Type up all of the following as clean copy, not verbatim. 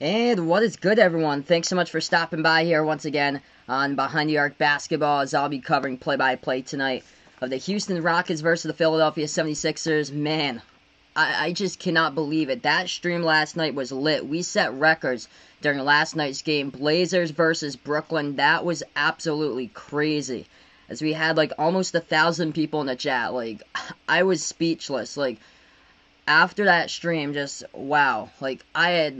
And what is good, everyone? Thanks so much for stopping by here once again on Behind the Arc Basketball, as I'll be covering play-by-play tonight of the Houston Rockets versus the Philadelphia 76ers. Man, I just cannot believe it. That stream last night was lit. We set records during last night's game. Blazers versus Brooklyn. That was absolutely crazy. As we had like almost 1,000 people in the chat. Like, I was speechless. Like, after that stream, just wow. Like, I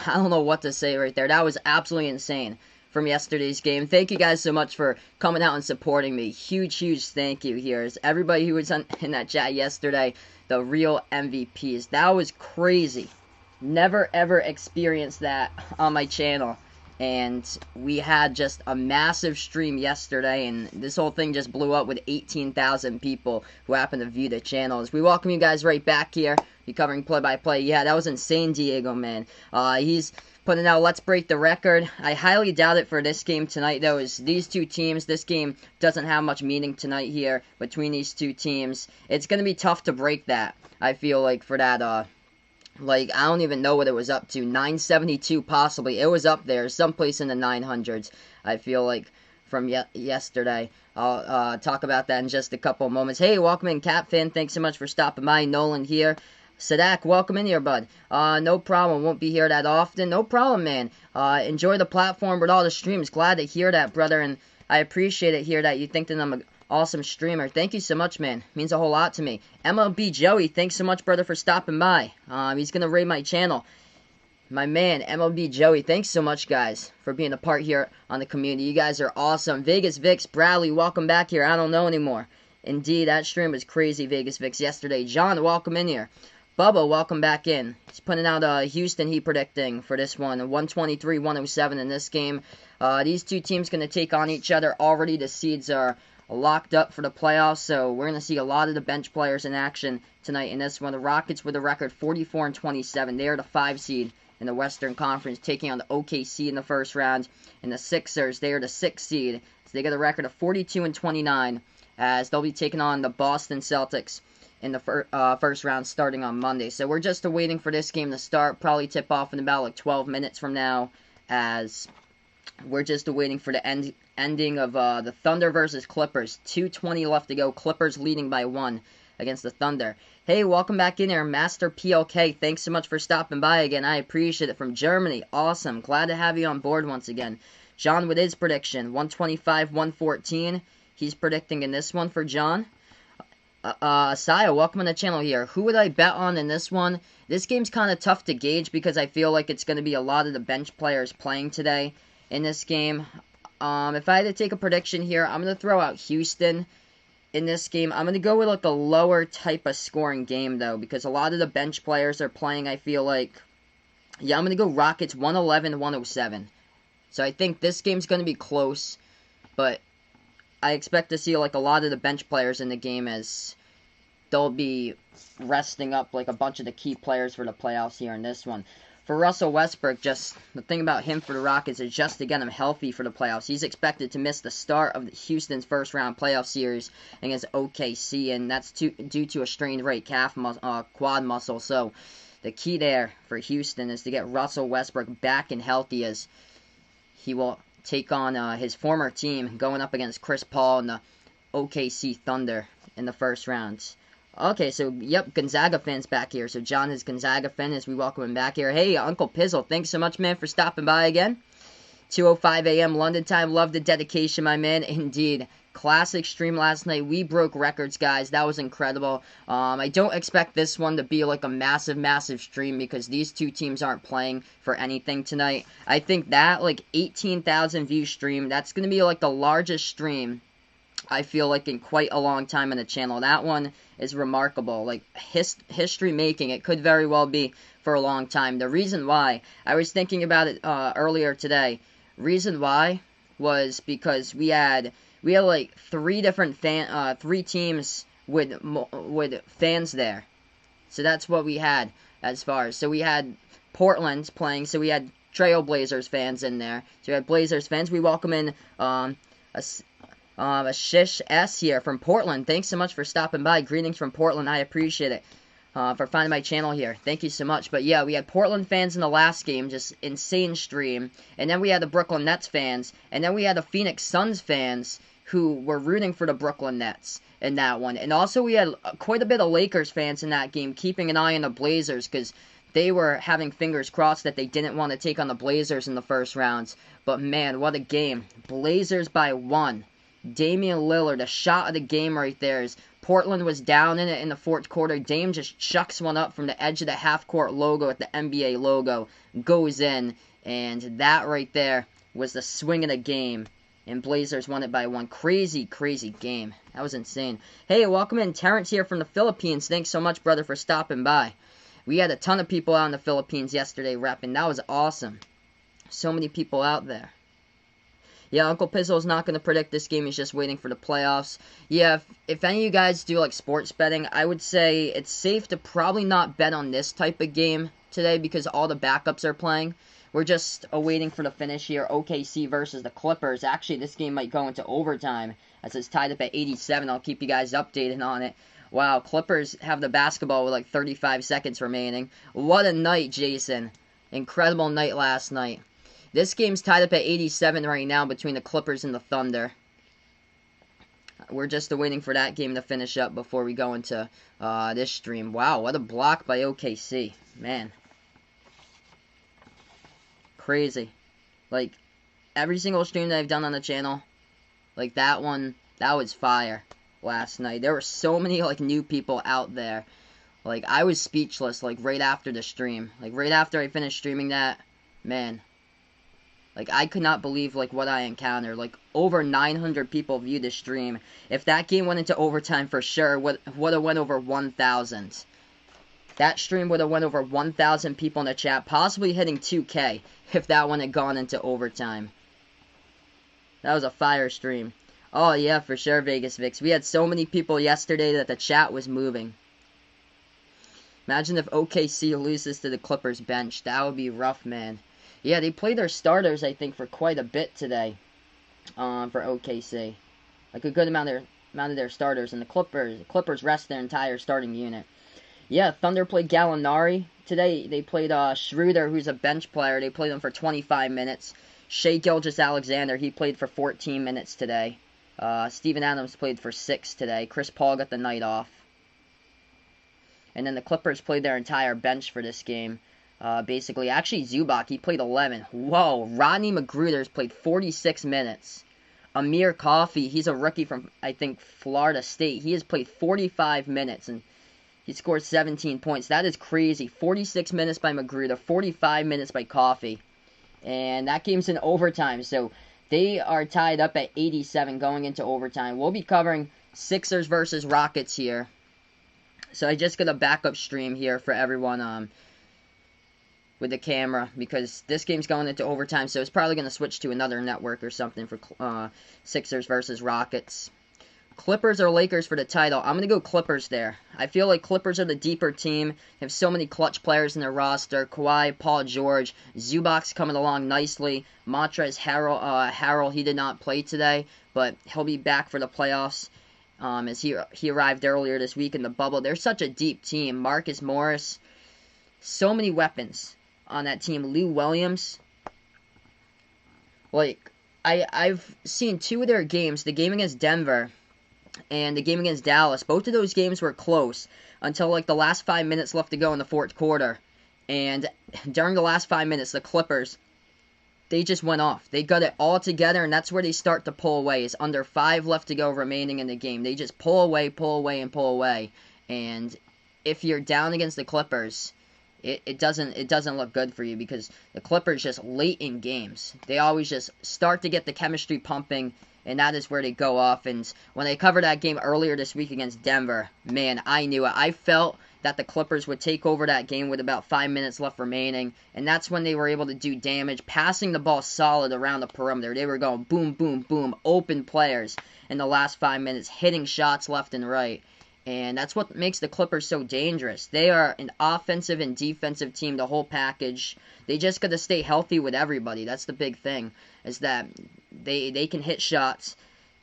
don't know what to say right there. That was absolutely insane from yesterday's game. Thank you guys so much for coming out and supporting me. Huge thank you here. As everybody who was in that chat yesterday, the real MVPs. That was crazy. Never ever experienced that on my channel. And we had just a massive stream yesterday, and this whole thing just blew up with 18,000 people who happened to view the channel. As we welcome you guys right back here, be covering play-by-play. Yeah, that was insane, Diego, man. He's putting out Let's Break the Record. I highly doubt it for this game tonight, though, as these two teams, this game doesn't have much meaning tonight here between these two teams. It's going to be tough to break that, I feel like, for that, like, I don't even know what it was up to. 972 possibly. It was up there. Someplace in the 900s, I feel like, from yesterday. I'll talk about that in just a couple of moments. Hey, welcome in, Capfin. Thanks so much for stopping by. Nolan here. Sadak, welcome in here, bud. No problem. Won't be here that often. No problem, man. Enjoy the platform with all the streams. Glad to hear that, brother. And I appreciate it here that you think that I'm a awesome streamer. Thank you so much, man. Means a whole lot to me. MLB Joey, thanks so much, brother, for stopping by. He's going to raid my channel. My man, MLB Joey, thanks so much, guys, for being a part here on the community. You guys are awesome. Vegas Vix, Bradley, welcome back here. I don't know anymore. Indeed, that stream was crazy, Vegas Vix, yesterday. John, welcome in here. Bubba, welcome back in. He's putting out Houston, he predicting for this one. 123-107 in this game. These two teams going to take on each other. Already the seeds are locked up for the playoffs, so we're going to see a lot of the bench players in action tonight in this one. The Rockets with a record 44-27. They are the 5 seed in the Western Conference, taking on the OKC in the first round. And the Sixers, they are the 6th seed. So they get a record of 42-29, as they'll be taking on the Boston Celtics in the first round starting on Monday. So we're just waiting for this game to start. Probably tip off in about like 12 minutes from now, as we're just waiting for the ending of the Thunder versus Clippers. 2:20 left to go. Clippers leading by 1 against the Thunder. Hey, welcome back in here, Master PLK. Thanks so much for stopping by again. I appreciate it. From Germany. Awesome. Glad to have you on board once again. John with his prediction. 125-114. He's predicting in this one for John. Saya, welcome on the channel here. Who would I bet on in this one? This game's kind of tough to gauge because I feel like it's going to be a lot of the bench players playing today in this game. If I had to take a prediction here, I'm going to throw out Houston in this game. I'm going to go with like a lower type of scoring game, though, because a lot of the bench players are playing, I feel like. Yeah, I'm going to go Rockets 111-107. So I think this game's going to be close, but I expect to see like a lot of the bench players in the game, as they'll be resting up like a bunch of the key players for the playoffs here in this one. For Russell Westbrook, just the thing about him for the Rockets is just to get him healthy for the playoffs. He's expected to miss the start of Houston's first-round playoff series against OKC, and that's due to a strained right calf quad muscle. So the key there for Houston is to get Russell Westbrook back and healthy, as he will take on his former team going up against Chris Paul and the OKC Thunder in the first round. Okay, so, yep, Gonzaga fans back here. So, John is Gonzaga fan as we welcome him back here. Hey, Uncle Pizzle, thanks so much, man, for stopping by again. 2:05 a.m. London time. Love the dedication, my man. Indeed. Classic stream last night. We broke records, guys. That was incredible. I don't expect this one to be like a massive stream, because these two teams aren't playing for anything tonight. I think that, like, 18,000 view stream, that's going to be like the largest stream, I feel like, in quite a long time on the channel. That one is remarkable. Like, history making. It could very well be for a long time. The reason why, I was thinking about it earlier today. Reason why was because we had like 3 different 3 teams with fans there. So that's what we had as far as. So we had Portland playing, so we had Trailblazers fans in there. So we had Blazers fans. We welcome in a Shish S here from Portland. Thanks so much for stopping by. Greetings from Portland. I appreciate it. for finding my channel here. Thank you so much. But yeah, we had Portland fans in the last game, just insane stream. And then we had the Brooklyn Nets fans. And then we had the Phoenix Suns fans who were rooting for the Brooklyn Nets in that one. And also we had quite a bit of Lakers fans in that game, keeping an eye on the Blazers, because they were having fingers crossed that they didn't want to take on the Blazers in the first rounds. But man, what a game. Blazers by 1. Damian Lillard, a shot of the game right there. As Portland was down in it in the fourth quarter, Dame just chucks one up from the edge of the half-court logo at the NBA logo. Goes in, and that right there was the swing of the game. And Blazers won it by 1. Crazy, crazy game. That was insane. Hey, welcome in. Terrence here from the Philippines. Thanks so much, brother, for stopping by. We had a ton of people out in the Philippines yesterday repping. That was awesome. So many people out there. Yeah, Uncle Pizzle's not going to predict this game. He's just waiting for the playoffs. Yeah, if any of you guys do like sports betting, I would say it's safe to probably not bet on this type of game today because all the backups are playing. We're just awaiting for the finish here. OKC versus the Clippers. Actually, this game might go into overtime as it's tied up at 87. I'll keep you guys updated on it. Wow, Clippers have the basketball with like 35 seconds remaining. What a night, Jason. Incredible night last night. This game's tied up at 87 right now between the Clippers and the Thunder. We're just waiting for that game to finish up before we go into this stream. Wow, what a block by OKC. Man. Crazy. Like, every single stream that I've done on the channel, like that one, that was fire last night. There were so many, like, new people out there. Like, I was speechless, like, right after the stream. Like, right after I finished streaming that, man. Like, I could not believe, like, what I encountered. Like, over 900 people viewed the stream. If that game went into overtime, for sure, would have went over 1,000. That stream would have went over 1,000 people in the chat, possibly hitting 2K if that one had gone into overtime. That was a fire stream. Oh, yeah, for sure, Vegas Vix. We had so many people yesterday that the chat was moving. Imagine if OKC loses to the Clippers bench. That would be rough, man. Yeah, they played their starters, I think, for quite a bit today for OKC. Like a good amount of their starters. And the Clippers rest their entire starting unit. Yeah, Thunder played Gallinari today. They played Schroeder, who's a bench player. They played him for 25 minutes. Shai Gilgeous-Alexander, he played for 14 minutes today. Steven Adams played for 6 today. Chris Paul got the night off. And then the Clippers played their entire bench for this game. Basically, actually Zubac, he played 11. Whoa, Rodney McGruder's played 46 minutes. Amir Coffey, he's a rookie from, I think, Florida State. He has played 45 minutes, and he scored 17 points. That is crazy. 46 minutes by Magruder, 45 minutes by Coffey. And that game's in overtime, so they are tied up at 87 going into overtime. We'll be covering Sixers versus Rockets here. So I just got a backup stream here for everyone, with the camera, because this game's going into overtime, so it's probably going to switch to another network or something for Sixers versus Rockets. Clippers or Lakers for the title? I'm going to go Clippers there. I feel like Clippers are the deeper team. They have so many clutch players in their roster. Kawhi, Paul George, Zubac's coming along nicely. Montrezl Harrell, he did not play today, but he'll be back for the playoffs. As he arrived earlier this week in the bubble. They're such a deep team. Marcus Morris, so many weapons on that team. Lou Williams. Like, I've seen 2 of their games, the game against Denver and the game against Dallas. Both of those games were close until like the last 5 minutes left to go in the fourth quarter. And during the last 5 minutes, the Clippers, they just went off. They got it all together, and that's where they start to pull away. It's under 5 left to go remaining in the game. They just pull away, and pull away. And if you're down against the Clippers, it doesn't look good for you, because the Clippers just late in games, they always just start to get the chemistry pumping, and that is where they go off. And when they covered that game earlier this week against Denver, man, I knew it. I felt that the Clippers would take over that game with about 5 minutes left remaining, and that's when they were able to do damage, passing the ball solid around the perimeter. They were going boom, boom, boom, open players in the last 5 minutes, hitting shots left and right. And that's what makes the Clippers so dangerous. They are an offensive and defensive team, the whole package. They just got to stay healthy with everybody. That's the big thing, is that they can hit shots.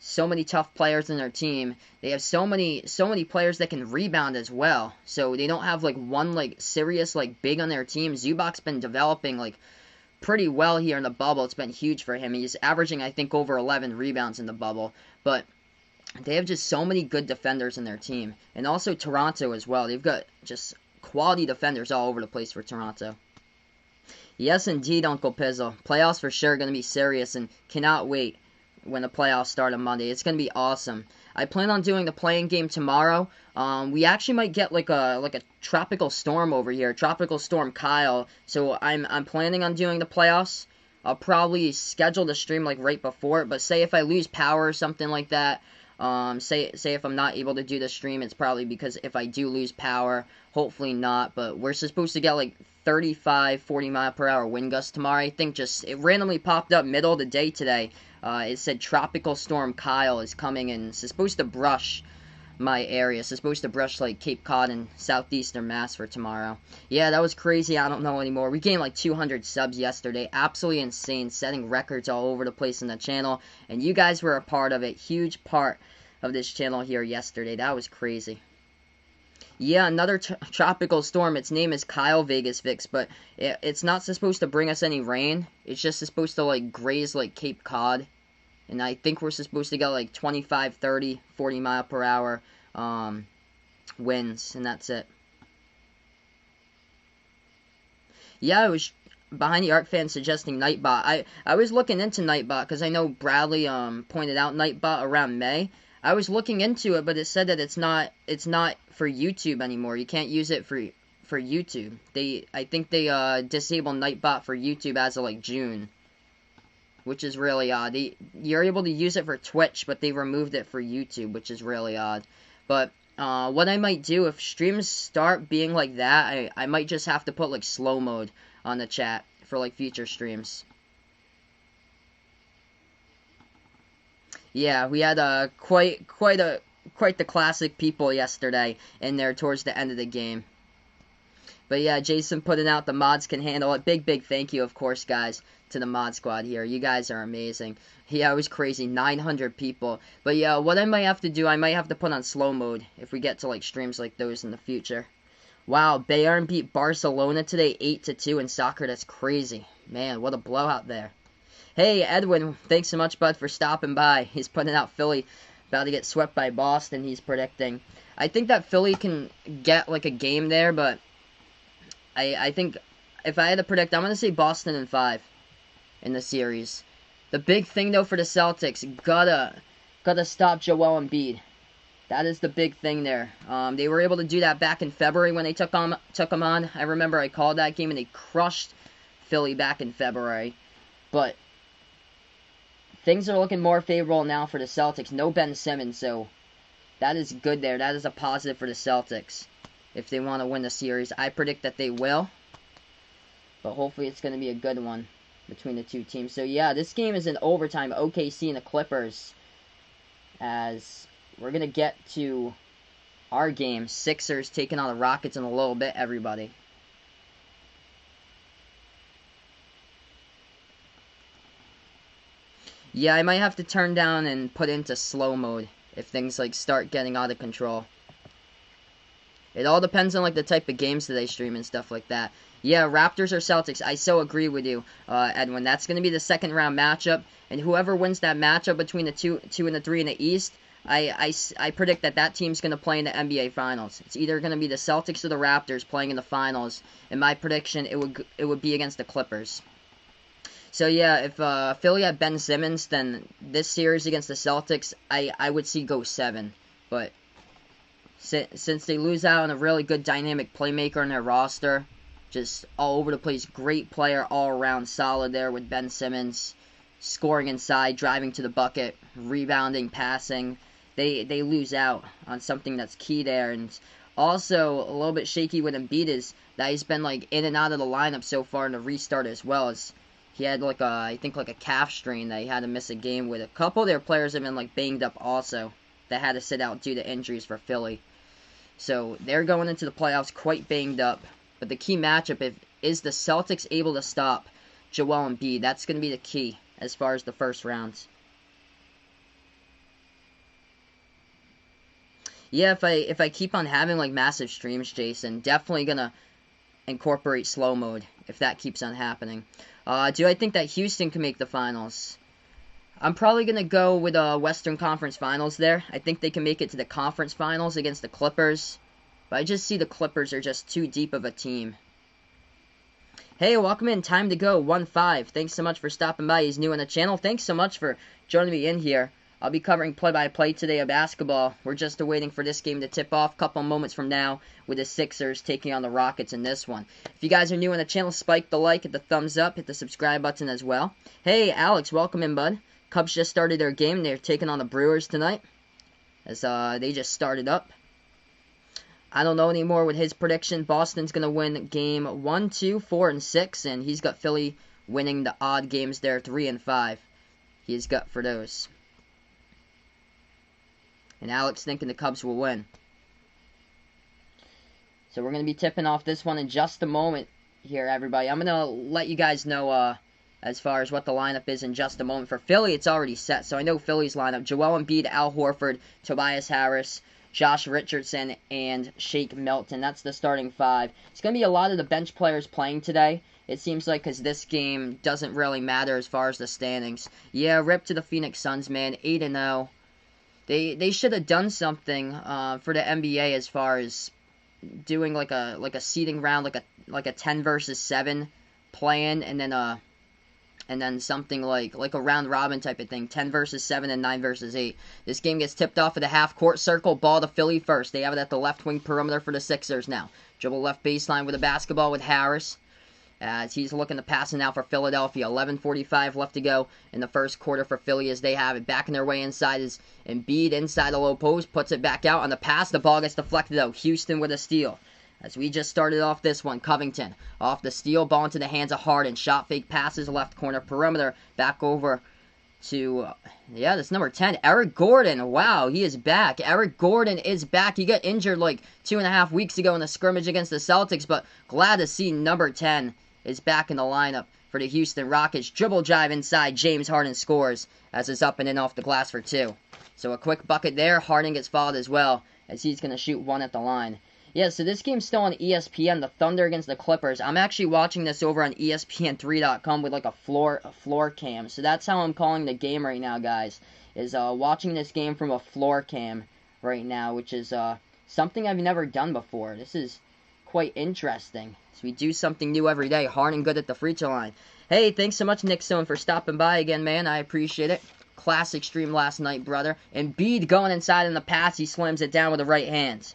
so many tough players in their team. They have so many players that can rebound as well. So they don't have like one like serious like big on their team. Zubac's been developing like pretty well here in the bubble. It's been huge for him. He's averaging, I think, over 11 rebounds in the bubble. But they have just so many good defenders in their team. And also Toronto as well. They've got just quality defenders all over the place for Toronto. Yes, indeed, Uncle Pizzle. Playoffs for sure going to be serious, and cannot wait when the playoffs start on Monday. It's going to be awesome. I plan on doing the playing game tomorrow. We actually might get like a tropical storm over here, Tropical Storm Kyle. So I'm planning on doing the playoffs. I'll probably schedule the stream like right before it. But say if I lose power or something like that, say if I'm not able to do the stream, it's probably because if I do lose power. Hopefully not. But we're supposed to get like 35, 40 mile per hour wind gusts tomorrow. I think just it randomly popped up middle of the day today. It said Tropical Storm Kyle is coming and it's supposed to brush my area. It's supposed to brush like Cape Cod and southeastern Mass for tomorrow. Yeah, that was crazy. I don't know anymore. We gained like 200 subs yesterday. Absolutely insane. Setting records all over the place in the channel. And you guys were a part of it. Huge part of this channel here yesterday. That was crazy. Yeah, another tropical storm. Its name is Kyle Vegas Vix, but it's not supposed to bring us any rain. It's just supposed to like graze like Cape Cod. And I think we're supposed to get like 25, 30, 40 mile per hour winds, and that's it. Yeah, I was behind the arc fan suggesting Nightbot. I was looking into Nightbot because I know Bradley pointed out Nightbot around May. I was looking into it, but it said that it's not for YouTube anymore. You can't use it for YouTube. I think they disabled Nightbot for YouTube as of like June, which is really odd. You're able to use it for Twitch, but they removed it for YouTube, which is really odd. But what I might do if streams start being like that, I might just have to put like slow mode on the chat for like future streams. Yeah, we had quite the classic people yesterday in there towards the end of the game. But yeah, Jason putting out the mods can handle it. Big thank you, of course, guys, to the mod squad here. You guys are amazing. Yeah, it was crazy. 900 people. But yeah, what I might have to do, I might have to put on slow mode if we get to like streams like those in the future. Wow, Bayern beat Barcelona today 8-2 in soccer. That's crazy. Man, what a blowout there. Hey, Edwin, thanks so much, bud, for stopping by. He's putting out Philly about to get swept by Boston, he's predicting. I think that Philly can get like a game there, but I think if I had to predict, I'm going to say Boston in 5 in the series. The big thing, though, for the Celtics, gotta stop Joel Embiid. That is the big thing there. They were able to do that back in February when they took him on. I remember I called that game, and they crushed Philly back in February. But things are looking more favorable now for the Celtics. No Ben Simmons, so that is good there. That is a positive for the Celtics if they want to win the series. I predict that they will, but hopefully it's going to be a good one between the two teams. So yeah, this game is in overtime. OKC and the Clippers, as we're going to get to our game. Sixers taking on the Rockets in a little bit, everybody. Yeah, I might have to turn down and put into slow mode if things like start getting out of control. It all depends on like the type of games that they stream and stuff like that. Yeah, Raptors or Celtics, I so agree with you, Edwin. That's going to be the second round matchup, and whoever wins that matchup between the two and the 3 in the East, I predict that team's going to play in the NBA Finals. It's either going to be the Celtics or the Raptors playing in the Finals. In my prediction, it would be against the Clippers. So yeah, if Philly had Ben Simmons, then this series against the Celtics, I would see go 7. But since they lose out on a really good dynamic playmaker in their roster, just all over the place, great player all around, solid there with Ben Simmons, scoring inside, driving to the bucket, rebounding, passing, they lose out on something that's key there. And also a little bit shaky with Embiid is that he's been like in and out of the lineup so far in the restart as well. As he had like I think a calf strain that he had to miss a game with. A couple of their players have been like banged up also that had to sit out due to injuries for Philly. So they're going into the playoffs quite banged up. But the key matchup is the Celtics able to stop Joel Embiid. That's going to be the key as far as the first rounds. Yeah, if I keep on having like massive streams, Jason, definitely gonna incorporate slow mode if that keeps on happening. Do I think that Houston can make the finals? I'm probably gonna go with Western Conference Finals there. I think they can make it to the conference finals against the Clippers, but I just see the Clippers are just too deep of a team. Hey, welcome in. Time to go. 1-5. Thanks so much for stopping by. He's new on the channel. Thanks so much for joining me in here. I'll be covering play-by-play today of basketball. We're just waiting for this game to tip off a couple moments from now with the Sixers taking on the Rockets in this one. If you guys are new on the channel, spike the like, hit the thumbs up, hit the subscribe button as well. Hey, Alex, welcome in, bud. Cubs just started their game. They're taking on the Brewers tonight as they just started up. I don't know anymore with his prediction. Boston's going to win game 1, 2, 4, and 6, and he's got Philly winning the odd games there, 3 and 5. He's got for those. And Alex thinking the Cubs will win. So we're going to be tipping off this one in just a moment here, everybody. I'm going to let you guys know as far as what the lineup is in just a moment. For Philly, it's already set, so I know Philly's lineup. Joel Embiid, Al Horford, Tobias Harris, Josh Richardson, and Shake Milton. That's the starting 5. It's going to be a lot of the bench players playing today, it seems like, because this game doesn't really matter as far as the standings. Yeah, rip to the Phoenix Suns, man. 8-0. They should have done something for the NBA as far as doing like a seeding round, like a 10 versus 7 plan, and then something like a round robin type of thing, 10 versus 7 and 9 versus 8. This game gets tipped off at the half court circle, ball to Philly first. They have it at the left wing perimeter for the Sixers now. Dribble left baseline with a basketball with Harris, as he's looking to pass it now for Philadelphia. 11:45 left to go in the first quarter for Philly as they have it. Backing their way inside is Embiid inside the low post, puts it back out on the pass. The ball gets deflected out. Houston with a steal. As we just started off this one, Covington off the steal, ball into the hands of Harden. Shot fake passes left corner perimeter. Back over to, that's number 10, Eric Gordon. Wow, he is back. Eric Gordon is back. He got injured like 2.5 weeks ago in the scrimmage against the Celtics, but glad to see number 10 is back in the lineup for the Houston Rockets. Dribble drive inside. James Harden scores as it's up and in off the glass for 2. So a quick bucket there. Harden gets fouled as well as he's going to shoot 1 at the line. Yeah, so this game's still on ESPN, the Thunder against the Clippers. I'm actually watching this over on ESPN3.com with like a floor cam. So that's how I'm calling the game right now, guys, is watching this game from a floor cam right now, which is something I've never done before. This is quite interesting. So we do something new every day. Harden good at the free throw line. Hey, thanks so much, Nick Stone, for stopping by again, man. I appreciate it. Classic stream last night, brother. Embiid going inside in the pass. He slams it down with the right hand.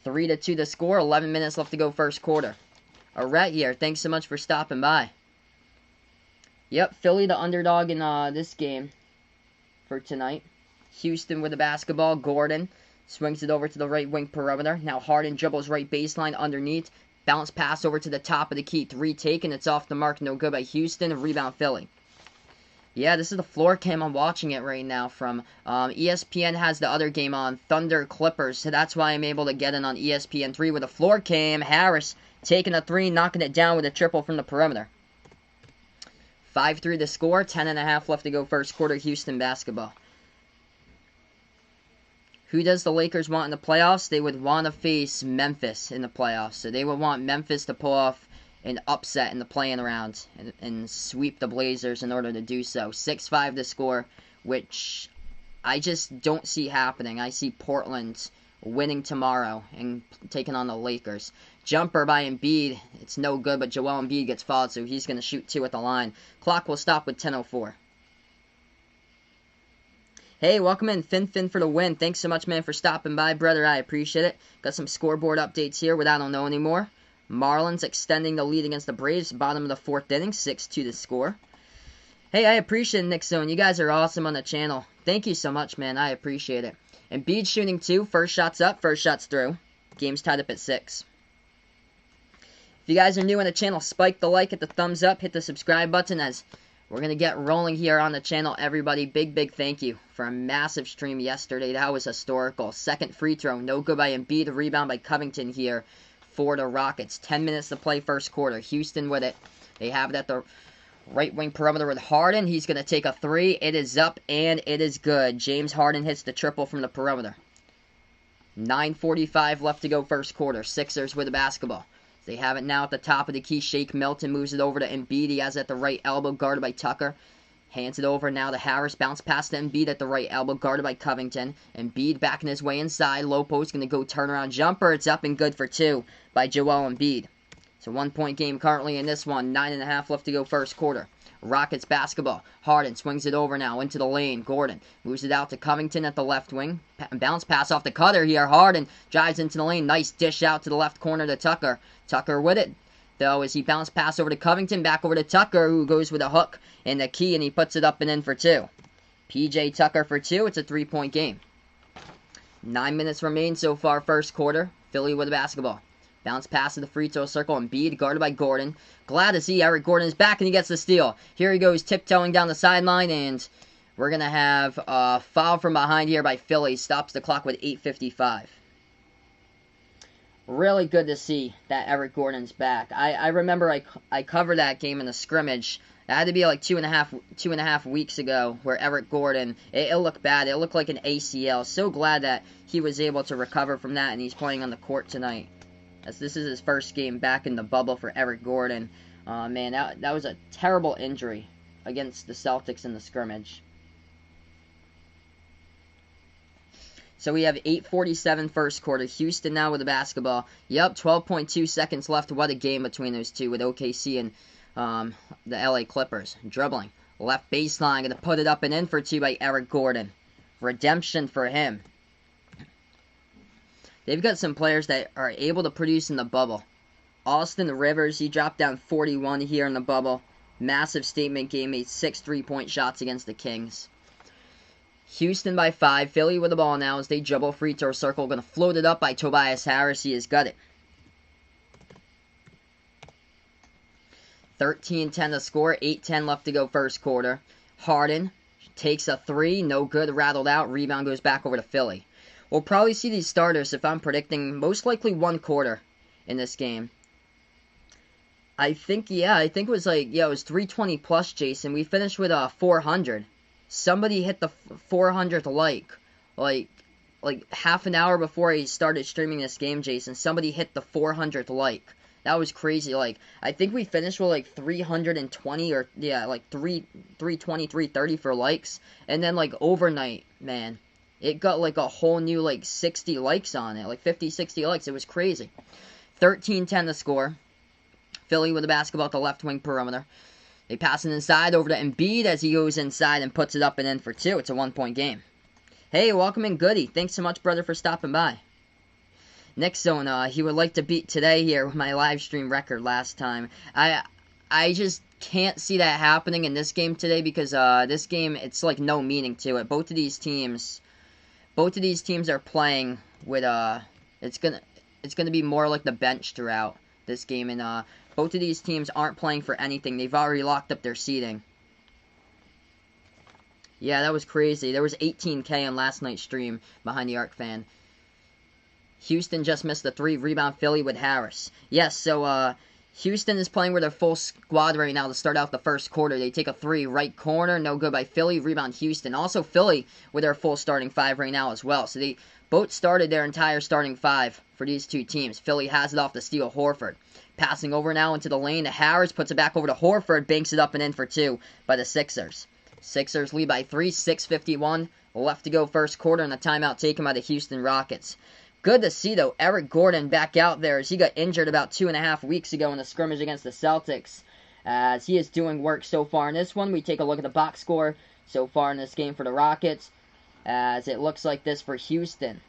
3-2 the score. 11 minutes left to go first quarter. Arrett here. Thanks so much for stopping by. Yep, Philly the underdog in this game for tonight. Houston with the basketball. Gordon swings it over to the right wing perimeter. Now Harden dribbles right baseline underneath. Bounce pass over to the top of the key. 3 taken. It's off the mark. No good by Houston. Rebound Philly. Yeah, this is the floor cam. I'm watching it right now from ESPN has the other game on, Thunder Clippers. So that's why I'm able to get in on ESPN3 with a floor cam. Harris taking a 3, knocking it down with a triple from the perimeter. 5-3 the score. 10.5 left to go first quarter. Houston basketball. Who does the Lakers want in the playoffs? They would want to face Memphis in the playoffs. So they would want Memphis to pull off an upset in the play-in round and sweep the Blazers in order to do so. 6-5 to score, which I just don't see happening. I see Portland winning tomorrow and taking on the Lakers. Jumper by Embiid. It's no good, but Joel Embiid gets fouled, so he's going to shoot 2 at the line. Clock will stop with 10:04. Hey, welcome in, Fin for the win. Thanks so much, man, for stopping by, brother. I appreciate it. Got some scoreboard updates here with I Don't Know Anymore. Marlins extending the lead against the Braves. Bottom of the 4th inning. 6-2 to score. Hey, I appreciate it, Nick Zone. You guys are awesome on the channel. Thank you so much, man. I appreciate it. Embiid shooting 2. First shot's up. First shot's through. Game's tied up at 6. If you guys are new on the channel, spike the like, hit the thumbs up, hit the subscribe button as we're going to get rolling here on the channel. Everybody, big thank you for a massive stream yesterday. That was historical. Second free throw. No good by Embiid. A rebound by Covington here for the Rockets. 10 minutes to play first quarter. Houston with it. They have it at the right wing perimeter with Harden. He's going to take a 3. It is up and it is good. James Harden hits the triple from the perimeter. 9:45 left to go first quarter. Sixers with the basketball. They have it now at the top of the key. Shake Milton moves it over to Embiid. He has it at the right elbow, guarded by Tucker. Hands it over now to Harris. Bounce past to Embiid at the right elbow, guarded by Covington. Embiid backing his way inside. Low post going to go turnaround jumper. It's up and good for 2 by Joel Embiid. It's a 1-point game currently in this one. 9.5 left to go first quarter. Rockets basketball. Harden swings it over now into the lane. Gordon moves it out to Covington at the left wing. Bounce pass off the cutter here. Harden drives into the lane. Nice dish out to the left corner to Tucker. Tucker with it, though, as he bounce pass over to Covington. Back over to Tucker, who goes with a hook and the key, and he puts it up and in for 2. PJ Tucker for 2. It's a 3-point game. 9 minutes remain so far first quarter. Philly with the basketball. Bounce pass to the free throw circle. Embiid guarded by Gordon. Glad to see Eric Gordon is back and he gets the steal. Here he goes tiptoeing down the sideline, and we're going to have a foul from behind here by Philly. Stops the clock with 8:55. Really good to see that Eric Gordon's back. I remember I covered that game in the scrimmage. It had to be like two and a half weeks ago, where Eric Gordon, it looked bad. It looked like an ACL. So glad that he was able to recover from that, and he's playing on the court tonight, as this is his first game back in the bubble for Eric Gordon. Man, that was a terrible injury against the Celtics in the scrimmage. So we have 8:47 first quarter. Houston now with the basketball. Yep, 12.2 seconds left. What a game between those two with OKC and the LA Clippers. Dribbling. Left baseline. Going to put it up and in for 2 by Eric Gordon. Redemption for him. They've got some players that are able to produce in the bubble. Austin Rivers, he dropped down 41 here in the bubble. Massive statement game. Made 6 3-point shots against the Kings. Houston by 5. Philly with the ball now as they dribble free throw circle. Going to float it up by Tobias Harris. He has got it. 13-10 to score. 8:10 left to go first quarter. Harden takes a 3. No good. Rattled out. Rebound goes back over to Philly. We'll probably see these starters, if I'm predicting, most likely 1 quarter in this game. I think it was it was 320 plus, Jason. We finished with 400. Somebody hit the 400th like half an hour before I started streaming this game, Jason. Somebody hit the 400th like. That was crazy. I think we finished with 320 or 320, 330 for likes, and then overnight, man, it got a whole new 60 likes on it, 50, 60 likes. It was crazy. 13-10 to score. Philly with the basketball at the left wing perimeter. They pass it inside over to Embiid as he goes inside and puts it up and in for 2. It's a 1-point game. Hey, welcome in, Goody. Thanks so much, brother, for stopping by. Next zone, he would like to beat today here with my live stream record last time. I just can't see that happening in this game today because this game, it's no meaning to it. Both of these teams are playing with it's gonna be more like the bench throughout this game, and both of these teams aren't playing for anything. They've already locked up their seeding. Yeah, that was crazy. There was 18K on last night's stream behind the Arc fan. Houston just missed the 3. Rebound Philly with Harris. Yes, so Houston is playing with their full squad right now to start out the first quarter. They take a 3. Right corner, no good by Philly. Rebound Houston. Also Philly with their full starting 5 right now as well. So they both started their entire starting 5 for these two teams. Philly has it off the steal. Horford. Passing over now into the lane to Harris. Puts it back over to Horford. Banks it up and in for 2 by the Sixers. Sixers lead by 3. 6:51 left to go first quarter, and a timeout taken by the Houston Rockets. Good to see, though, Eric Gordon back out there as he got injured about 2.5 weeks ago in the scrimmage against the Celtics. As he is doing work so far in this one. We take a look at the box score so far in this game for the Rockets, as it looks like this for Houston.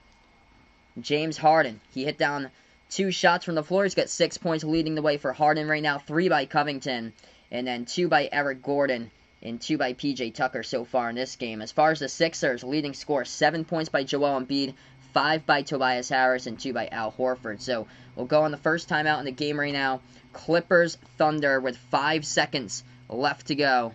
James Harden, he hit down 2 shots from the floor. He's got 6 points leading the way for Harden right now. 3 by Covington, and then 2 by Eric Gordon, and 2 by PJ Tucker so far in this game. As far as the Sixers, leading score, 7 points by Joel Embiid, 5 by Tobias Harris, and 2 by Al Horford. So we'll go on the first timeout in the game right now. Clippers Thunder with 5 seconds left to go.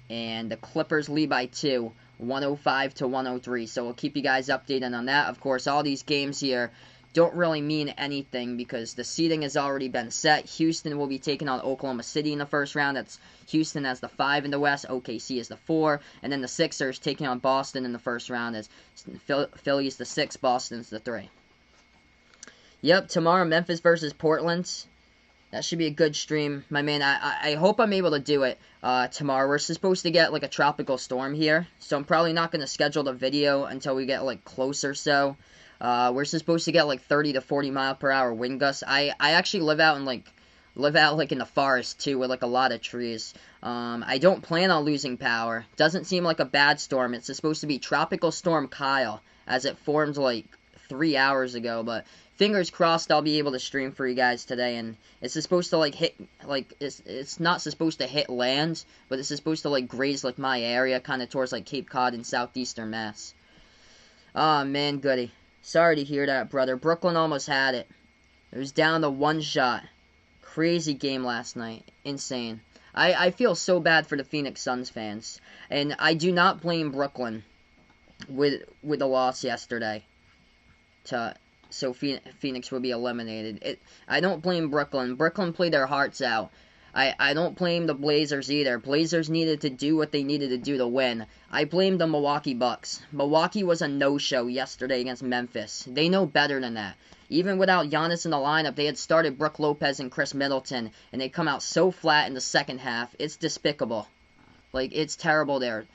And the Clippers lead by 2, 105 to 103. So we'll keep you guys updated on that. Of course, all these games here don't really mean anything because the seeding has already been set. Houston will be taking on Oklahoma City in the first round. That's Houston as the 5 in the West, OKC is the 4, and then the Sixers taking on Boston in the first round as Philly's the 6, Boston's the 3. Yep, tomorrow, Memphis versus Portland. That should be a good stream, my man. I hope I'm able to do it tomorrow. We're supposed to get, like, a tropical storm here, so I'm probably not going to schedule the video until we get, like, closer so. We're supposed to get, like, 30 to 40 mile per hour wind gusts. I actually live out in the forest, too, with, like, a lot of trees. I don't plan on losing power. Doesn't seem like a bad storm. It's supposed to be Tropical Storm Kyle, as it formed, like, 3 hours ago, but fingers crossed I'll be able to stream for you guys today, and it's supposed to, like, hit, like, it's not supposed to hit land, but it's supposed to, like, graze, like, my area, kind of towards, like, Cape Cod and southeastern Mass. Oh, man, goody. Sorry to hear that, brother. Brooklyn almost had it. It was down to one shot. Crazy game last night. Insane. I feel so bad for the Phoenix Suns fans, and I do not blame Brooklyn with the loss yesterday so Phoenix will be eliminated. I don't blame Brooklyn. Brooklyn played their hearts out. I don't blame the Blazers either. Blazers needed to do what they needed to do to win. I blame the Milwaukee Bucks. Milwaukee was a no-show yesterday against Memphis. They know better than that. Even without Giannis in the lineup, they had started Brook Lopez and Chris Middleton, and they come out so flat in the second half. It's despicable. Like, it's terrible there.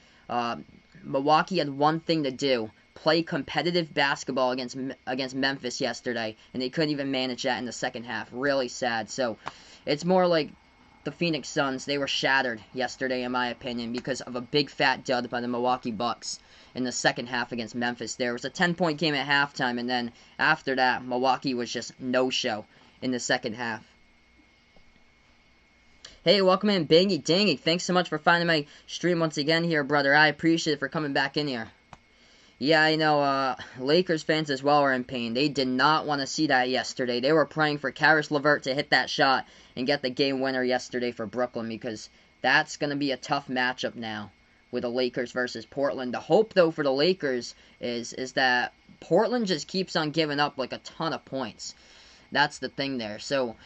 Milwaukee had one thing to do. Play competitive basketball against Memphis yesterday, and they couldn't even manage that in the second half. Really sad. So, it's more like the Phoenix Suns. They were shattered yesterday, in my opinion, because of a big fat dud by the Milwaukee Bucks in the second half against Memphis. There was a 10-point game at halftime, and then after that, Milwaukee was just no-show in the second half. Hey, welcome in, Bangy Dangy. Thanks so much for finding my stream once again here, brother. I appreciate it for coming back in here. Yeah, I know, Lakers fans as well are in pain. They did not want to see that yesterday. They were praying for Karis LeVert to hit that shot and get the game winner yesterday for Brooklyn, because that's going to be a tough matchup now with the Lakers versus Portland. The hope, though, for the Lakers is that Portland just keeps on giving up, like, a ton of points. That's the thing there. So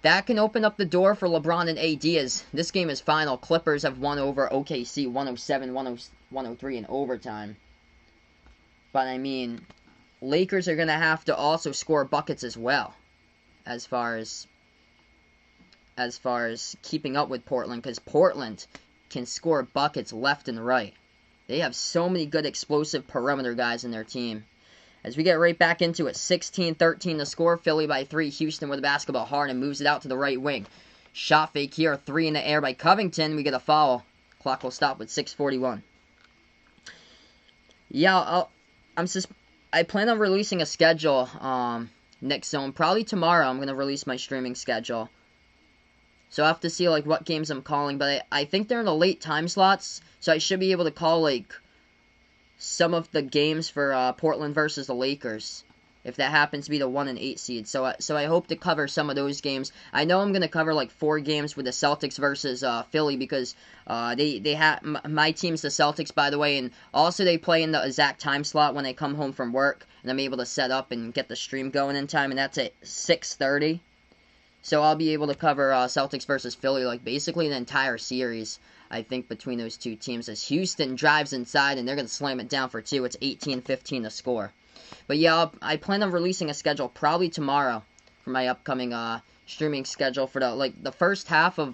that can open up the door for LeBron and AD, as this game is final. Clippers have won over OKC 107-103 in overtime. But, I mean, Lakers are going to have to also score buckets as well, as far as keeping up with Portland, because Portland can score buckets left and right. They have so many good explosive perimeter guys in their team. As we get right back into it, 16-13 to score. Philly by 3. Houston with the basketball. Harden moves it out to the right wing. Shot fake here. 3 in the air by Covington. We get a foul. Clock will stop with 6:41. Yeah, I plan on releasing a schedule next zone. Probably tomorrow I'm going to release my streaming schedule. So I have to see, like, what games I'm calling. But I think they're in the late time slots. So I should be able to call, like, some of the games for Portland versus the Lakers, if that happens to be the 1 and 8 seed. So I hope to cover some of those games. I know I'm going to cover, like, 4 games with the Celtics versus Philly, because they have my team's the Celtics, by the way, and also they play in the exact time slot when I come home from work, and I'm able to set up and get the stream going in time, and that's at 6:30. So I'll be able to cover Celtics versus Philly, like, basically the entire series, I think, between those two teams, as Houston drives inside, and they're going to slam it down for 2. It's 18-15 to score. But yeah, I plan on releasing a schedule probably tomorrow for my upcoming streaming schedule for the first half of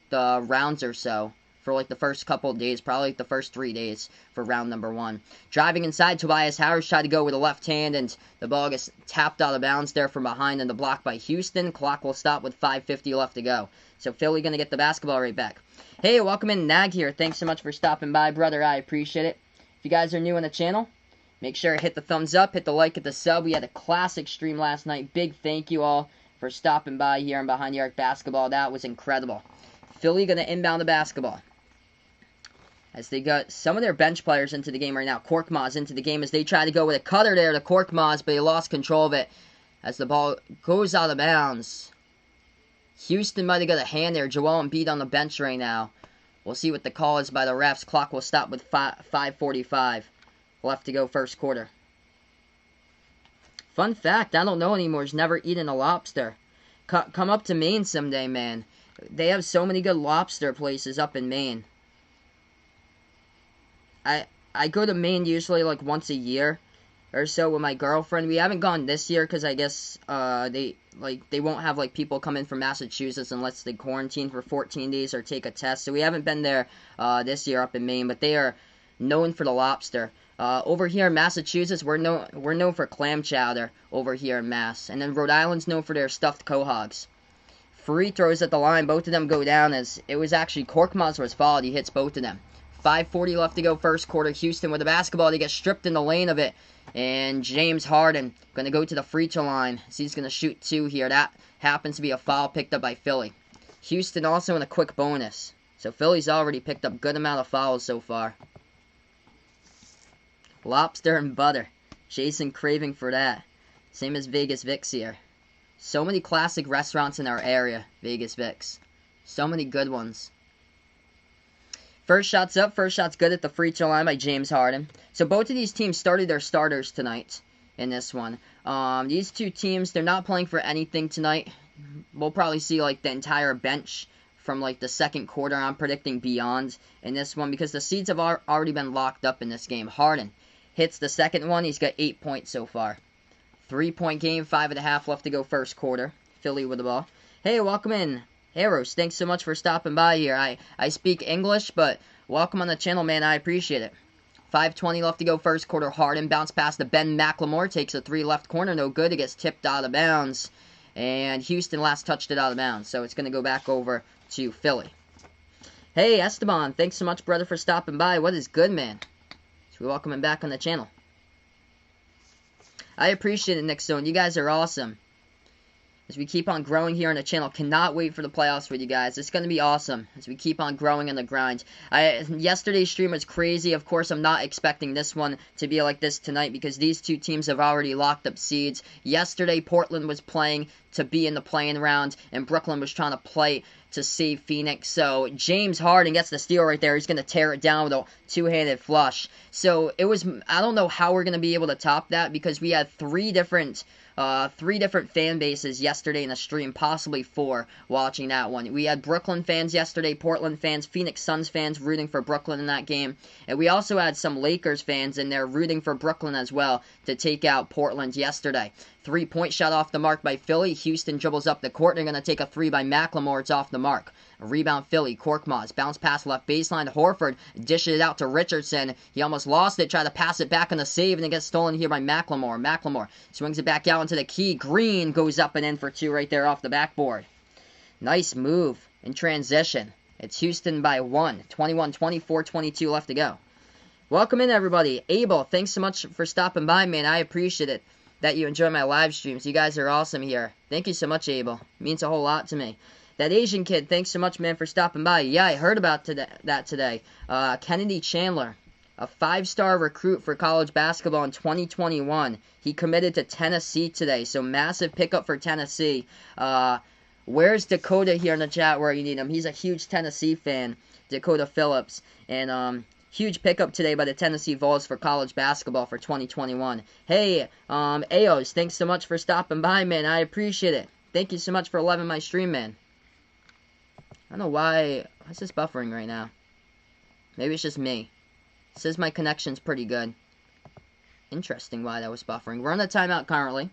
the rounds or so. For, like, the first couple of days, probably, like, the first 3 days for round number 1. Driving inside, Tobias Harris tried to go with the left hand, and the ball gets tapped out of bounds there from behind, and the block by Houston. Clock will stop with 5:50 left to go. So Philly going to get the basketball right back. Hey, welcome in, Nag here. Thanks so much for stopping by, brother. I appreciate it. If you guys are new on the channel, make sure to hit the thumbs up, hit the like, hit the sub. We had a classic stream last night. Big thank you all for stopping by here on Behind the Arc Basketball. That was incredible. Philly going to inbound the basketball, as they got some of their bench players into the game right now. Korkmaz into the game as they try to go with a cutter there to Korkmaz, but he lost control of it as the ball goes out of bounds. Houston might have got a hand there. Joel Embiid on the bench right now. We'll see what the call is by the refs. Clock will stop with 5:45 left to go first quarter. Fun fact, I don't know anymore, has never eaten a lobster. Come up to Maine someday, man. They have so many good lobster places up in Maine. I go to Maine usually like once a year, or so with my girlfriend. We haven't gone this year because I guess they won't have like people come in from Massachusetts unless they quarantine for 14 days or take a test. So we haven't been there this year up in Maine, but they are known for the lobster. Over here in Massachusetts, we're known for clam chowder over here in Mass, and then Rhode Island's known for their stuffed quahogs. Free throws at the line, both of them go down as it was actually Korkmaz was fouled. He hits both of them. 5:40 left to go first quarter. Houston with the basketball. They get stripped in the lane of it. And James Harden going to go to the free throw line. So he's going to shoot 2 here. That happens to be a foul picked up by Philly. Houston also in a quick bonus. So Philly's already picked up a good amount of fouls so far. Lobster and butter. Jason craving for that. Same as Vegas Vic's here. So many classic restaurants in our area, Vegas Vic's. So many good ones. First shot's up. First shot's good at the free throw line by James Harden. So both of these teams started their starters tonight in this one. These two teams, they're not playing for anything tonight. We'll probably see like the entire bench from like the second quarter. I'm predicting beyond in this one because the seeds have already been locked up in this game. Harden hits the second one. He's got 8 points so far. 3-point game, 5.5 left to go first quarter. Philly with the ball. Hey, welcome in. Heroes, thanks so much for stopping by here. I speak English, but welcome on the channel, man. I appreciate it. 5:20 left to go first quarter. Harden bounce pass to Ben McLemore. Takes a 3 left corner. No good. It gets tipped out of bounds. And Houston last touched it out of bounds. So it's going to go back over to Philly. Hey, Esteban. Thanks so much, brother, for stopping by. What is good, man? So we welcome him back on the channel. I appreciate it, Nick Stone. You guys are awesome. As we keep on growing here on the channel. Cannot wait for the playoffs with you guys. It's going to be awesome as we keep on growing in the grind. Yesterday's stream was crazy. Of course, I'm not expecting this one to be like this tonight because these two teams have already locked up seeds. Yesterday, Portland was playing to be in the play-in round, and Brooklyn was trying to play to save Phoenix. So James Harden gets the steal right there. He's going to tear it down with a two-handed flush. So it was, I don't know how we're going to be able to top that because we had three different fan bases yesterday in the stream, possibly 4, watching that one. We had Brooklyn fans yesterday, Portland fans, Phoenix Suns fans rooting for Brooklyn in that game. And we also had some Lakers fans in there rooting for Brooklyn as well to take out Portland yesterday. 3-point shot off the mark by Philly. Houston dribbles up the court. They're going to take a 3 by McLemore. It's off the mark. A rebound Philly. Korkmaz. Bounce pass left baseline. Horford dishes it out to Richardson. He almost lost it. Tried to pass it back on the save, and it gets stolen here by McLemore. McLemore swings it back out into the key. Green goes up and in for 2 right there off the backboard. Nice move in transition. It's Houston by 1. 21-20, 4:22 left to go. Welcome in, everybody. Abel, thanks so much for stopping by, man. I appreciate it that you enjoy my live streams. You guys are awesome here. Thank you so much, Abel. It means a whole lot to me. That Asian kid, thanks so much, man, for stopping by. Yeah, I heard about that today. Kennedy Chandler, a 5-star recruit for college basketball in 2021. He committed to Tennessee today, so massive pickup for Tennessee. Where's Dakota here in the chat where you need him? He's a huge Tennessee fan, Dakota Phillips. And huge pickup today by the Tennessee Vols for college basketball for 2021. Hey, Aos, thanks so much for stopping by, man. I appreciate it. Thank you so much for loving my stream, man. I don't know why is this buffering right now. Maybe it's just me. It says my connection's pretty good. Interesting why that was buffering. We're on a timeout currently.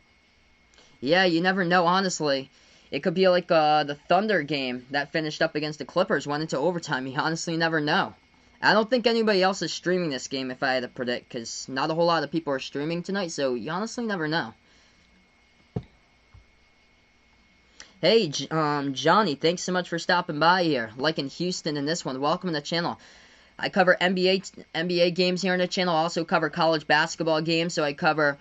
Yeah, you never know, honestly. It could be like the Thunder game that finished up against the Clippers, went into overtime. You honestly never know. I don't think anybody else is streaming this game if I had to predict, because not a whole lot of people are streaming tonight, so you honestly never know. Hey, Johnny, thanks so much for stopping by here. Liking Houston in this one. Welcome to the channel. I cover NBA games here on the channel. I also cover college basketball games, so I cover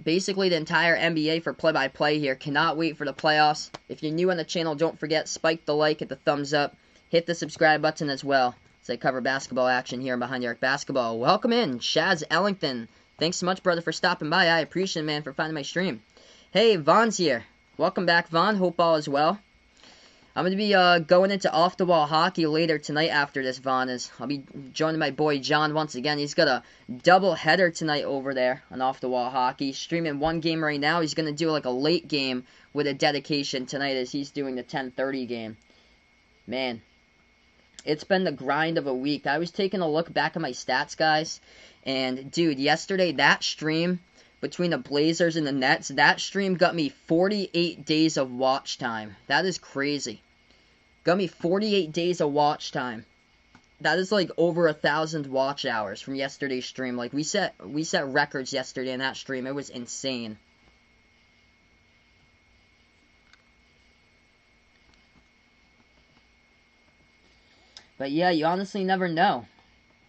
basically the entire NBA for play-by-play here. Cannot wait for the playoffs. If you're new on the channel, don't forget, spike the like, hit the thumbs up, hit the subscribe button as well, as I cover basketball action here on Behind the Arc Basketball. Welcome in, Shaz Ellington. Thanks so much, brother, for stopping by. I appreciate it, man, for finding my stream. Hey, Vaughn's here. Welcome back, Vaughn. Hope all is well. I'm going to be going into off-the-wall hockey later tonight after this, Vaughn. I'll be joining my boy John once again. He's got a double header tonight over there on off-the-wall hockey. He's streaming one game right now. He's going to do like a late game with a dedication tonight as he's doing the 10:30 game. Man, it's been the grind of a week. I was taking a look back at my stats, guys. And, dude, yesterday, that stream, between the Blazers and the Nets, that stream got me 48 days of watch time. That is crazy. Got me 48 days of watch time. That is like over 1,000 watch hours from yesterday's stream. Like we set records yesterday in that stream. It was insane. But yeah, you honestly never know.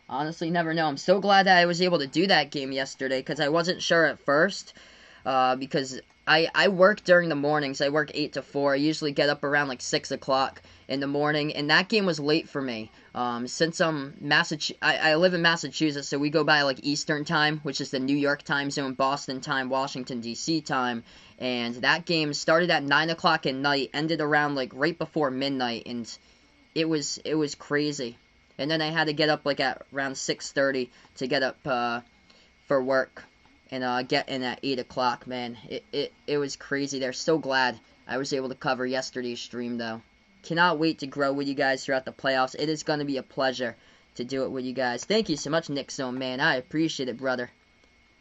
Honestly, never know. I'm so glad that I was able to do that game yesterday because I wasn't sure at first. Because I work during the mornings. I work 8 to 4. I usually get up around like 6 o'clock in the morning. And that game was late for me. Since I live in Massachusetts, so we go by like Eastern time, which is the New York time zone, Boston time, Washington, D.C. time. And that game started at 9 o'clock at night, ended around like right before midnight. And it was crazy. And then I had to get up like at around 6:30 to get up for work and get in at 8 o'clock, man. It was crazy. They're so glad I was able to cover yesterday's stream, though. Cannot wait to grow with you guys throughout the playoffs. It is going to be a pleasure to do it with you guys. Thank you so much, Nick Zone, man. I appreciate it, brother.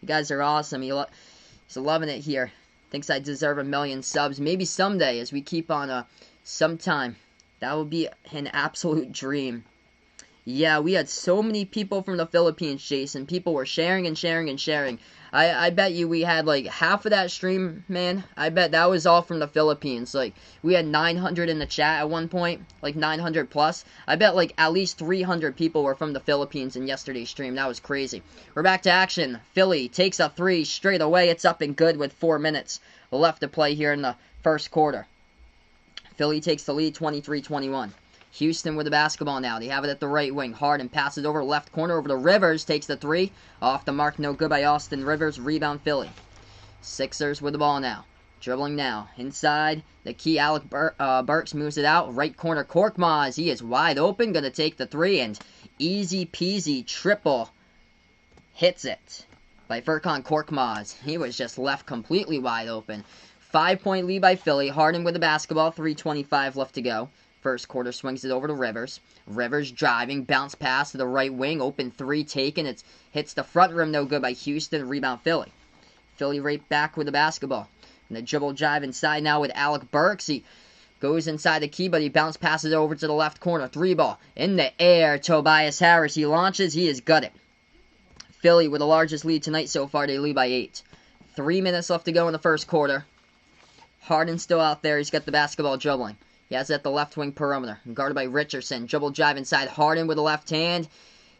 You guys are awesome. He's loving it here. Thinks I deserve 1 million subs. Maybe someday as we keep on sometime. That would be an absolute dream. Yeah, we had so many people from the Philippines, Jason. People were sharing and sharing and sharing. I bet you we had like half of that stream, man. I bet that was all from the Philippines. Like, we had 900 in the chat at one point. Like, 900 plus. I bet like at least 300 people were from the Philippines in yesterday's stream. That was crazy. We're back to action. Philly takes a 3 straight away. It's up and good with 4 minutes left to play here in the first quarter. Philly takes the lead 23-21. Houston with the basketball now. They have it at the right wing. Harden passes over left corner over to Rivers. Takes the 3. Off the mark. No good by Austin Rivers. Rebound Philly. Sixers with the ball now. Dribbling now. Inside. The key Alec Burks moves it out. Right corner Korkmaz. He is wide open. Going to take the 3. And easy peasy triple. Hits it by Furkan Korkmaz. He was just left completely wide open. 5-point lead by Philly. Harden with the basketball. 3:25 left to go. First quarter swings it over to Rivers. Rivers driving, bounce pass to the right wing, open 3 taken. It hits the front rim, no good by Houston. Rebound Philly. Philly right back with the basketball. And the dribble drive inside now with Alec Burks. He goes inside the key, but he bounce passes over to the left corner. 3 ball in the air. Tobias Harris. He launches. He is gutted. Philly with the largest lead tonight so far. They lead by 8. 3 minutes left to go in the first quarter. Harden still out there. He's got the basketball dribbling. He has it at the left wing perimeter. Guarded by Richardson. Dribble drive inside. Harden with the left hand.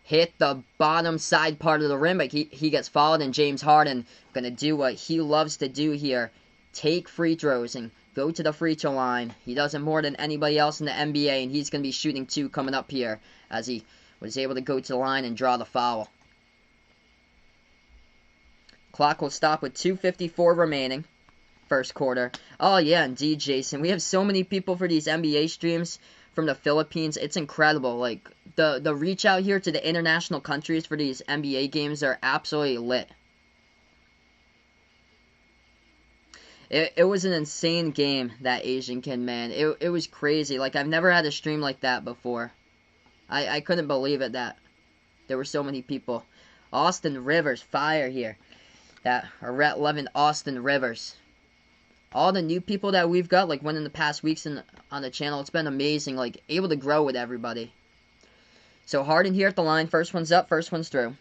Hit the bottom side part of the rim, but he gets fouled. And James Harden going to do what he loves to do here. Take free throws and go to the free throw line. He does it more than anybody else in the NBA. And he's going to be shooting 2 coming up here as he was able to go to the line and draw the foul. Clock will stop with 2:54 remaining. First quarter. Oh yeah, indeed, Jason. We have so many people for these NBA streams from the Philippines. It's incredible. Like the reach out here to the international countries for these NBA games are absolutely lit. It was an insane game, that Asian kid, man. It was crazy. Like, I've never had a stream like that before. I couldn't believe it that there were so many people. Austin Rivers, fire here. That Rhett Levin, Austin Rivers. All the new people that we've got, like, in the past weeks on the channel, it's been amazing, like, able to grow with everybody. So, Harden here at the line. First one's up, first one's through.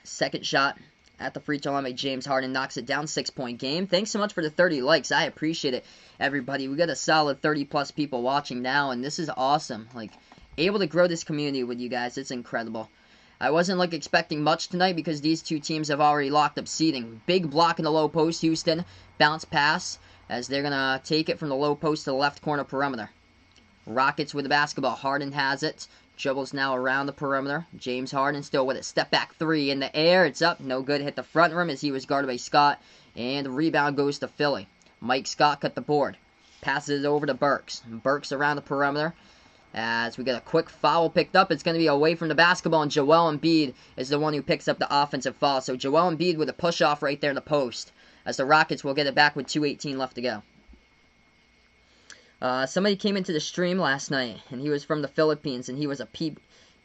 Second shot at the free throw line by James Harden. Knocks it down, 6-point game. Thanks so much for the 30 likes. I appreciate it, everybody. We got a solid 30-plus people watching now, and this is awesome. Like, able to grow this community with you guys. It's incredible. I wasn't, like, expecting much tonight because these two teams have already locked up seating. Big block in the low post, Houston. Bounce pass as they're going to take it from the low post to the left corner perimeter. Rockets with the basketball. Harden has it. Dribbles now around the perimeter. James Harden still with it. Step back 3 in the air. It's up. No good. Hit the front rim as he was guarded by Scott. And the rebound goes to Philly. Mike Scott cut the board. Passes it over to Burks. Burks around the perimeter. As we get a quick foul picked up, it's going to be away from the basketball, and Joel Embiid is the one who picks up the offensive foul. So Joel Embiid with a push-off right there in the post, as the Rockets will get it back with 2:18 left to go. Somebody came into the stream last night, and he was from the Philippines, and he was a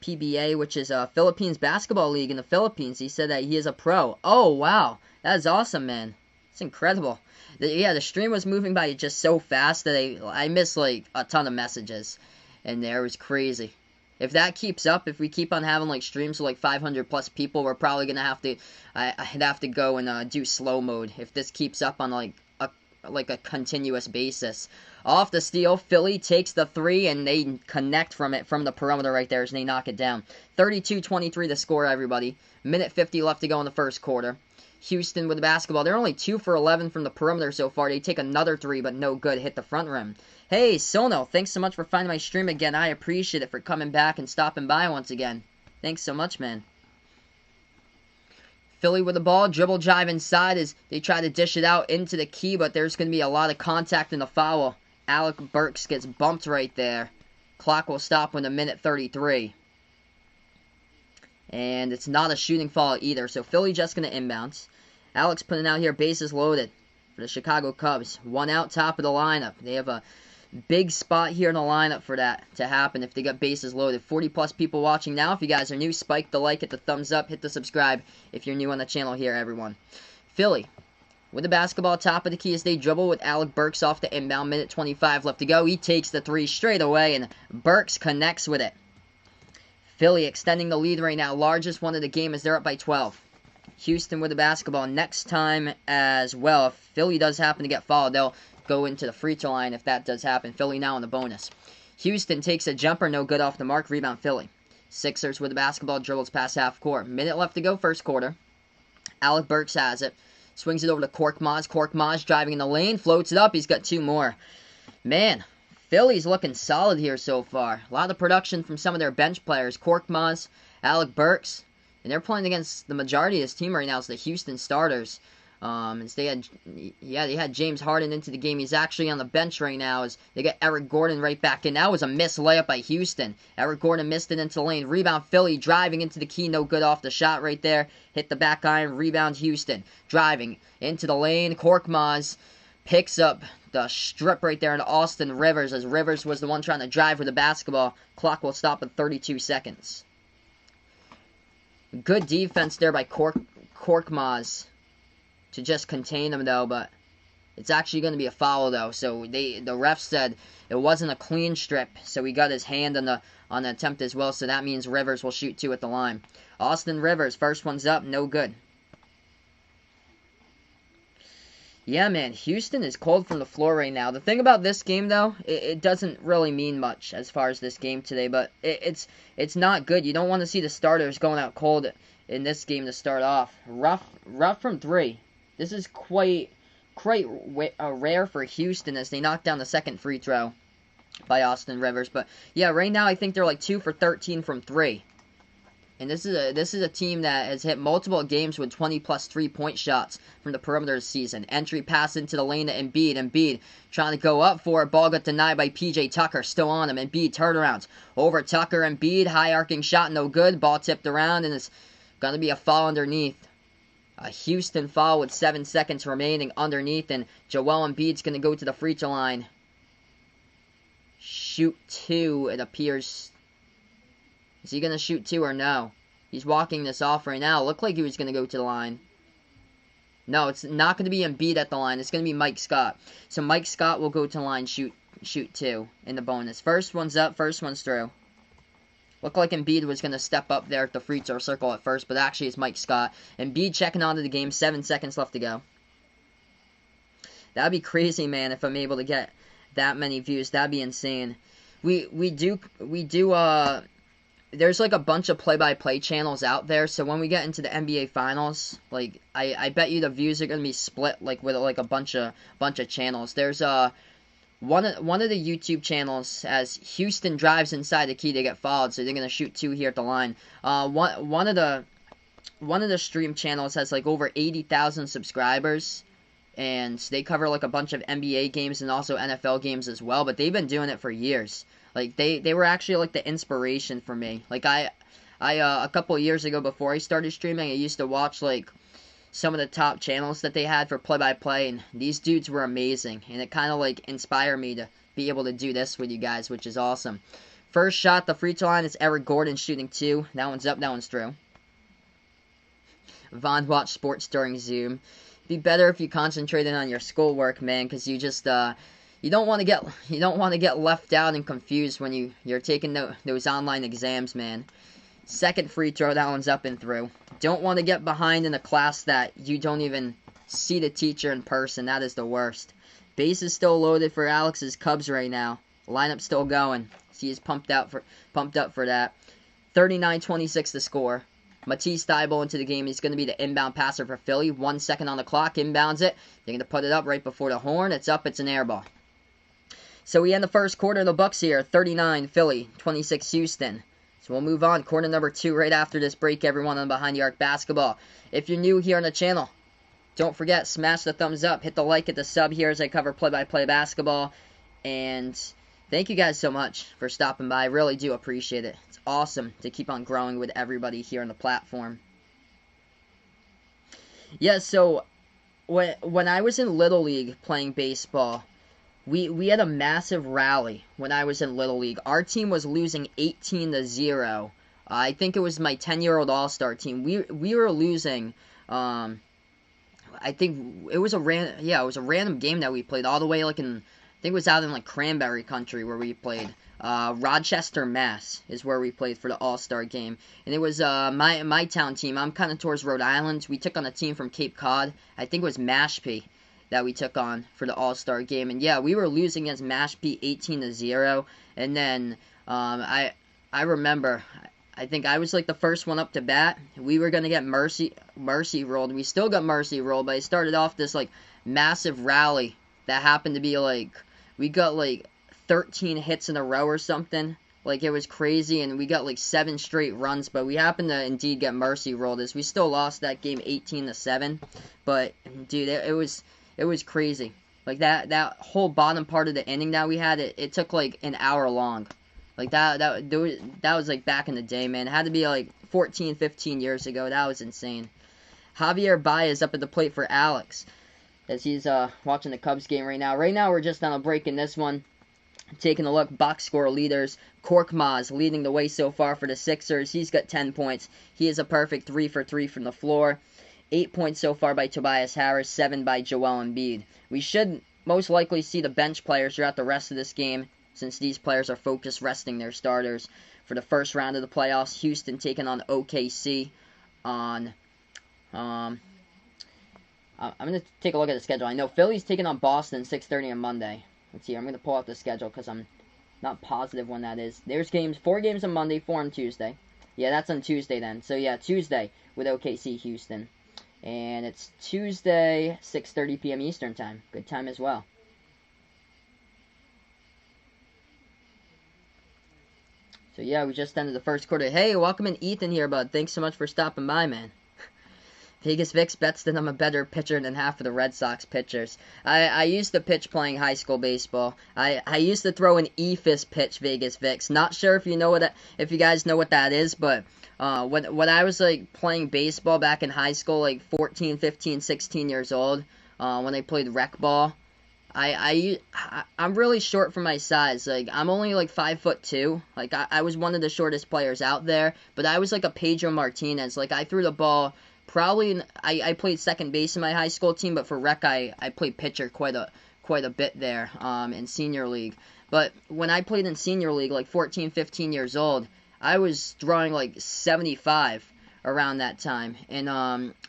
PBA, which is a Philippines basketball league in the Philippines. He said that he is a pro. Oh, wow. That is awesome, man. It's incredible. The stream was moving by just so fast that I missed, like, a ton of messages. And there, it was crazy. If that keeps up, if we keep on having, like, streams with, like, 500 plus people, we're probably going to have to, I'd have to go and do slow mode if this keeps up on, like a continuous basis. Off the steal, Philly takes the three, and they connect from it from the perimeter right there as they knock it down. 32-23 the score, everybody. Minute 50 left to go in the first quarter. Houston with the basketball. They're only 2 for 11 from the perimeter so far. They take another three, but no good. Hit the front rim. Hey, Sono, thanks so much for finding my stream again. I appreciate it for coming back and stopping by once again. Thanks so much, man. Philly with the ball, dribble drive inside as they try to dish it out into the key, but there's going to be a lot of contact in the foul. Alec Burks gets bumped right there. Clock will stop with a minute 33. And it's not a shooting foul either, so Philly just going to inbounds. Alex putting out here, bases loaded for the Chicago Cubs. One out, top of the lineup. They have a big spot here in the lineup for that to happen if they get bases loaded. 40 plus people watching now. If you guys are new, spike the like, hit the thumbs up, hit the subscribe if you're new on the channel here, everyone. Philly with the basketball, top of the key as they dribble with Alec Burks off the inbound. Minute 25 left to go. He takes the three straight away, and Burks connects with it. Philly extending the lead right now. Largest one of the game as they're up by 12. Houston with the basketball next time as well. If Philly does happen to get fouled, they'll go into the free throw line if that does happen. Philly now on the bonus. Houston takes a jumper, no good off the mark. Rebound Philly. Sixers with the basketball, dribbles past half court. Minute left to go, first quarter. Alec Burks has it. Swings it over to Korkmaz. Korkmaz driving in the lane, floats it up. He's got two more. Man, Philly's looking solid here so far. A lot of production from some of their bench players. Korkmaz, Alec Burks. And they're playing against the majority of this team right now. It's the Houston starters. They had James Harden into the game. He's actually on the bench right now as they get Eric Gordon right back in. That was a missed layup by Houston. Eric Gordon missed it into the lane. Rebound Philly, driving into the key. No good off the shot right there. Hit the back iron. Rebound Houston. Driving into the lane. Korkmaz picks up the strip right there into Austin Rivers as Rivers was the one trying to drive with the basketball. Clock will stop at 32 seconds. Good defense there by Korkmaz to just contain him, though, but it's actually going to be a foul, though. So the ref said it wasn't a clean strip, so he got his hand on the attempt as well, so that means Rivers will shoot two at the line. Austin Rivers, first one's up, no good. Yeah, man, Houston is cold from the floor right now. The thing about this game, though, it doesn't really mean much as far as this game today, but it's not good. You don't want to see the starters going out cold in this game to start off. Rough from three. This is quite rare for Houston as they knock down the second free throw by Austin Rivers. But yeah, right now I think they're like 2 for 13 from three. And this is a team that has hit multiple games with 20-plus three-point shots from the perimeter this season. Entry pass into the lane to Embiid. Embiid trying to go up for it. Ball got denied by P.J. Tucker. Still on him. Embiid turnarounds. Over Tucker. Embiid. High arcing shot. No good. Ball tipped around. And it's going to be a foul underneath. A Houston foul with 7 seconds remaining underneath. And Joel Embiid's going to go to the free throw line. Shoot two, it appears. Is he going to shoot two or no? He's walking this off right now. Looked like he was going to go to the line. No, it's not going to be Embiid at the line. It's going to be Mike Scott. So Mike Scott will go to the line, shoot two in the bonus. First one's up, first one's through. Looked like Embiid was going to step up there at the free throw circle at first, but actually it's Mike Scott. Embiid checking onto the game, 7 seconds left to go. That'd be crazy, man, if I'm able to get that many views. That'd be insane. We do there's like a bunch of play-by-play channels out there, so when we get into the NBA Finals, like I bet you the views are gonna be split like with like a bunch of channels. There's one of the YouTube channels as Houston drives inside the key to get fouled, so they're gonna shoot two here at the line. One of the stream channels has like over 80,000 subscribers, and they cover like a bunch of NBA games and also NFL games as well, but they've been doing it for years. Like, they were actually, like, the inspiration for me. Like, I a couple of years ago, before I started streaming, I used to watch, like, some of the top channels that they had for play-by-play, and these dudes were amazing. And it kind of, like, inspired me to be able to do this with you guys, which is awesome. First shot, the free throw line is Eric Gordon shooting 2. That one's up, that one's through. Von watch sports during Zoom. It'd be better if you concentrated on your schoolwork, man, because you just you don't want to get left out and confused when you're taking those online exams, man. Second free throw, that one's up and through. Don't want to get behind in a class that you don't even see the teacher in person. That is the worst. Base is still loaded for Alex's Cubs right now. Lineup still going. He is pumped up for that. 39-26 the score. Matisse Thybulle into the game. He's going to be the inbound passer for Philly. 1 second on the clock. Inbounds it. They're going to put it up right before the horn. It's up. It's an air ball. So we end the first quarter of the Bucks here. 39 Philly, 26 Houston. So we'll move on. Quarter number 2 right after this break, everyone, on Behind the Arc Basketball. If you're new here on the channel, don't forget, smash the thumbs up. Hit the like, hit the sub here as I cover play-by-play basketball. And thank you guys so much for stopping by. I really do appreciate it. It's awesome to keep on growing with everybody here on the platform. Yeah, so when I was in Little League playing baseball, we had a massive rally when I was in Little League. Our team was losing 18-0. I think it was my 10-year-old All-Star team. We were losing. I think it was a random game that we played all the way like in. I think it was out in like Cranberry Country where we played. Rochester, Mass is where we played for the All-Star game. And it was my town team. I'm kind of towards Rhode Island. We took on a team from Cape Cod. I think it was Mashpee that we took on for the All-Star game. And yeah, we were losing against Mashpee 18-0. And then I remember, I think I was like the first one up to bat. We were going to get mercy rolled. We still got mercy rolled, but it started off this like massive rally that happened to be like, we got like 13 hits in a row or something. Like, it was crazy, and we got like 7 straight runs, but we happened to indeed get mercy rolled. As we still lost that game 18-7, but dude, it was crazy. Like that whole bottom part of the inning that we had, it took like an hour long. Like that was like back in the day, man. It had to be like 14, 15 years ago. That was insane. Javier Baez up at the plate for Alex, as he's watching the Cubs game right now. Right now, we're just on a break in this one. Taking a look, box score leaders. Korkmaz leading the way so far for the Sixers. He's got 10 points. He is a perfect 3 for 3 from the floor. 8 points so far by Tobias Harris, 7 by Joel Embiid. We should most likely see the bench players throughout the rest of this game, since these players are focused resting their starters. For the first round of the playoffs, Houston taking on OKC on... I'm going to take a look at the schedule. I know Philly's taking on Boston 6:30 on Monday. Let's see, I'm going to pull out the schedule because I'm not positive when that is. There's 4 games on Monday, 4 on Tuesday. Yeah, that's on Tuesday then. So yeah, Tuesday with OKC Houston. And it's Tuesday, 6:30 p.m. Eastern Time. Good time as well. So yeah, we just ended the first quarter. Hey, welcome in Ethan here, bud. Thanks so much for stopping by, man. Vegas Vix bets that I'm a better pitcher than half of the Red Sox pitchers. I used to pitch playing high school baseball. I used to throw an E-fist pitch, Vegas Vix. Not sure if if you guys know what that is, but when I was like playing baseball back in high school, like 14, 15, 16 years old, when I played rec ball, I'm really short for my size. Like, I'm only like 5'2". Like, I was one of the shortest players out there, but I was like a Pedro Martinez. Like, I threw the ball. Probably, I played second base in my high school team, but for rec, I played pitcher quite a bit there in senior league. But when I played in senior league, like 14, 15 years old, I was throwing like 75 around that time. And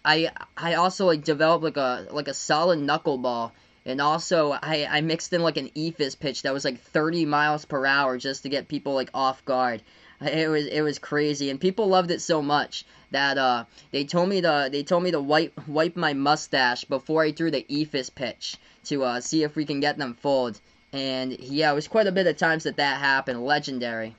I also like developed like a solid knuckleball. And also, I mixed in like an E-fist pitch that was like 30 miles per hour just to get people like off guard. It was crazy, and people loved it so much that they told me to wipe my mustache before I threw the E-fist pitch to see if we can get them fooled. And yeah, it was quite a bit of times that happened. Legendary.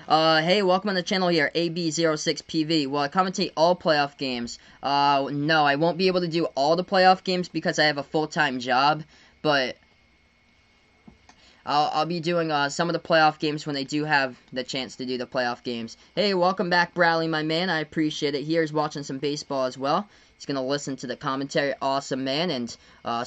Hey, welcome on the channel here, AB06PV. Will I commentate all playoff games? No, I won't be able to do all the playoff games because I have a full-time job, but I'll be doing some of the playoff games when they do have the chance to do the playoff games. Hey, welcome back, Bradley, my man. I appreciate it. Here's watching some baseball as well. He's going to listen to the commentary. Awesome, man. And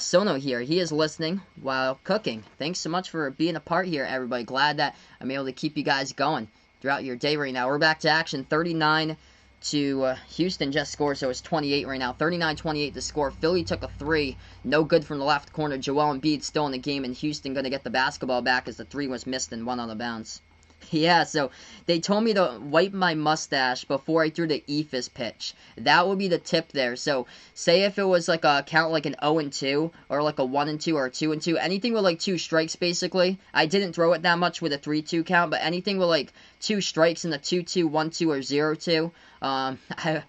Sono here. He is listening while cooking. Thanks so much for being a part here, everybody. Glad that I'm able to keep you guys going throughout your day right now. We're back to action. 39 to Houston just scored, so it's 28 right now. 39-28 to score. Philly took a 3. No good from the left corner. Joel Embiid still in the game, and Houston going to get the basketball back as the 3 was missed and 1 on the bounce. Yeah, so they told me to wipe my mustache before I threw the eephus pitch. That would be the tip there. So, say if it was like a count like an 0-2, or like a 1-2, or a 2-2, anything with like 2 strikes basically. I didn't throw it that much with a 3-2 count, but anything with like 2 strikes in the 2-2, 1-2, or 0-2,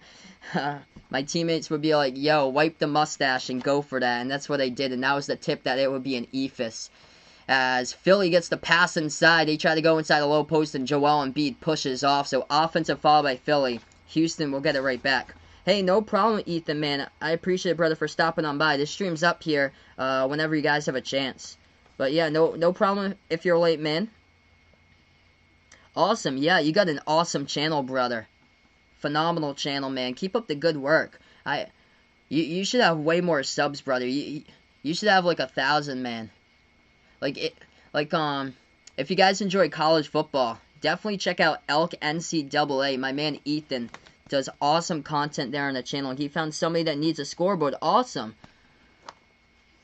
my teammates would be like, yo, wipe the mustache and go for that, and that's what they did, and that was the tip, that it would be an eephus. As Philly gets the pass inside, they try to go inside the low post, and Joel Embiid pushes off. So offensive foul by Philly. Houston will get it right back. Hey, no problem, Ethan, man. I appreciate it, brother, for stopping on by. This stream's up here whenever you guys have a chance. But yeah, no problem if you're late, man. Awesome. Yeah, you got an awesome channel, brother. Phenomenal channel, man. Keep up the good work. You should have way more subs, brother. You should have like 1,000, man. If you guys enjoy college football, definitely check out Elk NCAA. My man Ethan does awesome content there on the channel. He found somebody that needs a scoreboard. Awesome.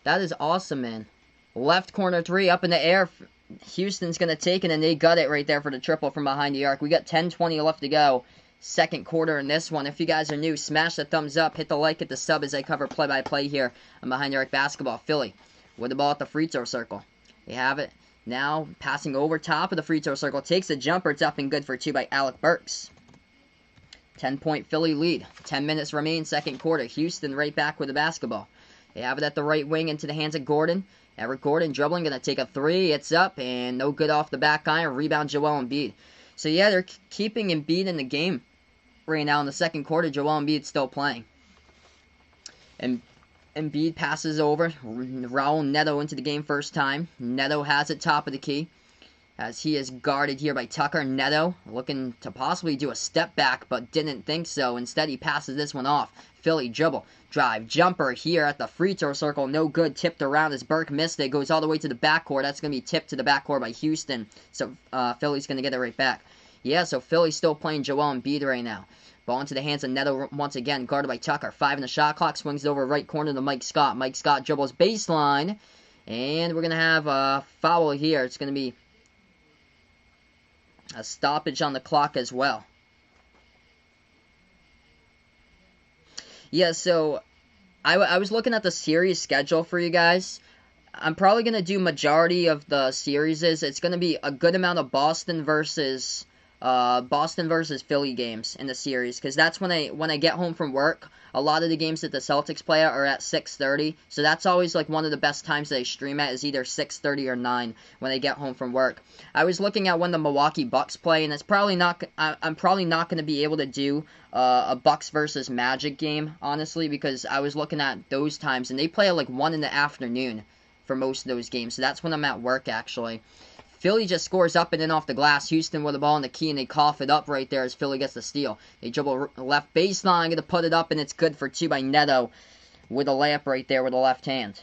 That is awesome, man. Left corner 3 up in the air. Houston's going to take it, and they got it right there for the triple from behind the arc. We got 10:20 left to go. Second quarter in this one. If you guys are new, smash the thumbs up. Hit the like, hit the sub as I cover play-by-play here on Behind the Arc Basketball. Philly with the ball at the free throw circle. They have it. Now, passing over top of the free throw circle. Takes a jumper. It's up and good for 2 by Alec Burks. 10-point Philly lead. 10 minutes remain, second quarter. Houston right back with the basketball. They have it at the right wing into the hands of Gordon. Eric Gordon dribbling. Going to take a 3. It's up and no good off the back iron. Rebound Joel Embiid. So, yeah, they're keeping Embiid in the game right now in the second quarter. Joel Embiid's still playing. And Embiid passes over. Raul Neto into the game first time. Neto has it top of the key as he is guarded here by Tucker. Neto looking to possibly do a step back, but didn't think so. Instead, he passes this one off. Philly dribble, drive, jumper here at the free throw circle. No good. Tipped around as Burke missed it. Goes all the way to the backcourt. That's going to be tipped to the backcourt by Houston. So Philly's going to get it right back. Yeah, so Philly's still playing Joel Embiid right now. Ball into the hands of Neto once again, guarded by Tucker. 5 in the shot clock, swings it over right corner to Mike Scott. Mike Scott dribbles baseline, and we're going to have a foul here. It's going to be a stoppage on the clock as well. Yeah, so I was looking at the series schedule for you guys. I'm probably going to do majority of the series. It's going to be a good amount of Boston versus Philly games in the series, because that's when I get home from work. A lot of the games that the Celtics play at are at 6:30, so that's always like one of the best times that I stream at, is either 6:30 or 9 when I get home from work. I was looking at when the Milwaukee Bucks play, and it's probably not. I'm probably not going to be able to do a Bucks versus Magic game, honestly, because I was looking at those times, and they play at like 1 in the afternoon for most of those games, so that's when I'm at work actually. Philly just scores up and in off the glass. Houston with the ball in the key, and they cough it up right there as Philly gets the steal. They dribble left baseline, going to put it up, and it's good for 2 by Neto with a layup right there with the left hand.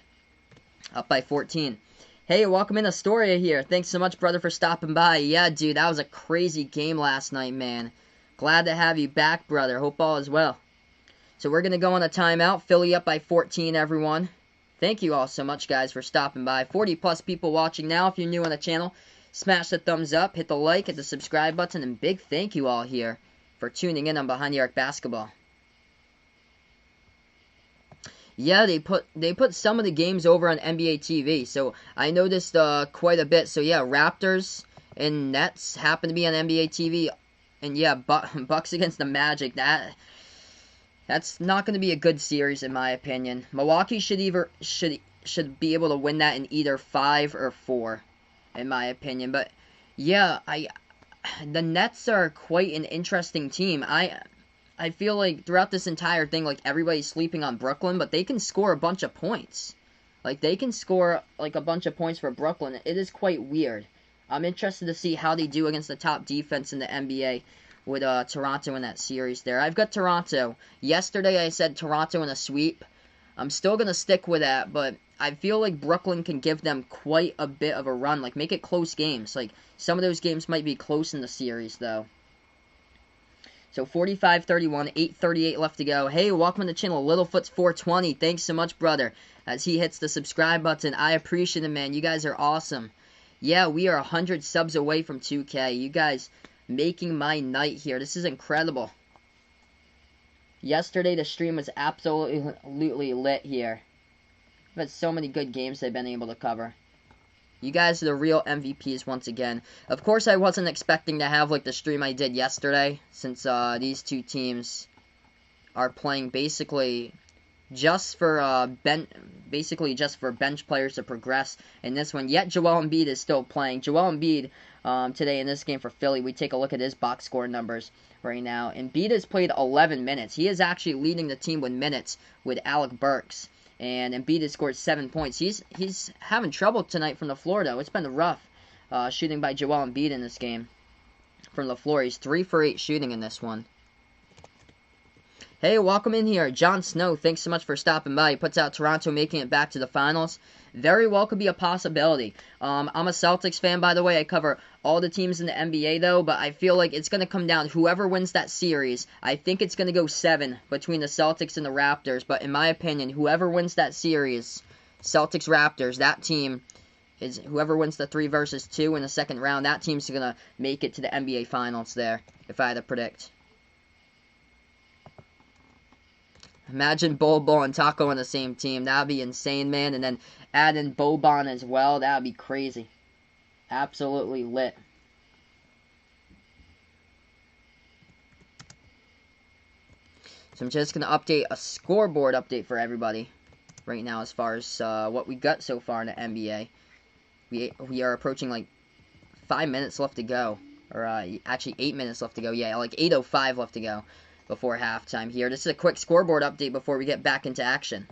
Up by 14. Hey, welcome in Astoria here. Thanks so much, brother, for stopping by. Yeah, dude, that was a crazy game last night, man. Glad to have you back, brother. Hope all is well. So we're going to go on a timeout. Philly up by 14, everyone. Thank you all so much, guys, for stopping by. 40-plus people watching now. If you're new on the channel, smash the thumbs up, hit the like, hit the subscribe button, and big thank you all here for tuning in on Behind the Arc Basketball. Yeah, they put some of the games over on NBA TV, so I noticed quite a bit. So yeah, Raptors and Nets happen to be on NBA TV, and yeah, Bucks against the Magic. That's not going to be a good series in my opinion. Milwaukee should be able to win that in either 5 or 4, in my opinion. But yeah, the Nets are quite an interesting team. I feel like throughout this entire thing, like everybody's sleeping on Brooklyn, but they can score a bunch of points. Like, they can score, like, a bunch of points for Brooklyn. It is quite weird. I'm interested to see how they do against the top defense in the NBA with Toronto in that series there. I've got Toronto. Yesterday I said Toronto in a sweep. I'm still going to stick with that, but I feel like Brooklyn can give them quite a bit of a run. Like, make it close games. Like, some of those games might be close in the series, though. So, 45-31, 8:38 left to go. Hey, welcome to the channel, Littlefoot's420. Thanks so much, brother, as he hits the subscribe button. I appreciate it, man. You guys are awesome. Yeah, we are 100 subs away from 2K. You guys making my night here. This is incredible. Yesterday, the stream was absolutely lit here. I've had so many good games I've been able to cover. You guys are the real MVPs once again. Of course, I wasn't expecting to have, like, the stream I did yesterday, since these two teams are playing basically just for bench players to progress in this one. Yet Joel Embiid is still playing. Joel Embiid today in this game for Philly, we take a look at his box score numbers right now. Embiid has played 11 minutes. He is actually leading the team with minutes with Alec Burks. And Embiid has scored 7 points. He's having trouble tonight from the floor, though. It's been rough shooting by Joel Embiid in this game from the floor. He's 3 for 8 shooting in this one. Hey, welcome in here. Jon Snow, thanks so much for stopping by. He puts out Toronto making it back to the finals. Very well could be a possibility. I'm a Celtics fan, by the way. I cover all the teams in the NBA, though, but I feel like it's going to come down. Whoever wins that series, I think it's going to go 7 between the Celtics and the Raptors. But in my opinion, whoever wins that series, Celtics-Raptors, that team is whoever wins the 3 versus 2 in the second round, that team's going to make it to the NBA Finals there, if I had to predict. Imagine Bobo and Taco on the same team. That would be insane, man. And then add in Boban as well. That would be crazy. Absolutely lit. So I'm just going to update a scoreboard update for everybody right now as far as what we got so far in the NBA. We are approaching like 5 minutes left to go. Or actually 8 minutes left to go. Yeah, like 8:05 left to go before halftime here. This is a quick scoreboard update before we get back into action.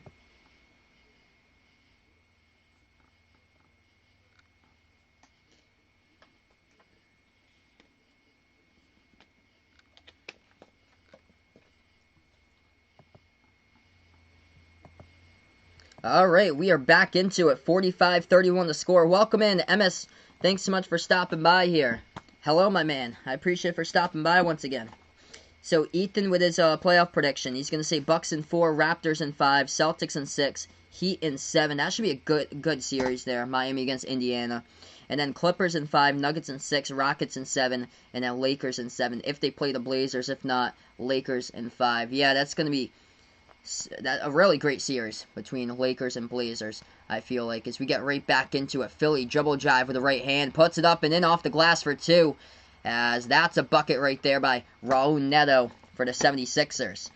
Alright, we are back into it. 45-31 the score. Welcome in, MS. Thanks so much for stopping by here. Hello, my man. I appreciate it for stopping by once again. So, Ethan with his playoff prediction. He's going to say Bucks in 4, Raptors in 5, Celtics in 6, Heat in 7. That should be a good series there. Miami against Indiana. And then Clippers in 5, Nuggets in 6, Rockets in 7, and then Lakers in 7. If they play the Blazers, if not, Lakers in 5. Yeah, that's going to be a really great series between Lakers and Blazers, I feel like, as we get right back into it. Philly dribble drive with the right hand, puts it up and in off the glass for 2. As that's a bucket right there by Raul Neto for the 76ers.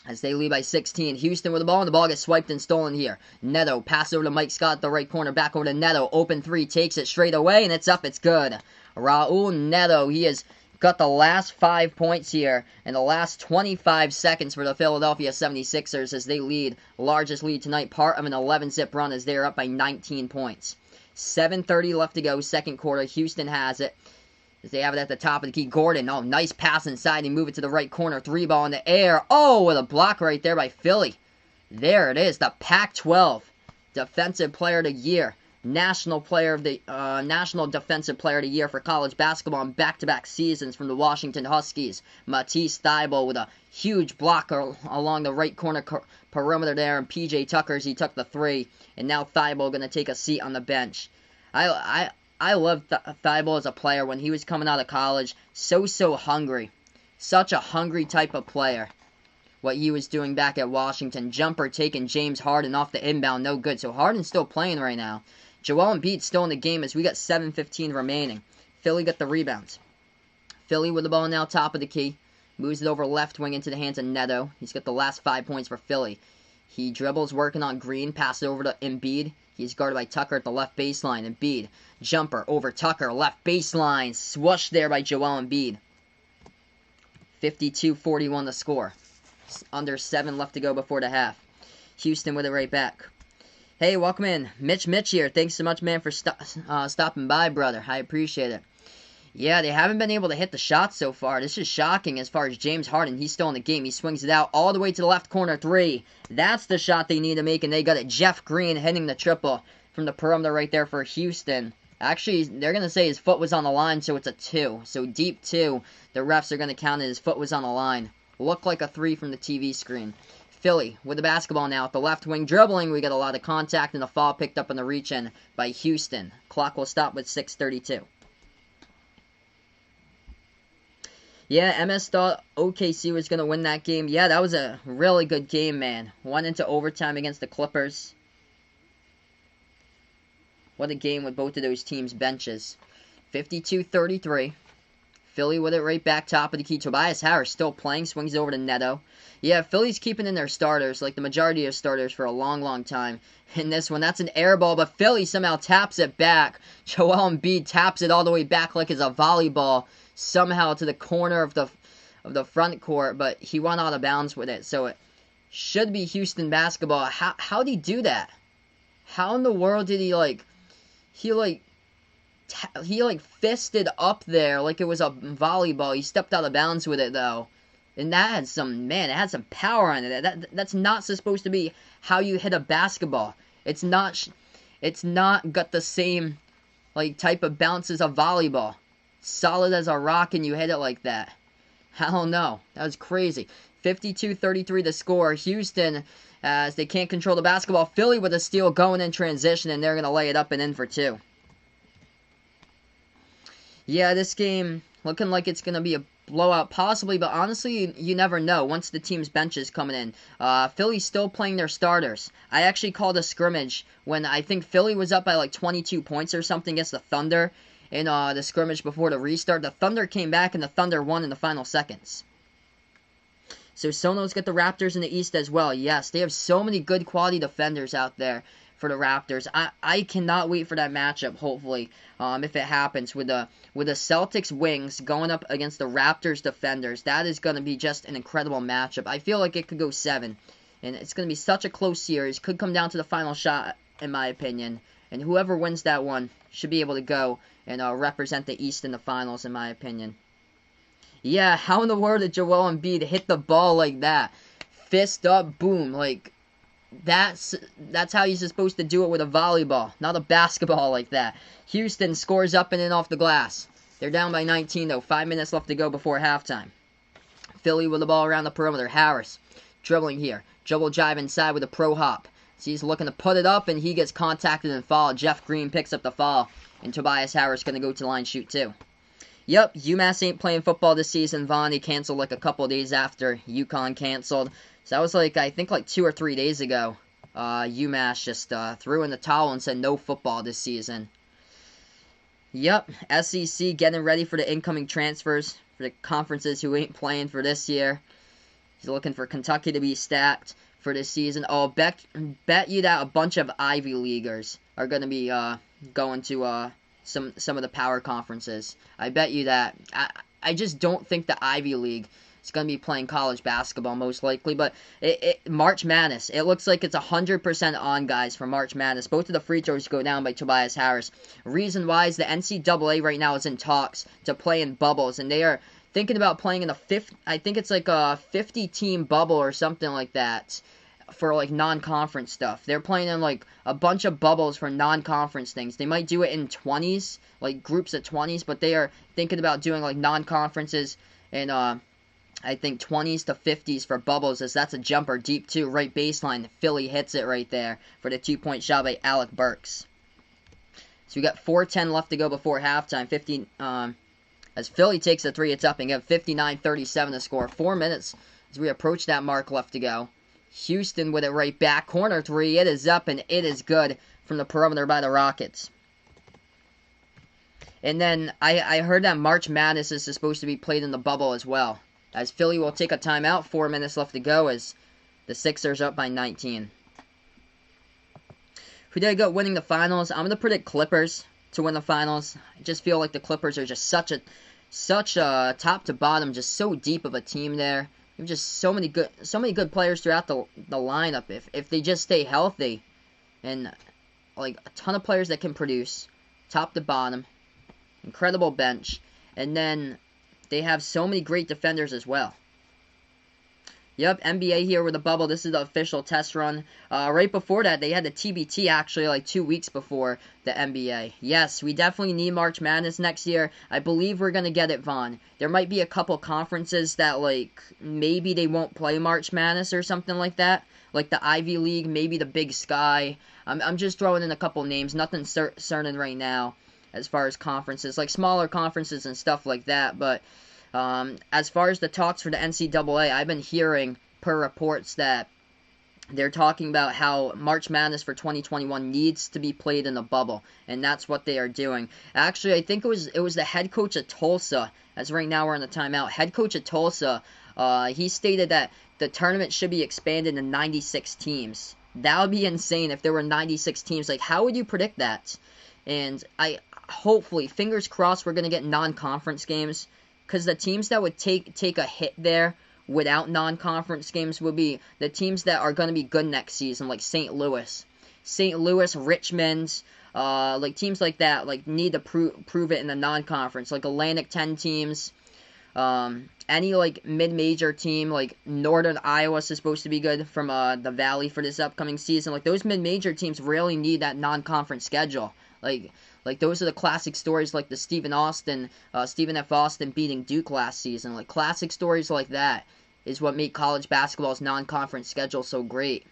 As they lead by 16. Houston with the ball, and the ball gets swiped and stolen here. Neto passes over to Mike Scott at the right corner, back over to Neto. Open 3, takes it straight away, and it's up, it's good. Raul Neto, he has got the last 5 points here in the last 25 seconds for the Philadelphia 76ers as they lead. Largest lead tonight, part of an 11-zip run as they're up by 19 points. 7:30 left to go, second quarter. Houston has it. As they have it at the top of the key. Gordon, oh, nice pass inside. They move it to the right corner. 3 ball in the air. Oh, with a block right there by Philly. There it is. The Pac-12 Defensive Player of the Year. National Defensive Player of the Year for college basketball in back-to-back seasons from the Washington Huskies. Matisse Thybulle with a huge block along the right corner perimeter there. And P.J. Tucker's, he took the 3. And now Thybulle going to take a seat on the bench. I love Thybulle as a player when he was coming out of college. So hungry. Such a hungry type of player. What he was doing back at Washington. Jumper taking James Harden off the inbound. No good. So Harden's still playing right now. Joel Embiid still in the game as we got 7:15 remaining. Philly got the rebounds. Philly with the ball now top of the key. Moves it over left wing into the hands of Neto. He's got the last 5 points for Philly. He dribbles working on Green. Passes over to Embiid. He's guarded by Tucker at the left baseline. Embiid. Jumper over Tucker. Left baseline. Swoosh there by Joel Embiid. 52-41 the score. Under 7 left to go before the half. Houston with it right back. Hey, welcome in. Mitch here. Thanks so much, man, for stopping by, brother. I appreciate it. Yeah, they haven't been able to hit the shots so far. This is shocking as far as James Harden. He's still in the game. He swings it out all the way to the left corner three. That's the shot they need to make, and they got it. Jeff Green hitting the triple from the perimeter right there for Houston. Actually, they're going to say his foot was on the line, so it's a 2. So deep 2. The refs are going to count it. His foot was on the line. Looked like a 3 from the TV screen. Philly with the basketball now at the left wing dribbling. We got a lot of contact and a foul picked up on the reach-in by Houston. Clock will stop with 6:32. Yeah, MS thought OKC was going to win that game. Yeah, that was a really good game, man. Went into overtime against the Clippers. What a game with both of those teams' benches. 52-33. Philly with it right back top of the key. Tobias Harris still playing. Swings it over to Neto. Yeah, Philly's keeping in their starters, like the majority of starters, for a long, long time. In this one, that's an air ball, but Philly somehow taps it back. Joel Embiid taps it all the way back like it's a volleyball, somehow to the corner of the front court, but he went out of bounds with it. So it should be Houston basketball. How did he do that? How in the world did he he fisted up there like it was a volleyball. He stepped out of bounds with it though. And that had it had some power on it. That's not supposed to be how you hit a basketball. It's not got the same type of bounce as a volleyball. Solid as a rock, and you hit it like that. I don't know. That was crazy. 52-33 the score. Houston, as they can't control the basketball. Philly with a steal going in transition, and they're going to lay it up and in for 2. Yeah, this game looking like it's going to be a blowout possibly, but honestly, you never know once the team's bench is coming in. Philly's still playing their starters. I actually called a scrimmage when I think Philly was up by 22 points or something against the Thunder in the scrimmage before the restart. The Thunder came back, and the Thunder won in the final seconds. So Sono's got the Raptors in the East as well. Yes, they have so many good quality defenders out there for the Raptors. I cannot wait for that matchup, hopefully, if it happens, with the Celtics wings going up against the Raptors defenders. That is going to be just an incredible matchup. I feel like it could go 7, and it's going to be such a close series. Could come down to the final shot, in my opinion, and whoever wins that one should be able to go and represent the East in the finals, in my opinion. Yeah, how in the world did Joel Embiid hit the ball like that? Fist up, boom, That's how you're supposed to do it with a volleyball, not a basketball like that. Houston scores up and in off the glass. They're down by 19, though. 5 minutes left to go before halftime. Philly with the ball around the perimeter. Harris dribbling here. Dribble drive inside with a pro hop. So he's looking to put it up, and he gets contacted and fouled. Jeff Green picks up the foul, and Tobias Harris going to go to the line shoot 2. Yep, UMass ain't playing football this season, Vaughn. He canceled a couple days after UConn canceled. So that was I think 2 or 3 days ago. UMass just threw in the towel and said no football this season. Yep, SEC getting ready for the incoming transfers for the conferences who ain't playing for this year. He's looking for Kentucky to be stacked for this season. Oh, bet you that a bunch of Ivy Leaguers are going to be going to some of the power conferences. I bet you that. I just don't think the Ivy League is going to be playing college basketball most likely, but March Madness, it looks like it's 100% on, guys, for March Madness. Both of the free throws go down by Tobias Harris. Reason why is the NCAA right now is in talks to play in bubbles, and they are thinking about playing in a 50-team bubble or something like that for non-conference stuff. They're playing in a bunch of bubbles for non-conference things. They might do it in 20s, groups of 20s, but they are thinking about doing non-conferences and I think 20s to 50s for bubbles, as that's a jumper deep too, right baseline. Philly hits it right there for the 2-point shot by Alec Burks. So we got 4:10 left to go before halftime. As Philly takes a 3, it's up and get 59-37 to score. 4 minutes as we approach that mark left to go. Houston with it right back. Corner 3. It is up and it is good from the perimeter by the Rockets. And then I heard that March Madness is supposed to be played in the bubble as well. As Philly will take a timeout. 4 minutes left to go as the Sixers up by 19. Who did I got winning the finals? I'm going to predict Clippers to win the finals. I just feel like the Clippers are just such a top to bottom, just so deep of a team there. There's just so many good players throughout the lineup. If they just stay healthy, and like a ton of players that can produce, top to bottom, incredible bench, and then they have so many great defenders as well. Yep, NBA here with the bubble. This is the official test run. Right before that, they had the TBT actually like 2 weeks before the NBA. Yes, we definitely need March Madness next year. I believe we're going to get it, Vaughn. There might be a couple conferences that like maybe they won't play March Madness or something like that. Like the Ivy League, maybe the Big Sky. I'm just throwing in a couple names. Nothing certain right now as far as conferences. Like smaller conferences and stuff like that, but... as far as the talks for the NCAA, I've been hearing per reports that they're talking about how March Madness for 2021 needs to be played in a bubble, and that's what they are doing. Actually, I think it was the head coach at Tulsa, as right now we're in the timeout. Head coach at Tulsa, he stated that the tournament should be expanded to 96 teams. That would be insane if there were 96 teams. Like, how would you predict that? And hopefully, fingers crossed, we're going to get non-conference games. Because the teams that would take a hit there without non-conference games would be the teams that are going to be good next season, like St. Louis, Richmond, like teams like that, like need to prove it in the non-conference, like Atlantic 10 teams, any like mid-major team, like Northern Iowa is supposed to be good from the Valley for this upcoming season. Like those mid-major teams really need that non-conference schedule, Like, those are the classic stories like the Stephen F. Austin beating Duke last season. Like, classic stories like that is what make college basketball's non-conference schedule so great.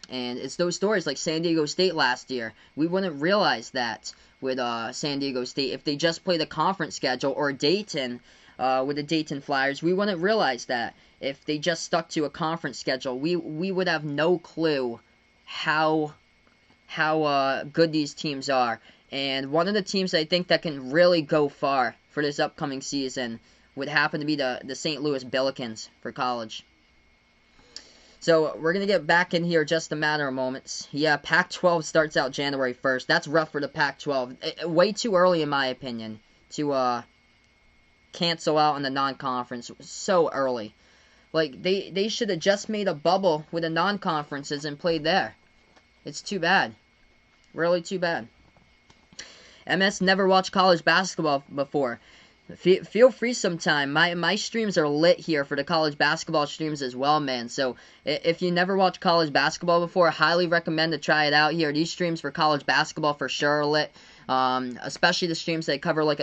And it's those stories like San Diego State last year. We wouldn't realize that with San Diego State. If they just played a conference schedule, or Dayton with the Dayton Flyers, we wouldn't realize that. If they just stuck to a conference schedule, we would have no clue how good these teams are. And one of the teams I think that can really go far for this upcoming season would happen to be the St. Louis Billikens for college. So we're going to get back in here just a matter of moments. Yeah, Pac-12 starts out January 1st. That's rough for the Pac-12. Way too early, in my opinion, to cancel out on the non-conference. So early. Like, they should have just made a bubble with the non-conferences and played there. It's too bad. Really too bad. MS never watched college basketball before. Feel free sometime. My streams are lit here for the college basketball streams as well, man. So if you never watched college basketball before, I highly recommend to try it out here. These streams for college basketball for sure are lit. Especially the streams that cover like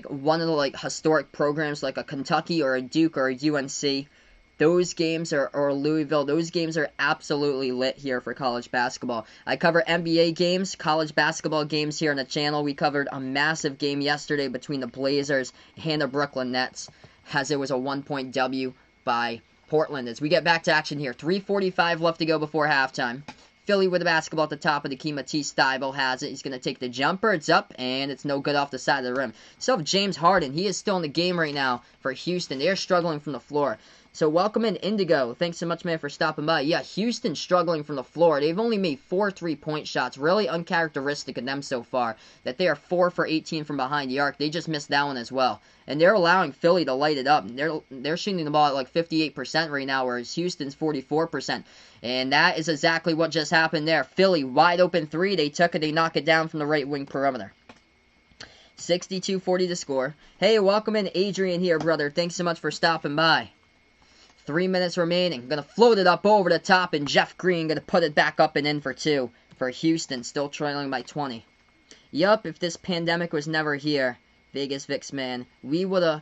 one of the like historic programs like a Kentucky or a Duke or a UNC. Those games or Louisville, those games are absolutely lit here for college basketball. I cover NBA games, college basketball games here on the channel. We covered a massive game yesterday between the Blazers and the Brooklyn Nets, as it was a 1-point W by Portland. As we get back to action here, 3:45 left to go before halftime. Philly with the basketball at the top of the key. Matisse Thybulle has it. He's going to take the jumper. It's up, and it's no good off the side of the rim. So James Harden, he is still in the game right now for Houston. They're struggling from the floor. So welcome in, Indigo. Thanks so much, man, for stopping by. Yeah, Houston struggling from the floor. They've only made 4 3-point shots. Really uncharacteristic of them so far. That they are 4 for 18 from behind the arc. They just missed that one as well. And they're allowing Philly to light it up. They're shooting the ball at like 58% right now, whereas Houston's 44%. And that is exactly what just happened there. Philly, wide open 3. They took it. They knock it down from the right wing perimeter. 62-40 to score. Hey, welcome in, Adrian here, brother. Thanks so much for stopping by. 3 minutes remaining. Gonna float it up over the top, and Jeff Green gonna put it back up and in for 2 for Houston, still trailing by 20. Yup, if this pandemic was never here, Vegas Vix man, we woulda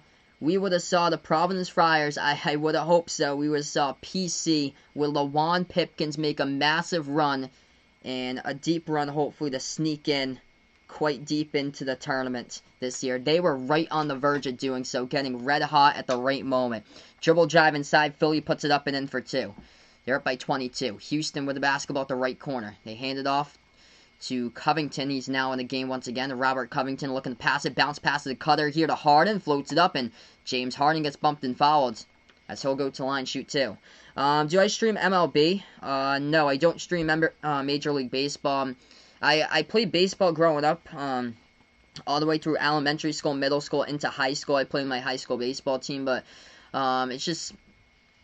saw the Providence Friars. I woulda hoped so. We woulda saw PC with LaJuan Pipkins make a massive run and a deep run, hopefully, to sneak in quite deep into the tournament this year. They were right on the verge of doing so, getting red hot at the right moment. Dribble drive inside, Philly puts it up and in for 2. They're up by 22. Houston with the basketball at the right corner. They hand it off to Covington. He's now in the game once again. Robert Covington looking to pass it. Bounce pass to the cutter here to Harden. Floats it up, and James Harden gets bumped and fouled as he'll go to line, shoot 2. Do I stream MLB? No, I don't stream Major League Baseball. I played baseball growing up, all the way through elementary school, middle school, into high school. I played my high school baseball team, but it's just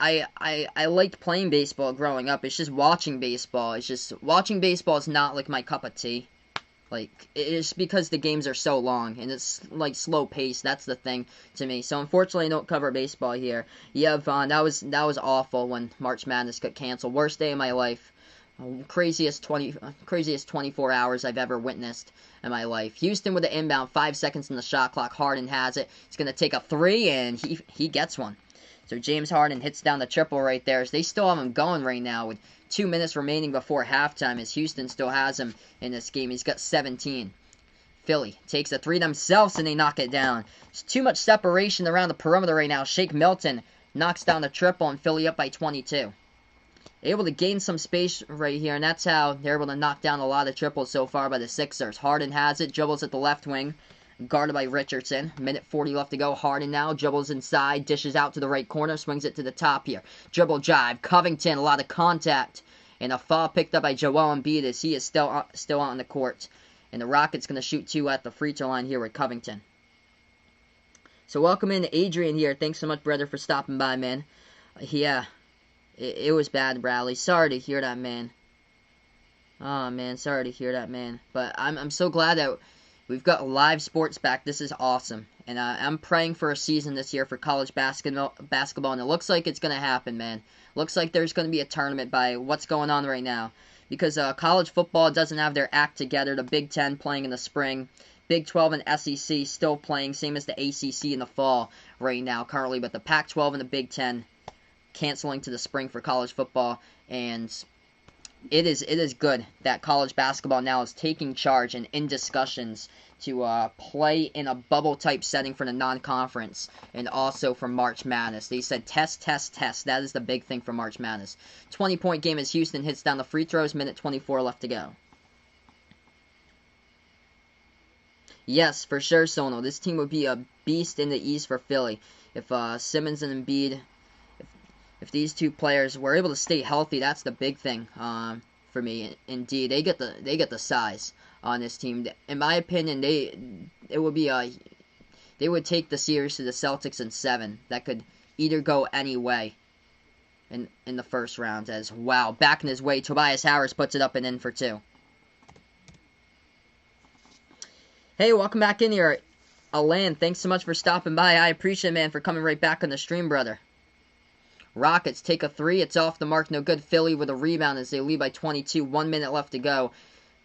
I liked playing baseball growing up. It's just watching baseball. Watching baseball is not like my cup of tea. Like, it's because the games are so long, and it's, like, slow paced. That's the thing to me. So, unfortunately, I don't cover baseball here. Yeah, Vaughn, that was awful when March Madness got canceled. Worst day of my life. Craziest 24 hours I've ever witnessed in my life. Houston with the inbound, 5 seconds in the shot clock. Harden has it. He's going to take a three, and he gets one. So James Harden hits down the triple right there. As they still have him going right now with 2 minutes remaining before halftime, as Houston still has him in this game. He's got 17. Philly takes a three themselves, and they knock it down. There's too much separation around the perimeter right now. Shake Milton knocks down the triple, and Philly up by 22. Able to gain some space right here, and that's how they're able to knock down a lot of triples so far by the Sixers. Harden has it, dribbles at the left wing, guarded by Richardson. Minute 40 left to go. Harden now dribbles inside, dishes out to the right corner, swings it to the top here. Dribble drive, Covington, a lot of contact, and a foul picked up by Joel Embiid as he is still out on the court. And the Rockets going to shoot two at the free throw line here with Covington. So welcome in Adrian here. Thanks so much, brother, for stopping by, man. Yeah. It was bad, Bradley. Sorry to hear that, man. Oh, man, sorry to hear that, man. But I'm so glad that we've got live sports back. This is awesome. And I'm praying for a season this year for college basketball, and it looks like it's going to happen, man. Looks like there's going to be a tournament by what's going on right now. Because college football doesn't have their act together. The Big Ten playing in the spring. Big 12 and SEC still playing, same as the ACC in the fall right now currently. But the Pac-12 and the Big Ten canceling to the spring for college football, and it is good that college basketball now is taking charge and in discussions to play in a bubble type setting for the non-conference and also for March Madness. They said test. That is the big thing for March Madness. 20-point game as Houston hits down the free throws. Minute 24 left to go. Yes, for sure, Sono. This team would be a beast in the East for Philly if Simmons and Embiid. If these two players were able to stay healthy, that's the big thing for me. Indeed, they get the size on this team. In my opinion, they would take the series to the Celtics in 7. That could either go any way in the first round. As wow, back in his way, Tobias Harris puts it up and in for 2. Hey, welcome back in here, Alan. Thanks so much for stopping by. I appreciate it, man, for coming right back on the stream, brother. Rockets take a three. It's off the mark. No good. Philly with a rebound as they lead by 22. 1 minute left to go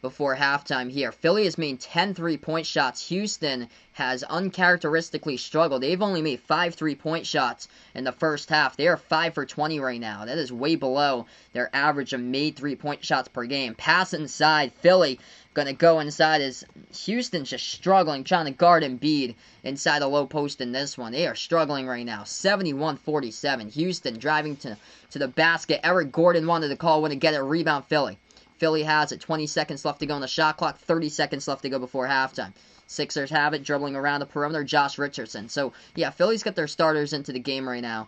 before halftime here. Philly has made 10 3-point shots. Houston has uncharacteristically struggled. They've only made 5 3-point shots in the first half. They are 5 for 20 right now. That is way below their average of made 3-point shots per game. Pass inside. Philly going to go inside as Houston's just struggling, trying to guard Embiid inside the low post in this one. They are struggling right now. 71-47. Houston driving to the basket. Eric Gordon wanted to call when to get it. Rebound Philly. Philly has it. 20 seconds left to go on the shot clock. 30 seconds left to go before halftime. Sixers have it, dribbling around the perimeter. Josh Richardson. So, yeah, Philly's got their starters into the game right now.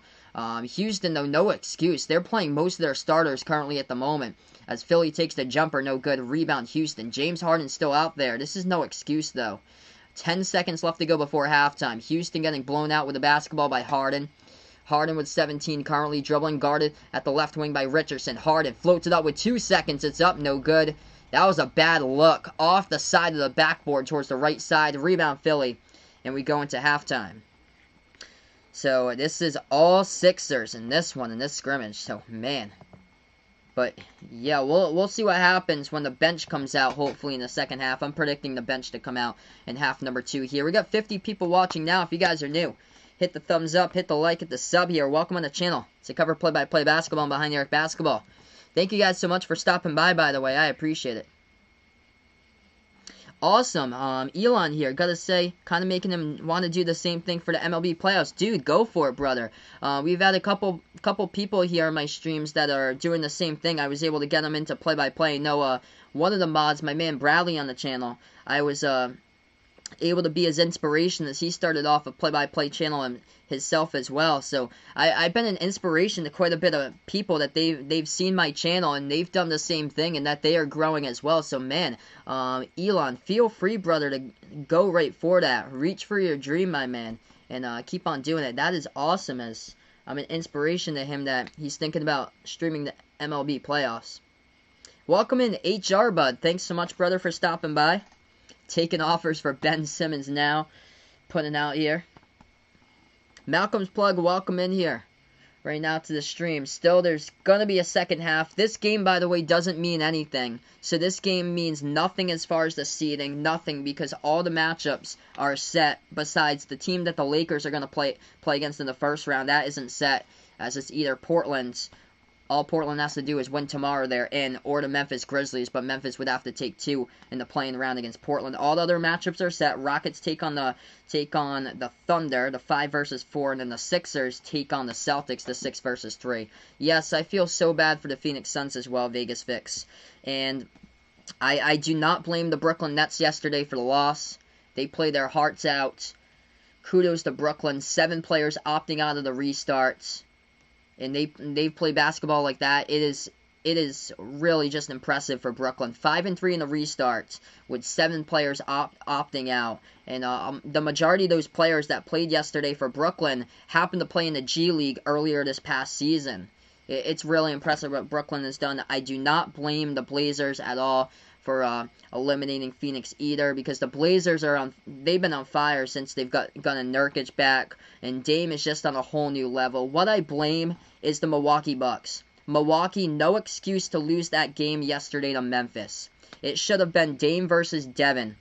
Houston, though, no excuse. They're playing most of their starters currently at the moment. As Philly takes the jumper, no good. Rebound Houston. James Harden's still out there. This is no excuse, though. 10 seconds left to go before halftime. Houston getting blown out with the basketball by Harden. Harden with 17, currently dribbling, guarded at the left wing by Richardson. Harden floats it up with 2 seconds. It's up, no good. That was a bad look. Off the side of the backboard towards the right side. Rebound Philly. And we go into halftime. So this is all Sixers in this one, in this scrimmage. So, man. But, yeah, we'll see what happens when the bench comes out, hopefully, in the second half. I'm predicting the bench to come out in half number 2 here. We got 50 people watching now. If you guys are new, hit the thumbs up, hit the like, hit the sub here. Welcome on the channel. It's a cover play-by-play basketball and Behind the Arc basketball. Thank you guys so much for stopping by the way. I appreciate it. Awesome. Elon here, gotta say, kind of making him want to do the same thing for the MLB playoffs. Dude, go for it, brother. We've had a couple people here on my streams that are doing the same thing. I was able to get them into play-by-play. No, one of the mods, my man Bradley on the channel, I was able to be his inspiration as he started off a play-by-play channel and himself as well. So I've been an inspiration to quite a bit of people that they've seen my channel and they've done the same thing and that they are growing as well. So man, Elon, feel free, brother, to go right for that. Reach for your dream, my man, and keep on doing it. That is awesome as I'm an inspiration to him that he's thinking about streaming the MLB playoffs. Welcome in, HR Bud. Thanks so much, brother, for stopping by. Taking offers for Ben Simmons now. Putting out here. Malcolm's Plug, welcome in here. Right now to the stream. Still, there's going to be a second half. This game, by the way, doesn't mean anything. So this game means nothing as far as the seeding. Nothing, because all the matchups are set. Besides the team that the Lakers are going to play against in the first round. That isn't set, as it's either Portland's. All Portland has to do is win tomorrow, they're in, or the Memphis Grizzlies, but Memphis would have to take 2 in the playing round against Portland. All the other matchups are set. Rockets take on the Thunder, the 5 versus 4, and then the Sixers take on the Celtics, the 6 versus 3. Yes, I feel so bad for the Phoenix Suns as well, Vegas Fix. And I do not blame the Brooklyn Nets yesterday for the loss. They played their hearts out. Kudos to Brooklyn. 7 players opting out of the restarts. And they've played basketball like that. It is really just impressive for Brooklyn. 5-3 in the restarts with 7 players opting out. And the majority of those players that played yesterday for Brooklyn happened to play in the G League earlier this past season. It's really impressive what Brooklyn has done. I do not blame the Blazers at all for eliminating Phoenix either, because the Blazers they've been on fire since they've gotten Nurkic back, and Dame is just on a whole new level. What I blame is the Milwaukee Bucks. Milwaukee, no excuse to lose that game yesterday to Memphis. It should have been Dame versus Devin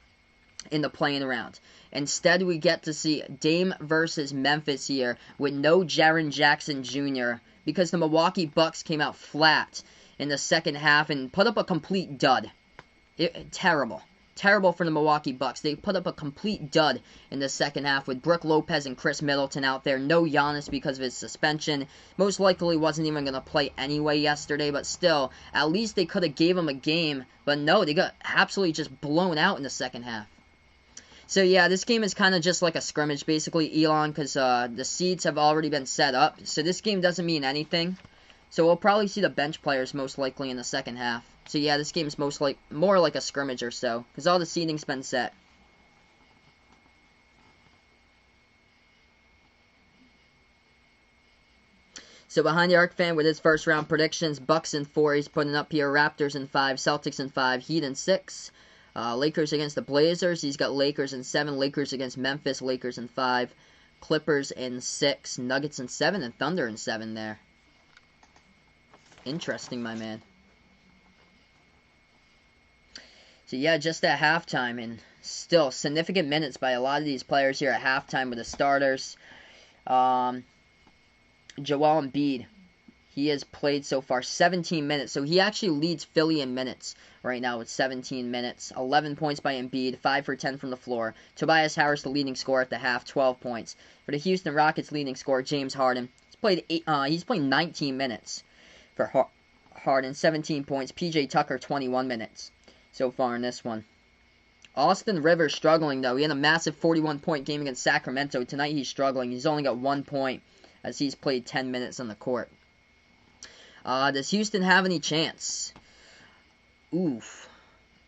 in the playing round. Instead, we get to see Dame versus Memphis here with no Jaren Jackson Jr., because the Milwaukee Bucks came out flat in the second half and put up a complete dud. Terrible. Terrible for the Milwaukee Bucks. They put up a complete dud in the second half with Brook Lopez and Chris Middleton out there. No Giannis because of his suspension. Most likely wasn't even going to play anyway yesterday, but still, at least they could have gave him a game. But no, they got absolutely just blown out in the second half. So yeah, this game is kind of just like a scrimmage, basically, Elon, because the seeds have already been set up. So this game doesn't mean anything. So we'll probably see the bench players most likely in the second half. So yeah, this game's more like a scrimmage or so, because all the seeding's been set. So behind the arc fan with his first round predictions, Bucks in 4, he's putting up here Raptors in 5, Celtics in 5, Heat in 6, Lakers against the Blazers, he's got Lakers in 7, Lakers against Memphis, Lakers in 5, Clippers in 6, Nuggets in 7, and Thunder in 7 there. Interesting, my man. So yeah, just at halftime, and still significant minutes by a lot of these players here at halftime with the starters. Joel Embiid, he has played so far 17 minutes, so he actually leads Philly in minutes right now with 17 minutes. 11 points by Embiid, 5 for 10 from the floor. Tobias Harris, the leading scorer at the half, 12 points. For the Houston Rockets, leading scorer James Harden, he's played 19 minutes for Harden, 17 points. PJ Tucker, 21 minutes. So far in this one. Austin Rivers struggling, though. He had a massive 41-point game against Sacramento. Tonight he's struggling. He's only got 1 point as he's played 10 minutes on the court. Does Houston have any chance? Oof.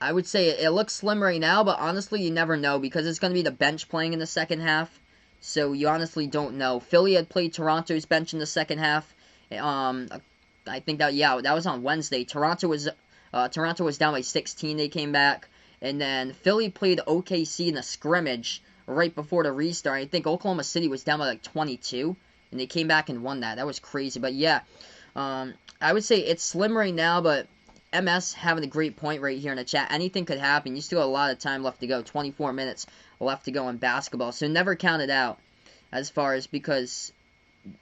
I would say it looks slim right now, but honestly you never know because it's going to be the bench playing in the second half. So you honestly don't know. Philly had played Toronto's bench in the second half. I think that was on Wednesday. Toronto was down by 16. They came back. And then Philly played OKC in a scrimmage right before the restart. I think Oklahoma City was down by like 22. And they came back and won that. That was crazy. But yeah, I would say it's slim right now. But MS having a great point right here in the chat. Anything could happen. You still have a lot of time left to go. 24 minutes left to go in basketball. So never count it out as far as because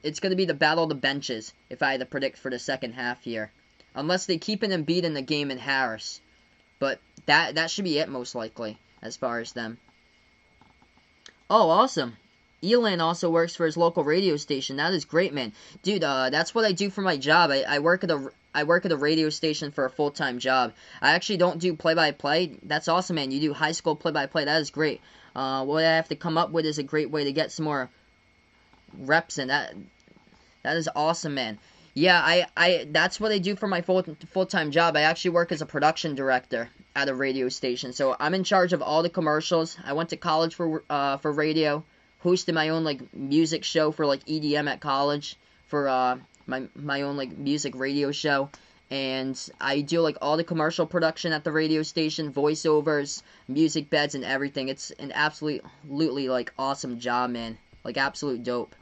it's going to be the battle of the benches if I had to predict for the second half here. Unless they keep an Embiid in the game and Harris. But that should be it most likely as far as them. Oh, awesome. Elan also works for his local radio station. That is great, man. Dude, that's what I do for my job. I work at a radio station for a full-time job. I actually don't do play-by-play. That's awesome, man. You do high school play-by-play. That is great. What I have to come up with is a great way to get some more reps in. That is awesome, man. Yeah, that's what I do for my full-time job. I actually work as a production director at a radio station. So I'm in charge of all the commercials. I went to college for radio. Hosted my own like music show for like EDM at college for my own like music radio show, and I do like all the commercial production at the radio station, voiceovers, music beds, and everything. It's an absolutely like awesome job, man. Like absolute dope.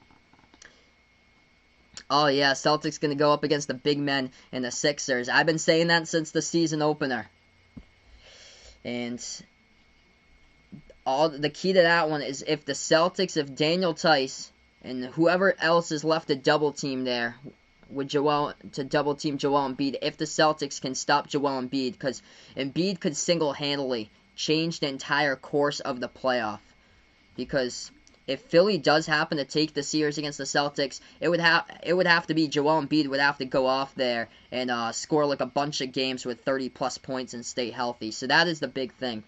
Oh yeah, Celtics gonna go up against the big men and the Sixers. I've been saying that since the season opener. And all the key to that one is if the Celtics, if Daniel Tice and whoever else is left to double team there with double team Joel Embiid, if the Celtics can stop Joel Embiid, because Embiid could single-handedly change the entire course of the playoff. Because if Philly does happen to take the series against the Celtics, it would have to be Joel Embiid would have to go off there and score like a bunch of games with 30-plus points and stay healthy. So that is the big thing.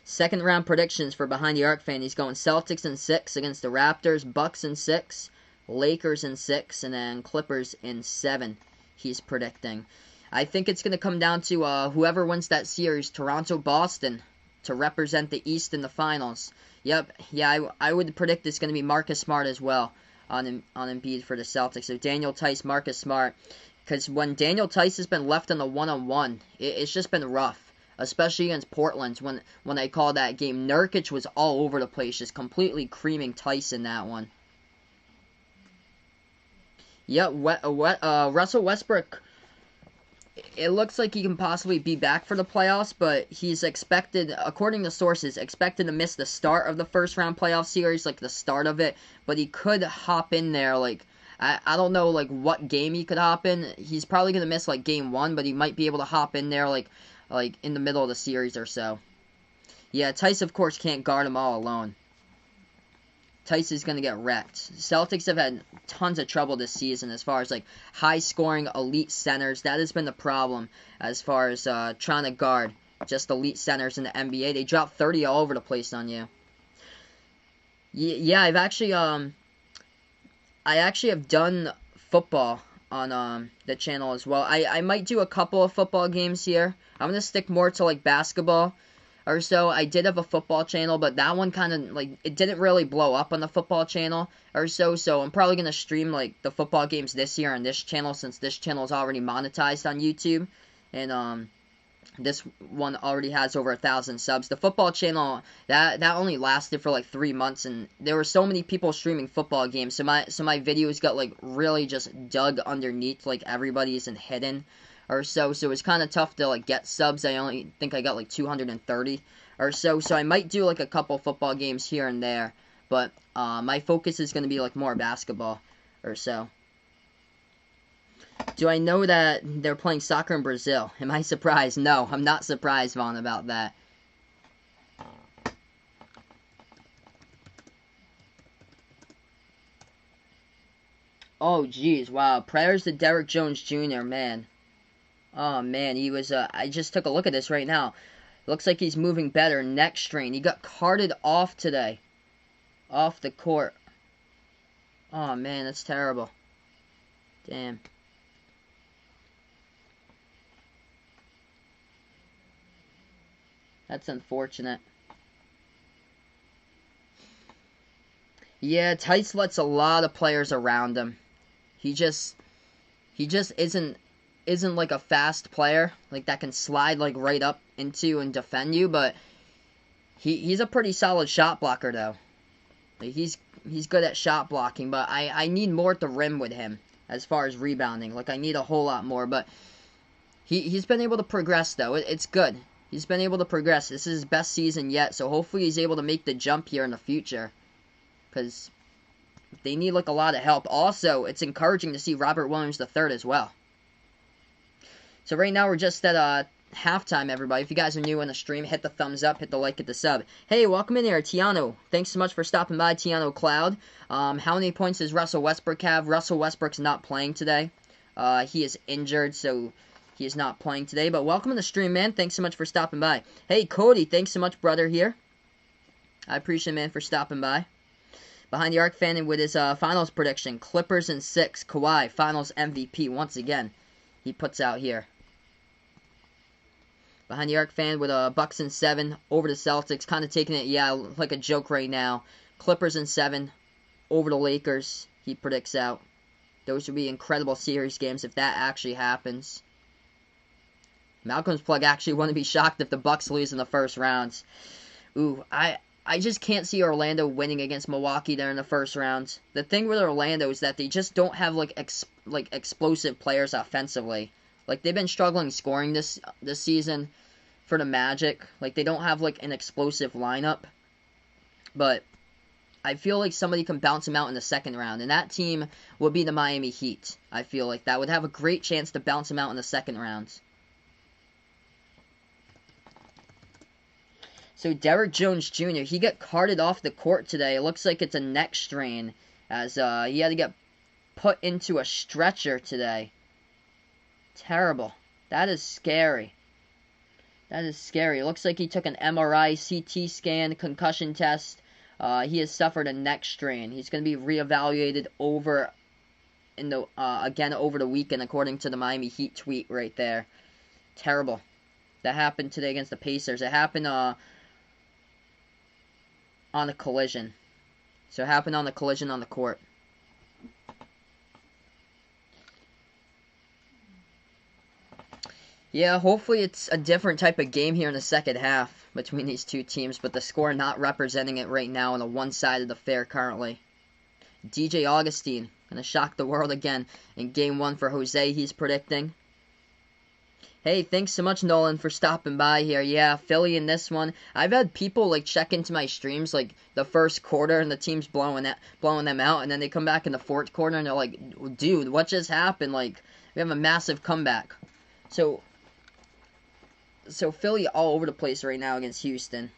Second round predictions for Behind the Arc fan. He's going Celtics in 6 against the Raptors, Bucks in 6, Lakers in 6, and then Clippers in 7. He's predicting. I think it's going to come down to whoever wins that series, Toronto-Boston, to represent the East in the finals. Yep, yeah, I would predict it's going to be Marcus Smart as well on Embiid for the Celtics. So Daniel Tice, Marcus Smart. Because when Daniel Tice has been left on the one-on-one, it's just been rough. Especially against Portland when I called that game. Nurkic was all over the place, just completely creaming Tice in that one. Yep, Russell Westbrook, it looks like he can possibly be back for the playoffs, but he's expected, according to sources, expected to miss the start of the first round playoff series, like the start of it, but he could hop in there, like, I don't know, like, what game he could hop in. He's probably going to miss, like, game 1, but he might be able to hop in there, like in the middle of the series or so. Yeah, Tice, of course, can't guard him all alone. Tice is going to get wrecked. Celtics have had tons of trouble this season as far as, like, high-scoring elite centers. That has been the problem as far as trying to guard just elite centers in the NBA. They drop 30 all over the place on you. Yeah, I've actually, I actually have done football on the channel as well. I might do a couple of football games here. I'm going to stick more to, like, basketball or so. I did have a football channel, but that one kind of, like, it didn't really blow up on the football channel or so, so I'm probably going to stream, like, the football games this year on this channel, since this channel is already monetized on YouTube, and, this one already has over 1,000 subs. The football channel, that only lasted for, like, 3 months, and there were so many people streaming football games, so my videos got, like, really just dug underneath, like, everybody's and hidden or so it was kind of tough to, like, get subs. I only think I got, like, 230 or so I might do, like, a couple football games here and there, but my focus is going to be, like, more basketball or so. Do I know that they're playing soccer in Brazil? Am I surprised? No, I'm not surprised, Vaughn, about that. Oh, jeez, wow. Prayers to Derrick Jones Jr., man. Oh, man, he was, I just took a look at this right now. Looks like he's moving better. Neck strain. He got carted off today. Off the court. Oh, man, that's terrible. Damn. That's unfortunate. Yeah, Tice lets a lot of players around him. He just isn't like a fast player, like that can slide like right up into and defend you, but he's a pretty solid shot blocker though. Like, he's good at shot blocking, but I need more at the rim with him as far as rebounding. Like, I need a whole lot more, but he's been able to progress though. It's good. He's been able to progress. This is his best season yet, so hopefully he's able to make the jump here in the future, because they need, like, a lot of help. Also, it's encouraging to see Robert Williams III as well. So right now we're just at halftime, everybody. If you guys are new in the stream, hit the thumbs up, hit the like, hit the sub. Hey, welcome in there, Tiano. Thanks so much for stopping by, Tiano Cloud. How many points does Russell Westbrook have? Russell Westbrook's not playing today. He is injured, so he is not playing today. But welcome to the stream, man. Thanks so much for stopping by. Hey, Cody, thanks so much, brother, here. I appreciate it, man, for stopping by. Behind the Arc fan with his finals prediction. Clippers in 6. Kawhi, finals MVP once again. He puts out here. Behind the Arc fan with Bucks in 7. Over the Celtics. Kind of taking it, yeah, like a joke right now. Clippers in 7. over the Lakers, he predicts out. Those would be incredible series games if that actually happens. Malcolm's plug actually wouldn't be shocked if the Bucks lose in the first rounds. Ooh, I just can't see Orlando winning against Milwaukee there in the first round. The thing with Orlando is that they just don't have like explosive players offensively. Like they've been struggling scoring this season for the Magic. Like they don't have like an explosive lineup. But I feel like somebody can bounce them out in the second round, and that team would be the Miami Heat. I feel like that would have a great chance to bounce them out in the second round. So Derrick Jones Jr., he got carted off the court today. It looks like it's a neck strain, as he had to get put into a stretcher today. Terrible. That is scary. That is scary. It looks like he took an MRI, CT scan, concussion test. He has suffered a neck strain. He's going to be reevaluated again over the weekend, according to the Miami Heat tweet right there. Terrible. That happened today against the Pacers. It happened on a collision. So it happened on the collision on the court. Yeah, hopefully it's a different type of game here in the second half between these two teams, but the score not representing it right now on the one side of the fair currently. DJ Augustine going to shock the world again in Game 1 for Jose, he's predicting. Hey, thanks so much, Nolan, for stopping by here. Yeah, Philly in this one. I've had people like check into my streams like the first quarter and the team's blowing them out, and then they come back in the fourth quarter and they're like, dude, what just happened? Like, we have a massive comeback. So Philly all over the place right now against Houston.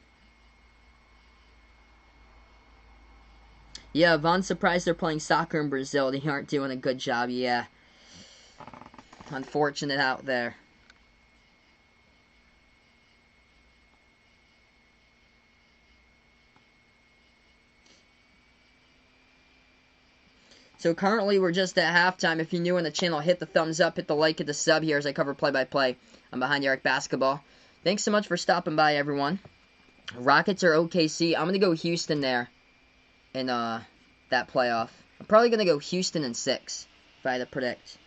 Yeah, Von's surprised they're playing soccer in Brazil. They aren't doing a good job, yeah. Unfortunate out there. So currently we're just at halftime. If you're new on the channel, hit the thumbs up, hit the like, hit the sub here as I cover play-by-play on Behind the Arc Basketball. Thanks so much for stopping by, everyone. Rockets or OKC. I'm going to go Houston there in that playoff. I'm probably going to go Houston in 6 if I had to predict.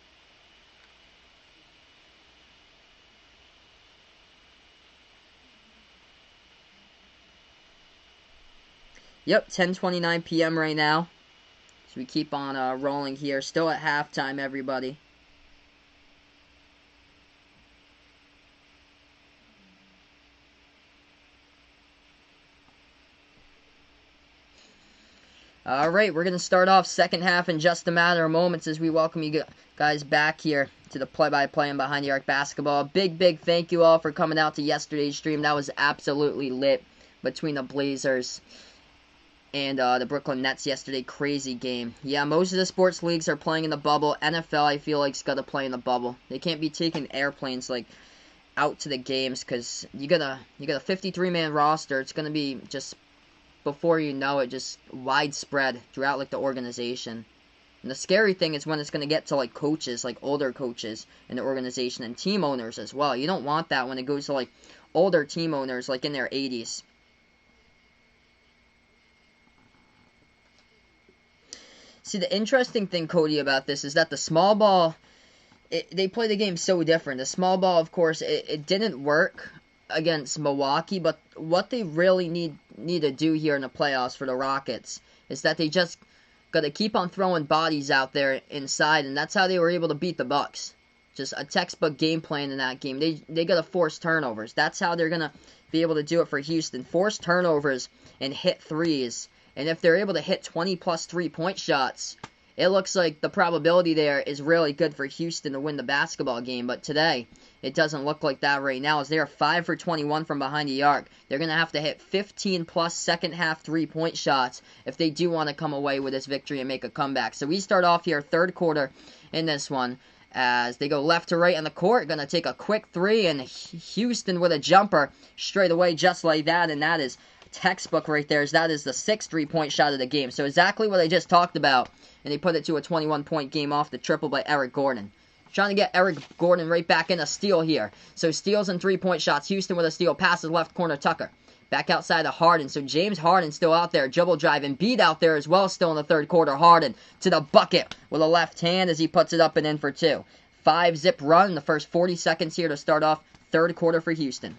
Yep, 10:29 p.m. right now. So we keep on rolling here. Still at halftime, everybody. Alright, we're going to start off second half in just a matter of moments as we welcome you guys back here to the play-by-play and Behind the Arc Basketball. Big thank you all for coming out to yesterday's stream. That was absolutely lit between the Blazers and the Brooklyn Nets yesterday. Crazy game. Yeah, most of the sports leagues are playing in the bubble. NFL, I feel like, has got to play in the bubble. They can't be taking airplanes, like, out to the games, because you got a 53-man roster. It's going to be just, before you know it, just widespread throughout, like, the organization. And the scary thing is when it's going to get to, like, coaches, like, older coaches in the organization, and team owners as well. You don't want that when it goes to, like, older team owners, like, in their 80s. See, the interesting thing, Cody, about this is that the small ball, they play the game so different. The small ball, of course, it didn't work against Milwaukee, but what they really need to do here in the playoffs for the Rockets is that they just got to keep on throwing bodies out there inside, and that's how they were able to beat the Bucks. Just a textbook game plan in that game. They got to force turnovers. That's how they're going to be able to do it for Houston. Force turnovers and hit threes. And if they're able to hit 20-plus three-point shots, it looks like the probability there is really good for Houston to win the basketball game. But today, it doesn't look like that right now, as they are 5 for 21 from behind the arc. They're going to have to hit 15-plus second-half three-point shots if they do want to come away with this victory and make a comeback. So we start off here, third quarter in this one, as they go left to right on the court. Going to take a quick three, and Houston with a jumper straight away just like that, and that is textbook right there, as that is the 6th three-point shot of the game. So exactly what I just talked about, and they put it to a 21-point game off the triple by Eric Gordon. Trying to get Eric Gordon right back in a steal here. So steals and three-point shots. Houston with a steal. Passes left corner, Tucker. Back outside of Harden. So James Harden still out there. Dribble drive. Embiid out there as well still in the third quarter. Harden to the bucket with a left hand as he puts it up and in for 2. 5-zip run in the first 40 seconds here to start off third quarter for Houston.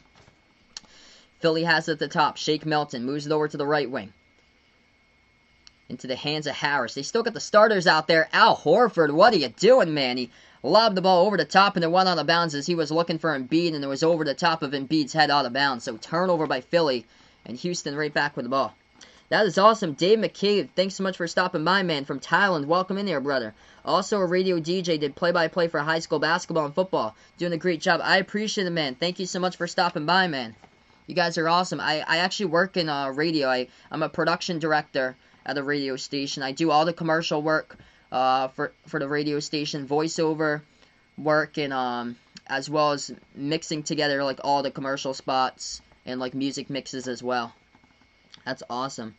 Philly has it at the top. Shake Milton moves it over to the right wing. Into the hands of Harris. They still got the starters out there. Al Horford, what are you doing, man? He lobbed the ball over the top and it went out of bounds as he was looking for Embiid, and it was over the top of Embiid's head out of bounds. So turnover by Philly, and Houston right back with the ball. That is awesome. Dave McCabe, thanks so much for stopping by, man, from Thailand. Welcome in here, brother. Also a radio DJ, did play-by-play for high school basketball and football. Doing a great job. I appreciate it, man. Thank you so much for stopping by, man. You guys are awesome. I actually work in radio. I'm a production director at a radio station. I do all the commercial work for the radio station, voiceover work, and as well as mixing together like all the commercial spots and like music mixes as well. That's awesome.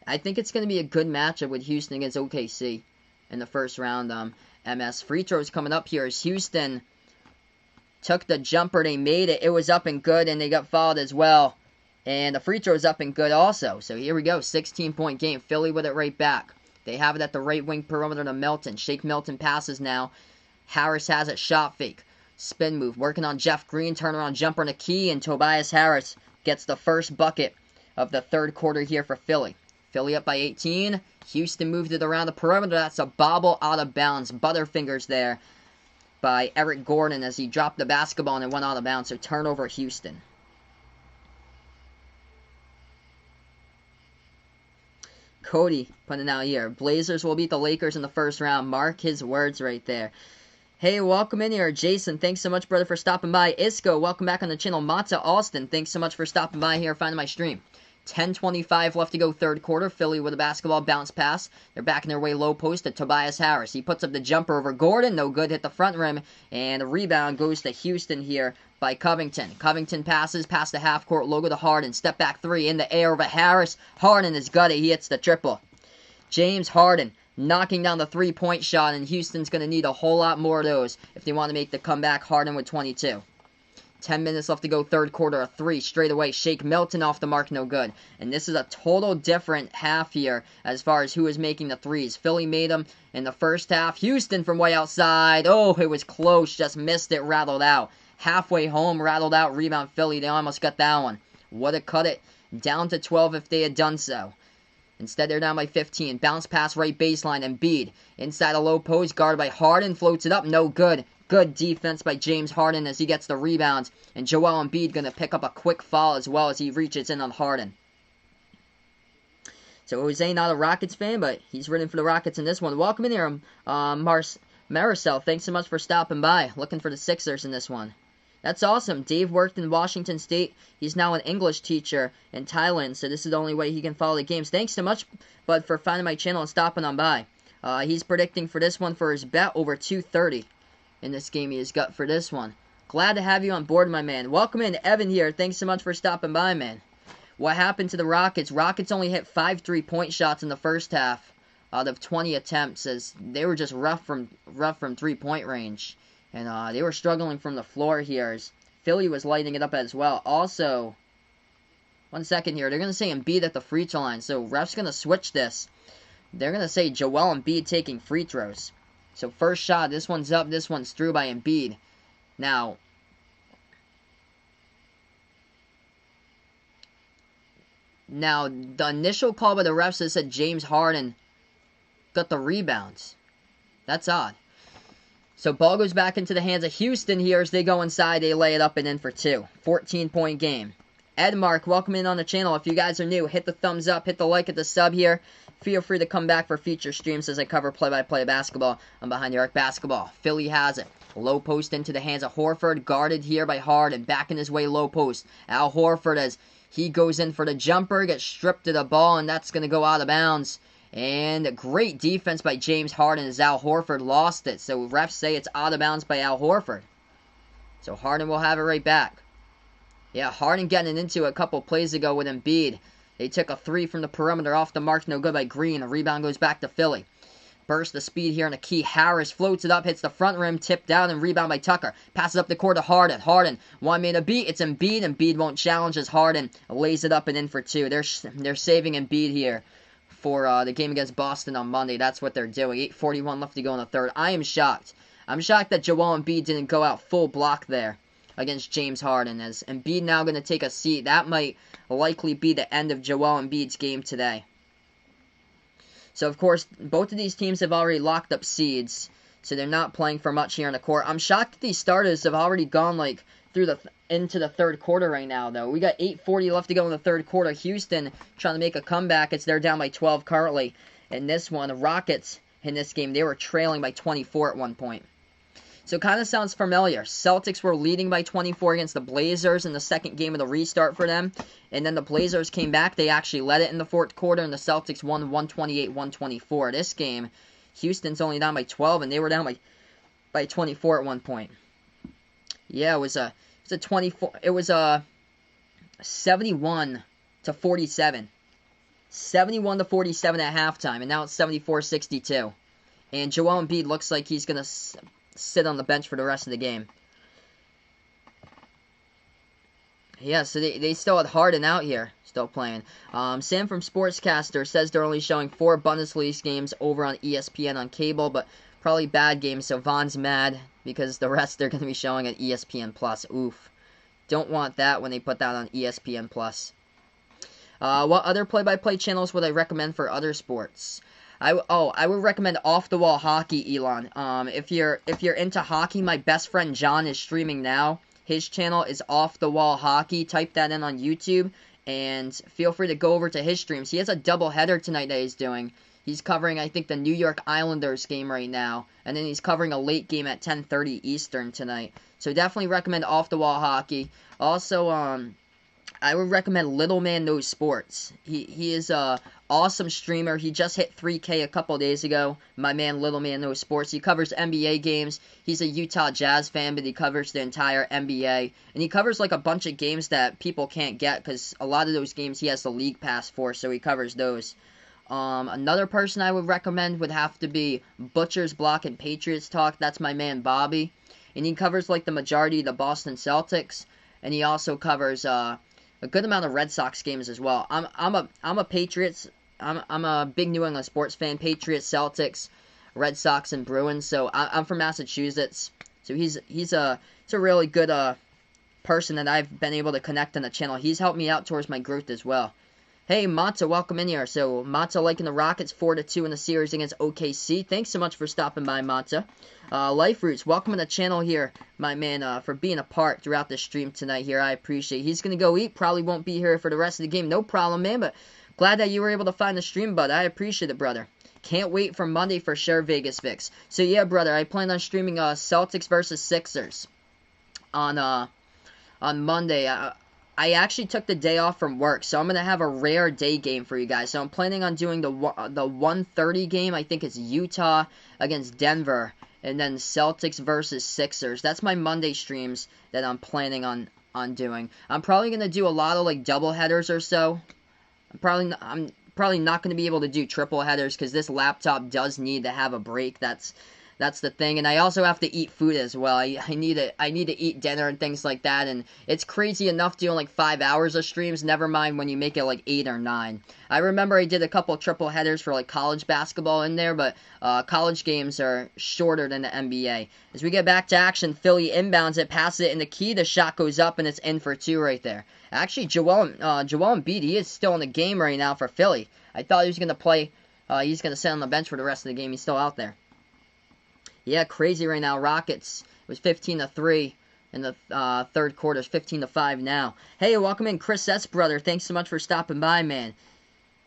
I think it's going to be a good matchup with Houston against OKC in the first round. MS free throws coming up here as Houston took the jumper. They made it. It was up and good, and they got fouled as well. And the free throw's up and good also. So here we go. 16-point game. Philly with it right back. They have it at the right wing perimeter to Milton. Shake Milton passes now. Harris has it. Shot fake. Spin move. Working on Jeff Green. Turnaround jumper and a key. And Tobias Harris gets the first bucket of the third quarter here for Philly. Philly up by 18. Houston moved it around the perimeter. That's a bobble out of bounds. Butterfingers there by Eric Gordon as he dropped the basketball and it went out of bounds. So turnover Houston. Cody putting out here. Blazers will beat the Lakers in the first round. Mark his words right there. Hey, welcome in here. Jason, thanks so much, brother, for stopping by. Isco, welcome back on the channel. Mata Austin, thanks so much for stopping by here, finding my stream. 10:25 left to go third quarter. Philly with a basketball bounce pass. They're backing their way low post to Tobias Harris. He puts up the jumper over Gordon. No good. Hit the front rim. And the rebound goes to Houston here by Covington. Covington passes past the half-court logo to Harden. Step back three in the air over Harris. Harden is gutted. He hits the triple. James Harden knocking down the three-point shot. And Houston's going to need a whole lot more of those if they want to make the comeback. Harden with 22. 10 minutes left to go third quarter. A three straight away. Shake Milton off the mark. No good. And this is a total different half here as far as who is making the threes. Philly made them in the first half. Houston from way outside. Oh, it was close. Just missed it. Rattled out. Halfway home. Rattled out. Rebound Philly. They almost got that one. Would have cut it down to 12 if they had done so. Instead, they're down by 15. Bounce pass right baseline. Embiid inside a low post. Guarded by Harden. Floats it up. No good. Good defense by James Harden as he gets the rebounds. And Joel Embiid going to pick up a quick foul as well as he reaches in on Harden. So Jose not a Rockets fan, but he's rooting for the Rockets in this one. Welcome in here, Maricel. Thanks so much for stopping by. Looking for the Sixers in this one. That's awesome. Dave worked in Washington State. He's now an English teacher in Thailand, so this is the only way he can follow the games. Thanks so much, bud, for finding my channel and stopping on by. He's predicting for this one for his bet over 230. In this game he has got for this one. Glad to have you on board, my man. Welcome in, Evan here. Thanks so much for stopping by, man. What happened to the Rockets? Rockets only hit 5 3-point shots in the first half out of 20 attempts as they were just rough from 3-point range. And they were struggling from the floor here as Philly was lighting it up as well. Also, one second here. They're going to say Embiid at the free throw line. So ref's going to switch this. They're going to say Joel Embiid taking free throws. So first shot, this one's up, this one's through by Embiid. Now, the initial call by the refs said James Harden got the rebounds. That's odd. So ball goes back into the hands of Houston here as they go inside. They lay it up and in for 2. 14-point game. Ed Mark, welcome in on the channel. If you guys are new, hit the thumbs up, hit the like, hit the sub here. Feel free to come back for future streams as I cover play-by-play basketball on Behind the Arc Basketball. Philly has it. Low post into the hands of Horford. Guarded here by Harden. Backing his way low post. Al Horford as he goes in for the jumper. Gets stripped of the ball and that's going to go out of bounds. And great defense by James Harden as Al Horford lost it. So refs say it's out of bounds by Al Horford. So Harden will have it right back. Yeah, Harden getting into it a couple plays ago with Embiid. They took a 3 from the perimeter off the mark. No good by Green. A rebound goes back to Philly. Burst of speed here in a key. Harris floats it up, hits the front rim, tipped down, and rebound by Tucker. Passes up the court to Harden. Harden, one man to beat. It's Embiid. Embiid won't challenge as Harden lays it up and in for two. They're saving Embiid here for the game against Boston on Monday. That's what they're doing. 8:41 left to go in the third. I am shocked. I'm shocked that Joel Embiid didn't go out full block there against James Harden. As Embiid now going to take a seat. That might likely be the end of Joel Embiid's game today. So, of course, both of these teams have already locked up seeds, so they're not playing for much here on the court. I'm shocked that these starters have already gone, like, into the third quarter right now, though. We got 8:40 left to go in the third quarter. Houston trying to make a comeback. They're down by 12 currently. In this one, the Rockets, in this game, they were trailing by 24 at one point. So it kind of sounds familiar. Celtics were leading by 24 against the Blazers in the second game of the restart for them. And then the Blazers came back. They actually led it in the fourth quarter, and the Celtics won 128-124. This game, Houston's only down by 12, and they were down by 24 at one point. Yeah, it was a 71-47. 71-47 at halftime, and now it's 74-62. And Joel Embiid looks like he's going to sit on the bench for the rest of the game. Yeah, so they still had Harden out here, still playing. Sam from Sportscaster says they're only showing 4 Bundesliga games over on ESPN on cable, but probably bad games, so Vaughn's mad because the rest they're going to be showing at ESPN+. Oof. Don't want that when they put that on ESPN+. What other play-by-play channels would I recommend for other sports? I would recommend Off the Wall Hockey, Elon. If you're into hockey, my best friend John is streaming now. His channel is Off the Wall Hockey. Type that in on YouTube, and feel free to go over to his streams. He has a doubleheader tonight that he's doing. He's covering, I think, the New York Islanders game right now, and then he's covering a late game at 10:30 Eastern tonight. So definitely recommend Off the Wall Hockey. Also, I would recommend Little Man Knows Sports. He is a awesome streamer. He just hit 3K a couple days ago. My man, Little Man Knows Sports. He covers NBA games. He's a Utah Jazz fan, but he covers the entire NBA. And he covers like a bunch of games that people can't get because a lot of those games he has the league pass for, so he covers those. Another person I would recommend would have to be Butcher's Block and Patriots Talk. That's my man, Bobby. And he covers like the majority of the Boston Celtics. And he also covers a good amount of Red Sox games as well. I'm a Patriots. I'm a big New England sports fan. Patriots, Celtics, Red Sox, and Bruins. So I'm from Massachusetts. So he's a really good person that I've been able to connect on the channel. He's helped me out towards my growth as well. Hey, Mata, welcome in here. So, Mata liking the Rockets 4-2 in the series against OKC. Thanks so much for stopping by, Mata. Life Roots, welcome to the channel here, my man, for being a part throughout the stream tonight here. I appreciate it. He's going to go eat. Probably won't be here for the rest of the game. No problem, man, but glad that you were able to find the stream, bud. I appreciate it, brother. Can't wait for Monday for sure, Vegas Fix. So, yeah, brother, I plan on streaming Celtics versus Sixers on Monday. I actually took the day off from work, so I'm going to have a rare day game for you guys. So I'm planning on doing the 1:30 game. I think it's Utah against Denver, and then Celtics versus Sixers. That's my Monday streams that I'm planning on doing. I'm probably going to do a lot of like double headers or so. I'm probably not going to be able to do triple headers because this laptop does need to have a break. That's the thing, and I also have to eat food as well. I need to eat dinner and things like that, and it's crazy enough doing like 5 hours of streams, never mind when you make it like 8 or 9. I remember I did a couple triple headers for like college basketball in there, but college games are shorter than the NBA. As we get back to action, Philly inbounds it, passes it in the key, the shot goes up, and it's in for 2 right there. Actually, Joel Embiid, he is still in the game right now for Philly. I thought he was going to play, he's going to sit on the bench for the rest of the game. He's still out there. Yeah, crazy right now. Rockets, it was 15-3 in the third quarter. It's 15-5 now. Hey, welcome in, Chris S. brother. Thanks so much for stopping by, man.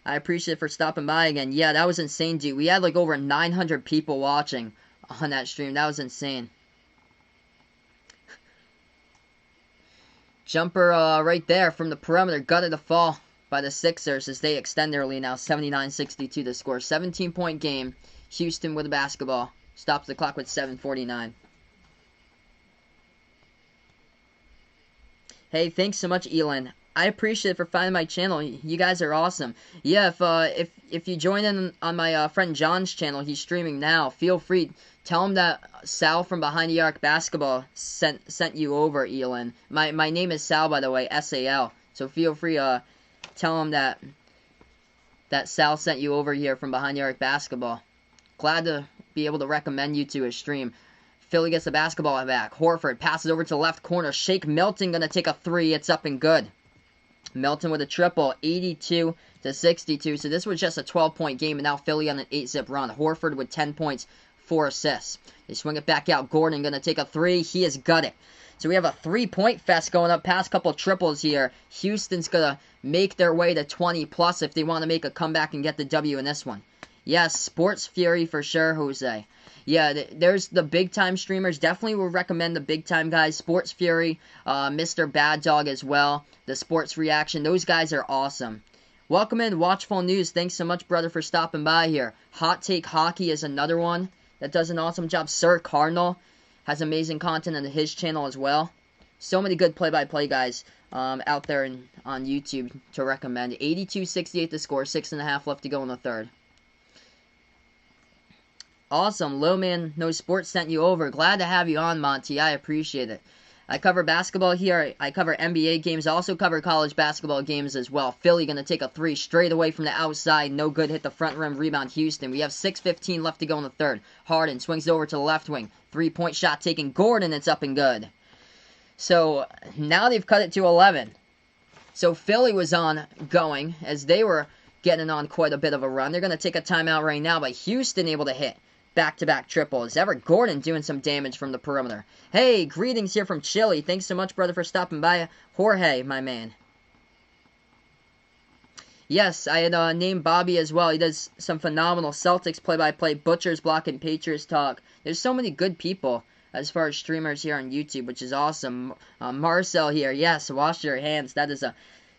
I appreciate it for stopping by again. Yeah, that was insane, dude. We had like over 900 people watching on that stream. That was insane. Jumper right there from the perimeter. Gutted the fall by the Sixers as they extend their lead now. 79-62 to score. 17-point game. Houston with the basketball. Stops the clock with 7:49. Hey, thanks so much, Elon. I appreciate it for finding my channel. You guys are awesome. Yeah, if you join in on my friend John's channel, he's streaming now. Feel free. Tell him that Sal from Behind the Arc Basketball sent you over, Elin. My name is Sal, by the way, S-A-L. So feel free tell him that Sal sent you over here from Behind the Arc Basketball. Glad to be able to recommend you to his stream. Philly gets the basketball back. Horford passes over to the left corner. Shake Milton going to take a three. It's up and good. Milton with a triple, 82-62. So this was just a 12-point game, and now Philly on an 8-zip run. Horford with 10 points, 4 assists. They swing it back out. Gordon going to take a three. He has got it. So we have a 3-point fest going up. Past couple triples here. Houston's going to make their way to 20-plus if they want to make a comeback and get the W in this one. Yes, Sports Fury for sure, Jose. Yeah, there's the big-time streamers. Definitely would recommend the big-time guys. Sports Fury, Mr. Bad Dog as well. The Sports Reaction. Those guys are awesome. Welcome in, Watchful News. Thanks so much, brother, for stopping by here. Hot Take Hockey is another one that does an awesome job. Sir Cardinal has amazing content on his channel as well. So many good play-by-play guys out there on YouTube to recommend. 82-68 the score. 6.5 left to go in the third. Awesome. Low Man No Sports sent you over. Glad to have you on, Monty. I appreciate it. I cover basketball here. I cover NBA games. I also cover college basketball games as well. Philly going to take a three straight away from the outside. No good. Hit the front rim. Rebound Houston. We have 6:15 left to go in the third. Harden swings over to the left wing. 3-point shot taken. Gordon. It's up and good. So now they've cut it to 11. So Philly was on going as they were getting on quite a bit of a run. They're going to take a timeout right now, but Houston able to hit back-to-back triples. Everett Gordon doing some damage from the perimeter. Hey, greetings here from Chile. Thanks so much, brother, for stopping by. Jorge, my man. Yes, I had named Bobby as well. He does some phenomenal Celtics play-by-play, Butchers Block, and Patriots talk. There's so many good people as far as streamers here on YouTube, which is awesome. Marcel here. Yes, wash your hands. That is a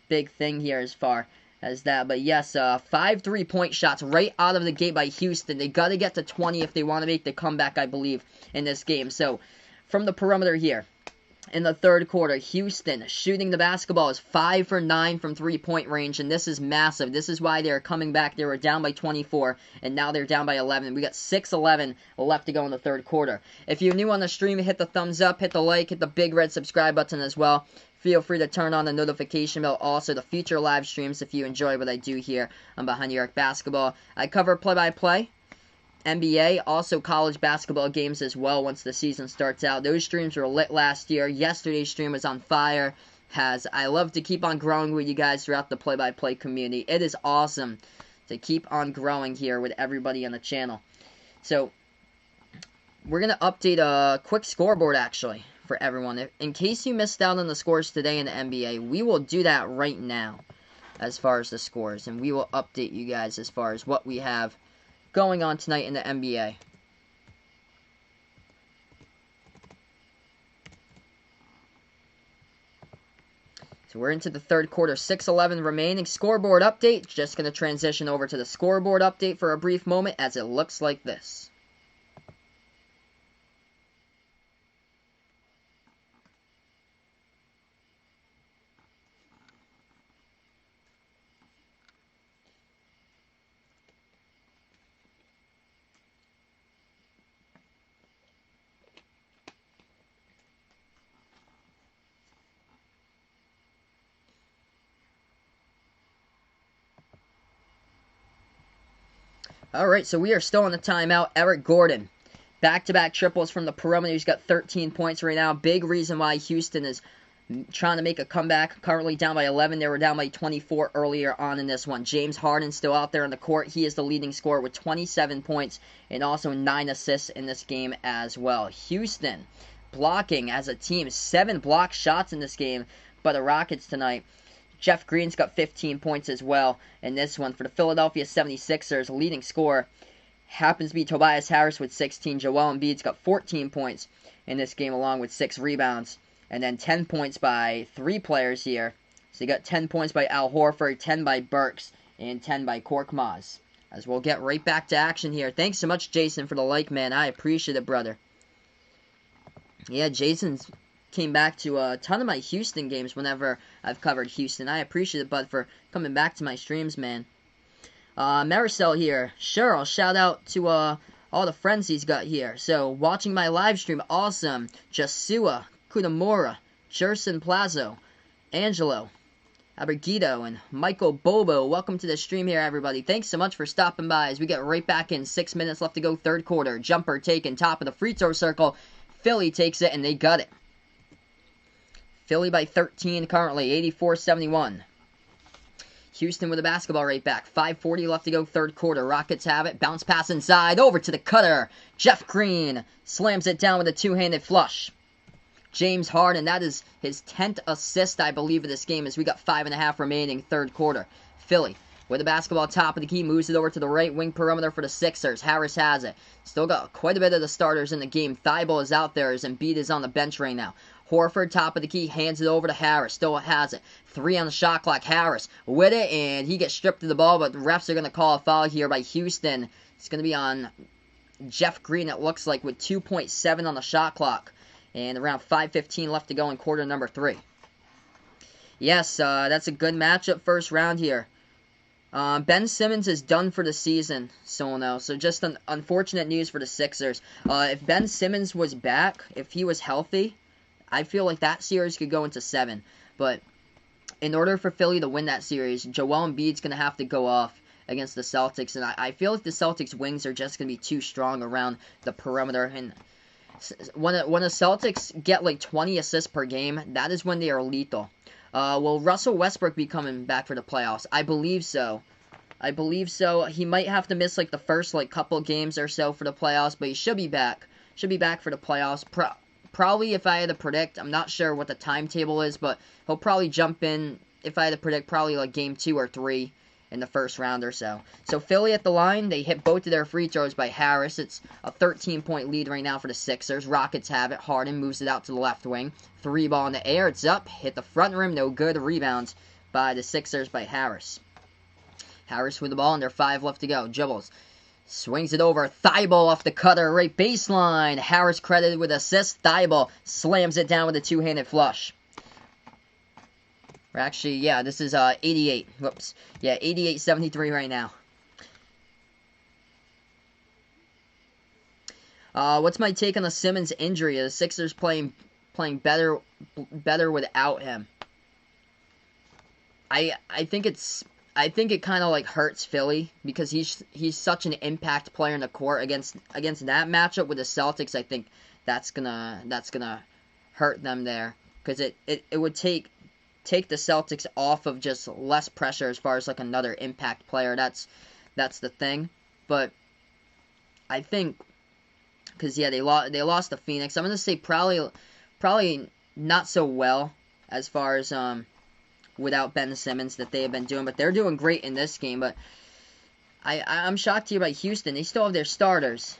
big thing here as far as that. But yes, 5 3-point shots right out of the gate by Houston. They got to get to 20 if they want to make the comeback, I believe, in this game. So, from the perimeter here, in the third quarter, Houston shooting the basketball is 5 for 9 from 3-point range, and this is massive. This is why they're coming back. They were down by 24, and now they're down by 11. We got 6:11 left to go in the third quarter. If you're new on the stream, hit the thumbs up, hit the like, hit the big red subscribe button as well. Feel free to turn on the notification bell, also the future live streams if you enjoy what I do here on Behind the Arc Basketball. I cover play-by-play, NBA, also college basketball games as well once the season starts out. Those streams were lit last year. Yesterday's stream was on fire. I love to keep on growing with you guys throughout the play-by-play community. It is awesome to keep on growing here with everybody on the channel. So, we're going to update a quick scoreboard, actually, for everyone. In case you missed out on the scores today in the NBA, we will do that right now as far as the scores, and we will update you guys as far as what we have going on tonight in the NBA. So we're into the third quarter, 6:11 remaining. Scoreboard update. Just going to transition over to the scoreboard update for a brief moment as it looks like this. Alright, so we are still on the timeout. Eric Gordon, back-to-back triples from the perimeter. He's got 13 points right now. Big reason why Houston is trying to make a comeback. Currently down by 11. They were down by 24 earlier on in this one. James Harden still out there on the court. He is the leading scorer with 27 points and also 9 assists in this game as well. Houston blocking as a team. 7 block shots in this game by the Rockets tonight. Jeff Green's got 15 points as well in this one. For the Philadelphia 76ers, leading scorer happens to be Tobias Harris with 16. Joel Embiid's got 14 points in this game along with 6 rebounds. And then 10 points by 3 players here. So you got 10 points by Al Horford, 10 by Burks, and 10 by Korkmaz. As we'll get right back to action here. Thanks so much, Jason, for the like, man. I appreciate it, brother. Yeah, Jason's came back to a ton of my Houston games whenever I've covered Houston. I appreciate it, bud, for coming back to my streams, man. Maricel here. Sure, I'll shout out to all the friends he's got here. So, watching my live stream, awesome. Jasua, Kunamura, Jerson Plazo, Angelo, Abergito, and Michael Bobo. Welcome to the stream here, everybody. Thanks so much for stopping by as we get right back in. 6 minutes left to go, third quarter. Jumper taken, top of the free throw circle. Philly takes it, and they got it. Philly by 13 currently, 84-71. Houston with the basketball right back. 5:40 left to go, third quarter. Rockets have it. Bounce pass inside. Over to the cutter. Jeff Green slams it down with a two-handed flush. James Harden, that is his 10th assist, I believe, of this game as we got 5.5 remaining, third quarter. Philly with the basketball top of the key. Moves it over to the right wing perimeter for the Sixers. Harris has it. Still got quite a bit of the starters in the game. Thibault is out there as Embiid is on the bench right now. Horford, top of the key, hands it over to Harris. Still has it. 3 on the shot clock. Harris with it, and he gets stripped of the ball, but the refs are going to call a foul here by Houston. It's going to be on Jeff Green, it looks like, with 2.7 on the shot clock. And around 5:15 left to go in quarter number 3. Yes, that's a good matchup first round here. Ben Simmons is done for the season, so just unfortunate news for the Sixers. If Ben Simmons was back, if he was healthy, I feel like that series could go into 7. But in order for Philly to win that series, Joel Embiid's going to have to go off against the Celtics. And I feel like the Celtics' wings are just going to be too strong around the perimeter. And when the Celtics get like 20 assists per game, that is when they are lethal. Will Russell Westbrook be coming back for the playoffs? I believe so. He might have to miss like the first like couple games or so for the playoffs, but he should be back. Should be back for the playoffs. Probably, if I had to predict, I'm not sure what the timetable is, but he'll probably jump in, if I had to predict, probably like game 2 or 3 in the first round or so. So Philly at the line, they hit both of their free throws by Harris. It's a 13-point lead right now for the Sixers. Rockets have it. Harden moves it out to the left wing. 3 ball in the air. It's up. Hit the front rim. No good. Rebounds by the Sixers by Harris. Harris with the ball, and there are 5 left to go. Dribbles. Swings it over. Thibault off the cutter. Right baseline. Harris credited with assist. Thibault slams it down with a two-handed flush. Or actually, yeah, this is 88. Whoops. Yeah, 88-73 right now. What's my take on the Simmons injury? Are the Sixers playing better without him? I think it kind of like hurts Philly because he's such an impact player in the court against that matchup with the Celtics. I think that's gonna hurt them there because it would take the Celtics off of just less pressure as far as like another impact player. That's the thing. But I think because yeah, they lost to Phoenix. I'm gonna say probably not so well as far as without Ben Simmons that they have been doing, but they're doing great in this game. But I'm shocked here by Houston. They still have their starters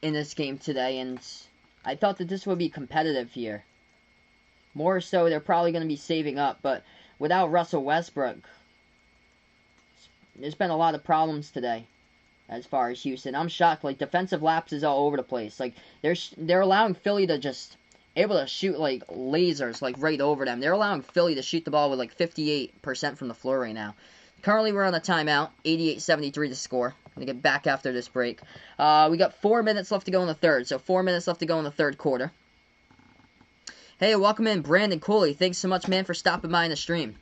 in this game today, and I thought that this would be competitive here. More so, they're probably going to be saving up, but without Russell Westbrook, there's been a lot of problems today as far as Houston. I'm shocked. Like, defensive lapses all over the place. Like, they're allowing Philly to just able to shoot like lasers, like right over them. They're allowing Philly to shoot the ball with like 58% from the floor right now. Currently, we're on a timeout. 88-73 to score. I'm going to get back after this break. We got 4 minutes left to go in the third, so 4 minutes left to go in the third quarter. Hey, welcome in, Brandon Cooley. Thanks so much, man, for stopping by in the stream.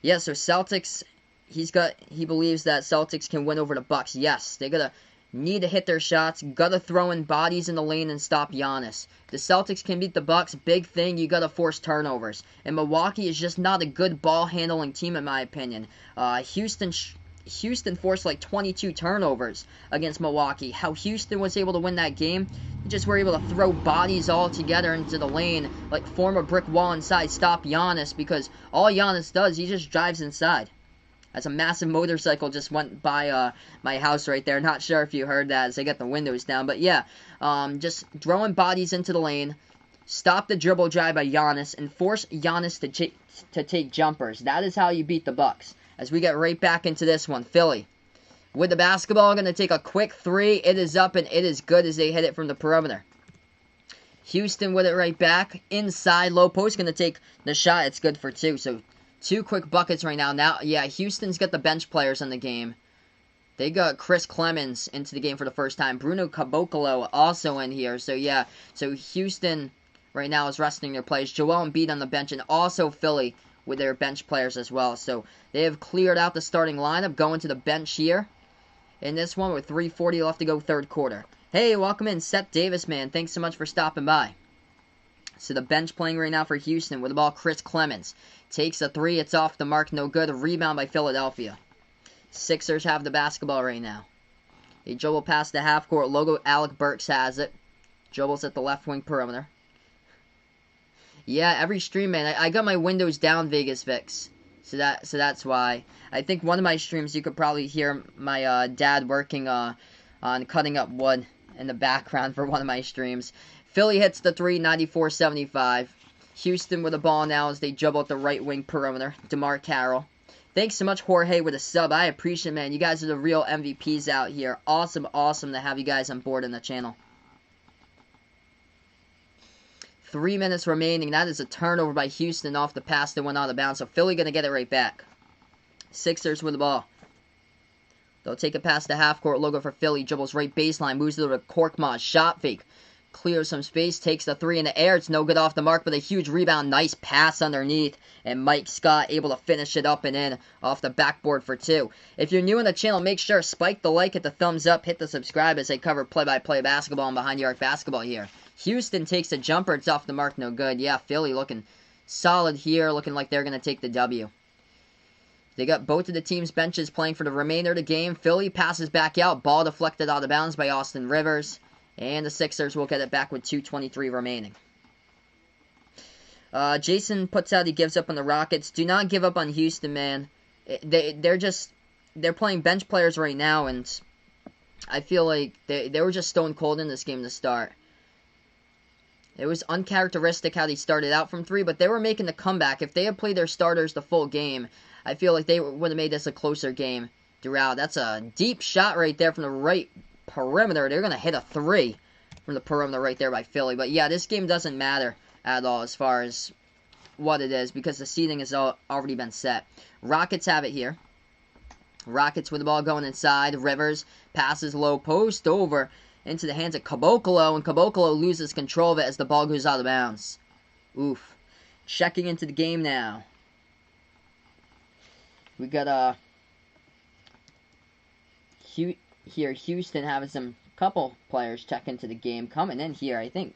Yeah, so Celtics, he believes that Celtics can win over the Bucks. Yes, they're going to need to hit their shots, gotta throw in bodies in the lane and stop Giannis. The Celtics can beat the Bucks, big thing, you gotta force turnovers. And Milwaukee is just not a good ball-handling team in my opinion. Houston forced like 22 turnovers against Milwaukee. How Houston was able to win that game, they just were able to throw bodies all together into the lane, like form a brick wall inside, stop Giannis, because all Giannis does, he just drives inside. As a massive motorcycle just went by my house right there. Not sure if you heard that as I got the windows down. But yeah, just throwing bodies into the lane. Stop the dribble drive by Giannis and force Giannis to take jumpers. That is how you beat the Bucks. As we get right back into this one. Philly with the basketball, going to take a quick 3. It is up and it is good as they hit it from the perimeter. Houston with it right back. Inside, low post, going to take the shot. It's good for 2. So 2 quick buckets right now. Now, yeah, Houston's got the bench players in the game. They got Chris Clemens into the game for the first time. Bruno Caboclo also in here. So, yeah. So, Houston right now is resting their players. Joel Embiid on the bench. And also Philly with their bench players as well. So, they have cleared out the starting lineup. Going to the bench here in this one with 3:40 left to go third quarter. Hey, welcome in, Seth Davis, man. Thanks so much for stopping by. So, the bench playing right now for Houston with the ball. Chris Clemens takes a 3. It's off the mark. No good. A rebound by Philadelphia. Sixers have the basketball right now. They dribble past the half-court logo. Alec Burks has it. Dribbles at the left wing perimeter. Yeah, every stream, man. I got my windows down, Vegas Vix. So that's why. I think one of my streams you could probably hear my dad working on cutting up wood in the background for one of my streams. Philly hits the 3, 94-75. Houston with the ball now as they dribble at the right wing perimeter. DeMar Carroll. Thanks so much, Jorge, with a sub. I appreciate it, man. You guys are the real MVPs out here. Awesome, awesome to have you guys on board in the channel. 3 minutes remaining. That is a turnover by Houston off the pass that went out of bounds. So Philly going to get it right back. Sixers with the ball. They'll take it past the half-court logo for Philly. Dribbles right baseline. Moves to the Korkmaz. Shot fake. Clears some space, takes the 3 in the air. It's no good off the mark, but a huge rebound. Nice pass underneath. And Mike Scott able to finish it up and in off the backboard for 2. If you're new on the channel, make sure spike the like, hit the thumbs up, hit the subscribe as I cover play-by-play basketball and behind the arc basketball here. Houston takes a jumper. It's off the mark. No good. Yeah, Philly looking solid here. Looking like they're going to take the W. They got both of the teams' benches playing for the remainder of the game. Philly passes back out. Ball deflected out of bounds by Austin Rivers. And the Sixers will get it back with 2:23 remaining. Jason puts out he gives up on the Rockets. Do not give up on Houston, man. They're playing bench players right now, and I feel like they were just stone cold in this game to start. It was uncharacteristic how they started out from 3, but they were making the comeback. If they had played their starters the full game, I feel like they would have made this a closer game throughout. That's a deep shot right there from the right perimeter. They're going to hit a 3 from the perimeter right there by Philly. But yeah, this game doesn't matter at all as far as what it is because the seeding has already been set. Rockets have it here. Rockets with the ball going inside. Rivers passes low post over into the hands of Caboclo, and Caboclo loses control of it as the ball goes out of bounds. Oof. Checking into the game now. We got Houston having some couple players check into the game coming in here, I think.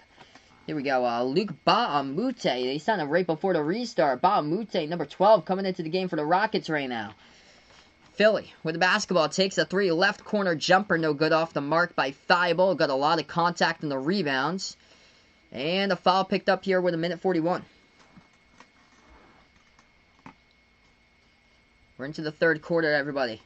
Here we go. Luke Baamute. They signed him right before the restart. Baamute, number 12, coming into the game for the Rockets right now. Philly with the basketball takes a 3 left corner jumper. No good off the mark by Thibault. Got a lot of contact in the rebounds. And a foul picked up here with 1:41. We're into the third quarter, everybody.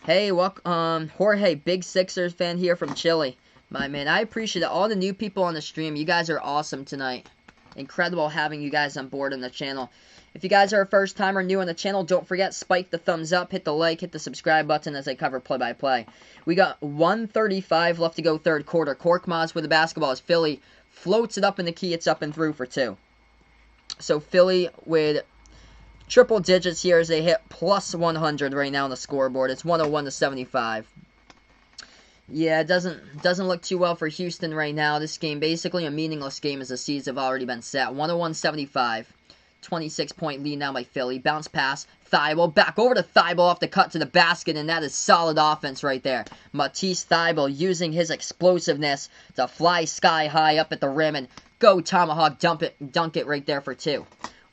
Hey, welcome, Jorge, big Sixers fan here from Chile. My man, I appreciate it. All the new people on the stream, you guys are awesome tonight. Incredible having you guys on board on the channel. If you guys are a first timer new on the channel, don't forget, spike the thumbs up, hit the like, hit the subscribe button as I cover play-by-play. We got 1:35 left to go third quarter. Korkmaz with the basketball as Philly floats it up in the key. It's up and through for 2. So Philly with triple digits here as they hit plus 100 right now on the scoreboard. It's 101-75. Yeah, it doesn't look too well for Houston right now. This game basically a meaningless game as the seeds have already been set. 101-75. 26-point lead now by Philly. Bounce pass. Thibault back over to Thibault off the cut to the basket, and that is solid offense right there. Matisse Thibault using his explosiveness to fly sky high up at the rim and go tomahawk dunk it right there for 2.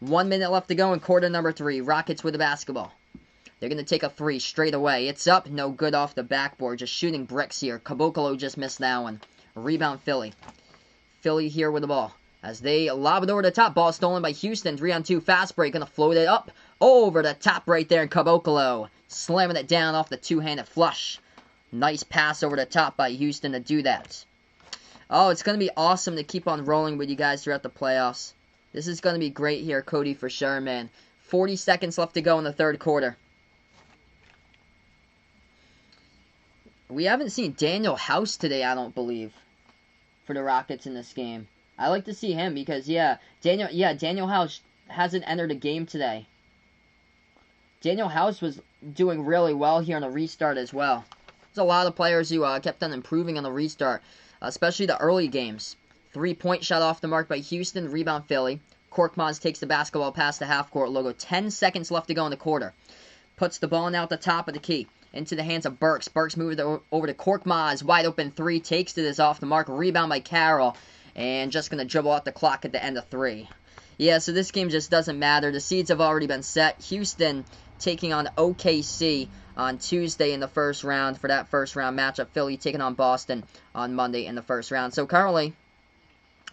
1 minute left to go in quarter number 3. Rockets with the basketball. They're going to take a 3 straight away. It's up. No good off the backboard. Just shooting bricks here. Caboclo just missed that one. Rebound Philly. Philly here with the ball. As they lob it over the top. Ball stolen by Houston. 3-on-2 fast break. Going to float it up. Over the top right there. And Caboclo slamming it down off the two-handed flush. Nice pass over the top by Houston to do that. Oh, it's going to be awesome to keep on rolling with you guys throughout the playoffs. This is going to be great here, Cody, for sure, man. 40 seconds left to go in the third quarter. We haven't seen Daniel House today, I don't believe, for the Rockets in this game. I like to see him because, Daniel House hasn't entered a game today Daniel House was doing really well here on the restart as well. There's a lot of players who kept on improving on the restart, especially the early games. 3-point shot off the mark by Houston, rebound Philly. Korkmaz takes the basketball past the half-court logo. 10 seconds left to go in the quarter. Puts the ball now at the top of the key. Into the hands of Burks. Burks moves it over to Korkmaz. Wide open 3. Takes it is off the mark. Rebound by Carroll. And just going to dribble out the clock at the end of 3. Yeah, so this game just doesn't matter. The seeds have already been set. Houston taking on OKC on Tuesday in the first round for that first round matchup. Philly taking on Boston on Monday in the first round. So currently,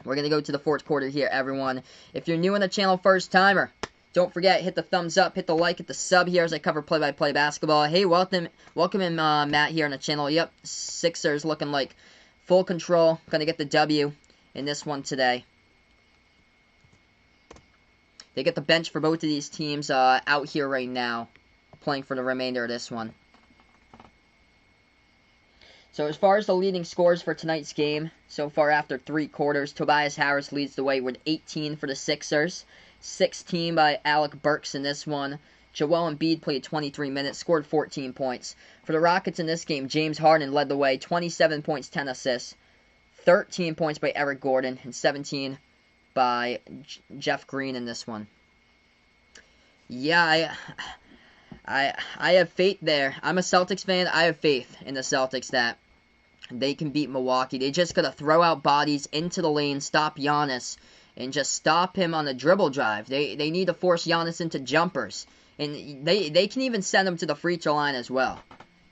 we're going to go to the fourth quarter here, everyone. If you're new on the channel, first timer, don't forget, hit the thumbs up, hit the like, hit the sub here as I cover play-by-play basketball. Hey, welcome in Matt here on the channel. Yep, Sixers looking like full control. Going to get the W in this one today. They get the bench for both of these teams out here right now, playing for the remainder of this one. So as far as the leading scores for tonight's game, so far after 3 quarters, Tobias Harris leads the way with 18 for the Sixers. 16 by Alec Burks in this one. Joel Embiid played 23 minutes, scored 14 points. For the Rockets in this game, James Harden led the way, 27 points, 10 assists. 13 points by Eric Gordon, and 17 by Jeff Green in this one. Yeah, I have faith there. I'm a Celtics fan. I have faith in the Celtics that they can beat Milwaukee. They just got to throw out bodies into the lane, stop Giannis, and just stop him on the dribble drive. They need to force Giannis into jumpers. And they can even send him to the free throw line as well.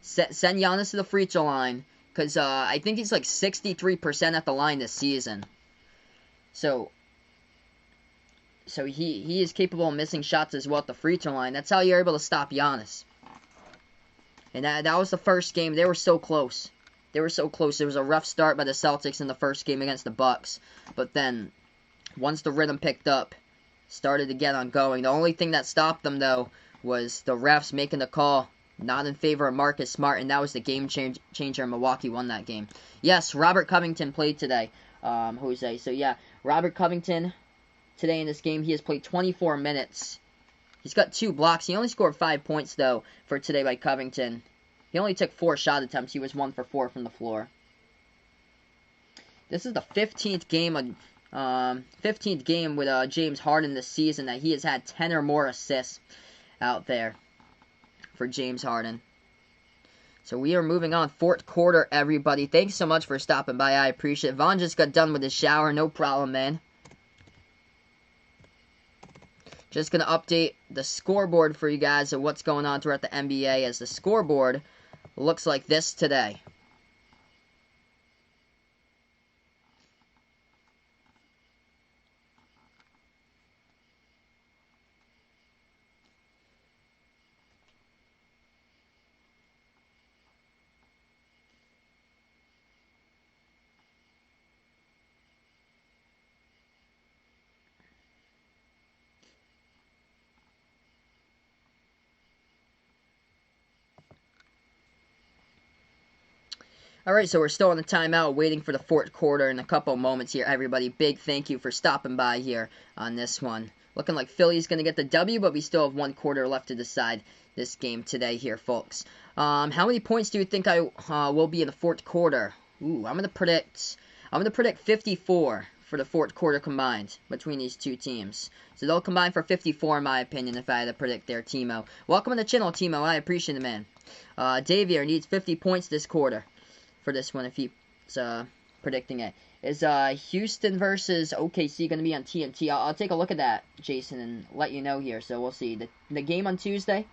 Send Giannis to the free throw line, because I think he's like 63% at the line this season. So he is capable of missing shots as well at the free throw line. That's how you're able to stop Giannis. And that was the first game. They were so close. They were so close. There was a rough start by the Celtics in the first game against the Bucks. But then, once the rhythm picked up, started to get on going. The only thing that stopped them, though, was the refs making the call not in favor of Marcus Smart. And that was the game changer. Milwaukee won that game. Yes, Robert Covington played today, Jose. So, yeah, Robert Covington today in this game, he has played 24 minutes. He's got 2 blocks. He only scored 5 points, though, for today by Covington. He only took 4 shot attempts. He was 1 for 4 from the floor. This is the 15th game with James Harden this season that he has had 10 or more assists out there for James Harden. So we are moving on. Fourth quarter, everybody. Thanks so much for stopping by. I appreciate it. Vaughn just got done with his shower. No problem, man. Just going to update the scoreboard for you guys of what's going on throughout the NBA, as the scoreboard looks like this today. Alright, so we're still on the timeout, waiting for the fourth quarter in a couple moments here, everybody. Big thank you for stopping by here on this one. Looking like Philly's going to get the W, but we still have 1 quarter left to decide this game today here, folks. How many points do you think I will be in the fourth quarter? Ooh, I'm going to predict 54 for the fourth quarter combined between these two teams. So they'll combine for 54 in my opinion if I had to predict their Timo. Welcome to the channel, Timo. I appreciate it, man. Davier needs 50 points this quarter for this one if he's predicting it. Is Houston versus OKC going to be on TNT? I'll take a look at that, Jason, and let you know here. So we'll see. The game on Tuesday?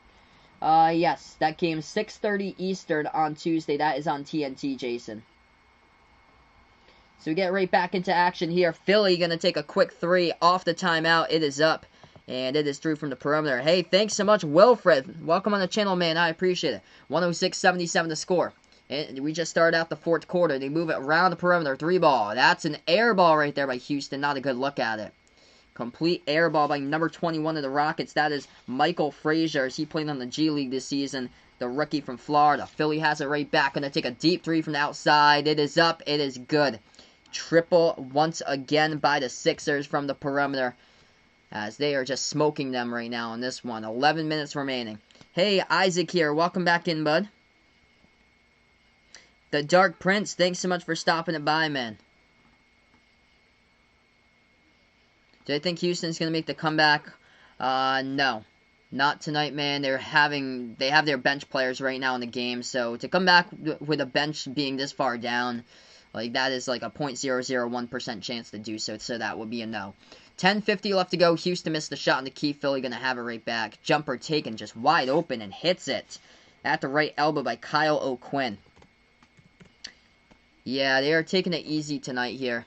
Yes, that game 6:30 Eastern on Tuesday. That is on TNT, Jason. So we get right back into action here. Philly going to take a quick 3 off the timeout. It is up, and it is through from the perimeter. Hey, thanks so much, Wilfred. Welcome on the channel, man. I appreciate it. 106-77 to score. And we just started out the fourth quarter. They move it around the perimeter. 3 ball. That's an air ball right there by Houston. Not a good look at it. Complete air ball by number 21 of the Rockets. That is Michael Frazier. He played on the G League this season. The rookie from Florida. Philly has it right back. Going to take a deep 3 from the outside. It is up. It is good. Triple once again by the Sixers from the perimeter, as they are just smoking them right now in this one. 11 minutes remaining. Hey, Isaac here. Welcome back in, bud. The Dark Prince, thanks so much for stopping it by, man. Do I think Houston's going to make the comeback? No. Not tonight, man. They have their bench players right now in the game, so to come back with a bench being this far down, like, that is like a 0.001% chance to do so, so that would be a no. 10:50 left to go. Houston missed the shot in the key. Philly going to have it right back. Jumper taken just wide open and hits it at the right elbow by Kyle O'Quinn. Yeah, they are taking it easy tonight here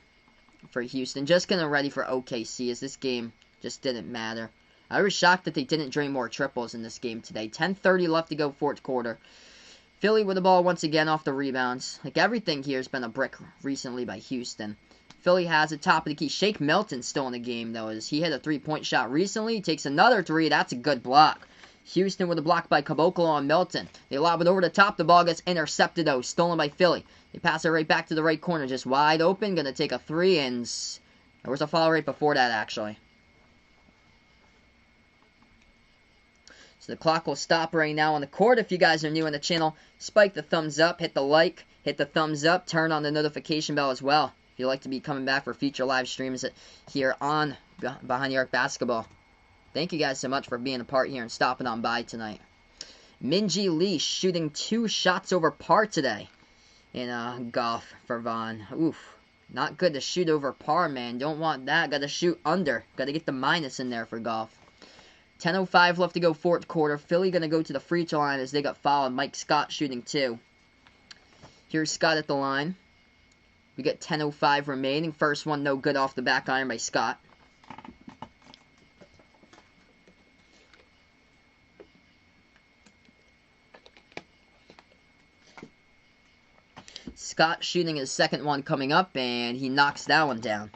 for Houston. Just getting ready for OKC as this game just didn't matter. I was shocked that they didn't drain more triples in this game today. 10:30 left to go, fourth quarter. Philly with the ball once again off the rebounds. Like, everything here has been a brick recently by Houston. Philly has it, top of the key. Shake Milton's still in the game, though, as he hit a three-point shot recently. He takes another three. That's a good block. Houston with a block by Caboclo on Milton. They lob it over the top. The ball gets intercepted, though. Stolen by Philly. They pass it right back to the right corner. Just wide open. Going to take a three, and there was a foul right before that, actually. So the clock will stop right now on the court. If you guys are new on the channel, spike the thumbs up, hit the like, hit the thumbs up, turn on the notification bell as well. If you'd like to be coming back for future live streams here on Behind the Arc Basketball. Thank you guys so much for being a part here and stopping on by tonight. Minji Lee shooting 2 shots over par today in golf for Vaughn. Oof. Not good to shoot over par, man. Don't want that. Got to shoot under. Got to get the minus in there for golf. 10:05 left to go, fourth quarter. Philly going to go to the free throw line as they got fouled. Mike Scott shooting 2. Here's Scott at the line. We got 10:05 remaining. First one no good off the back iron by Scott. Scott shooting his second one coming up, and he knocks that one down.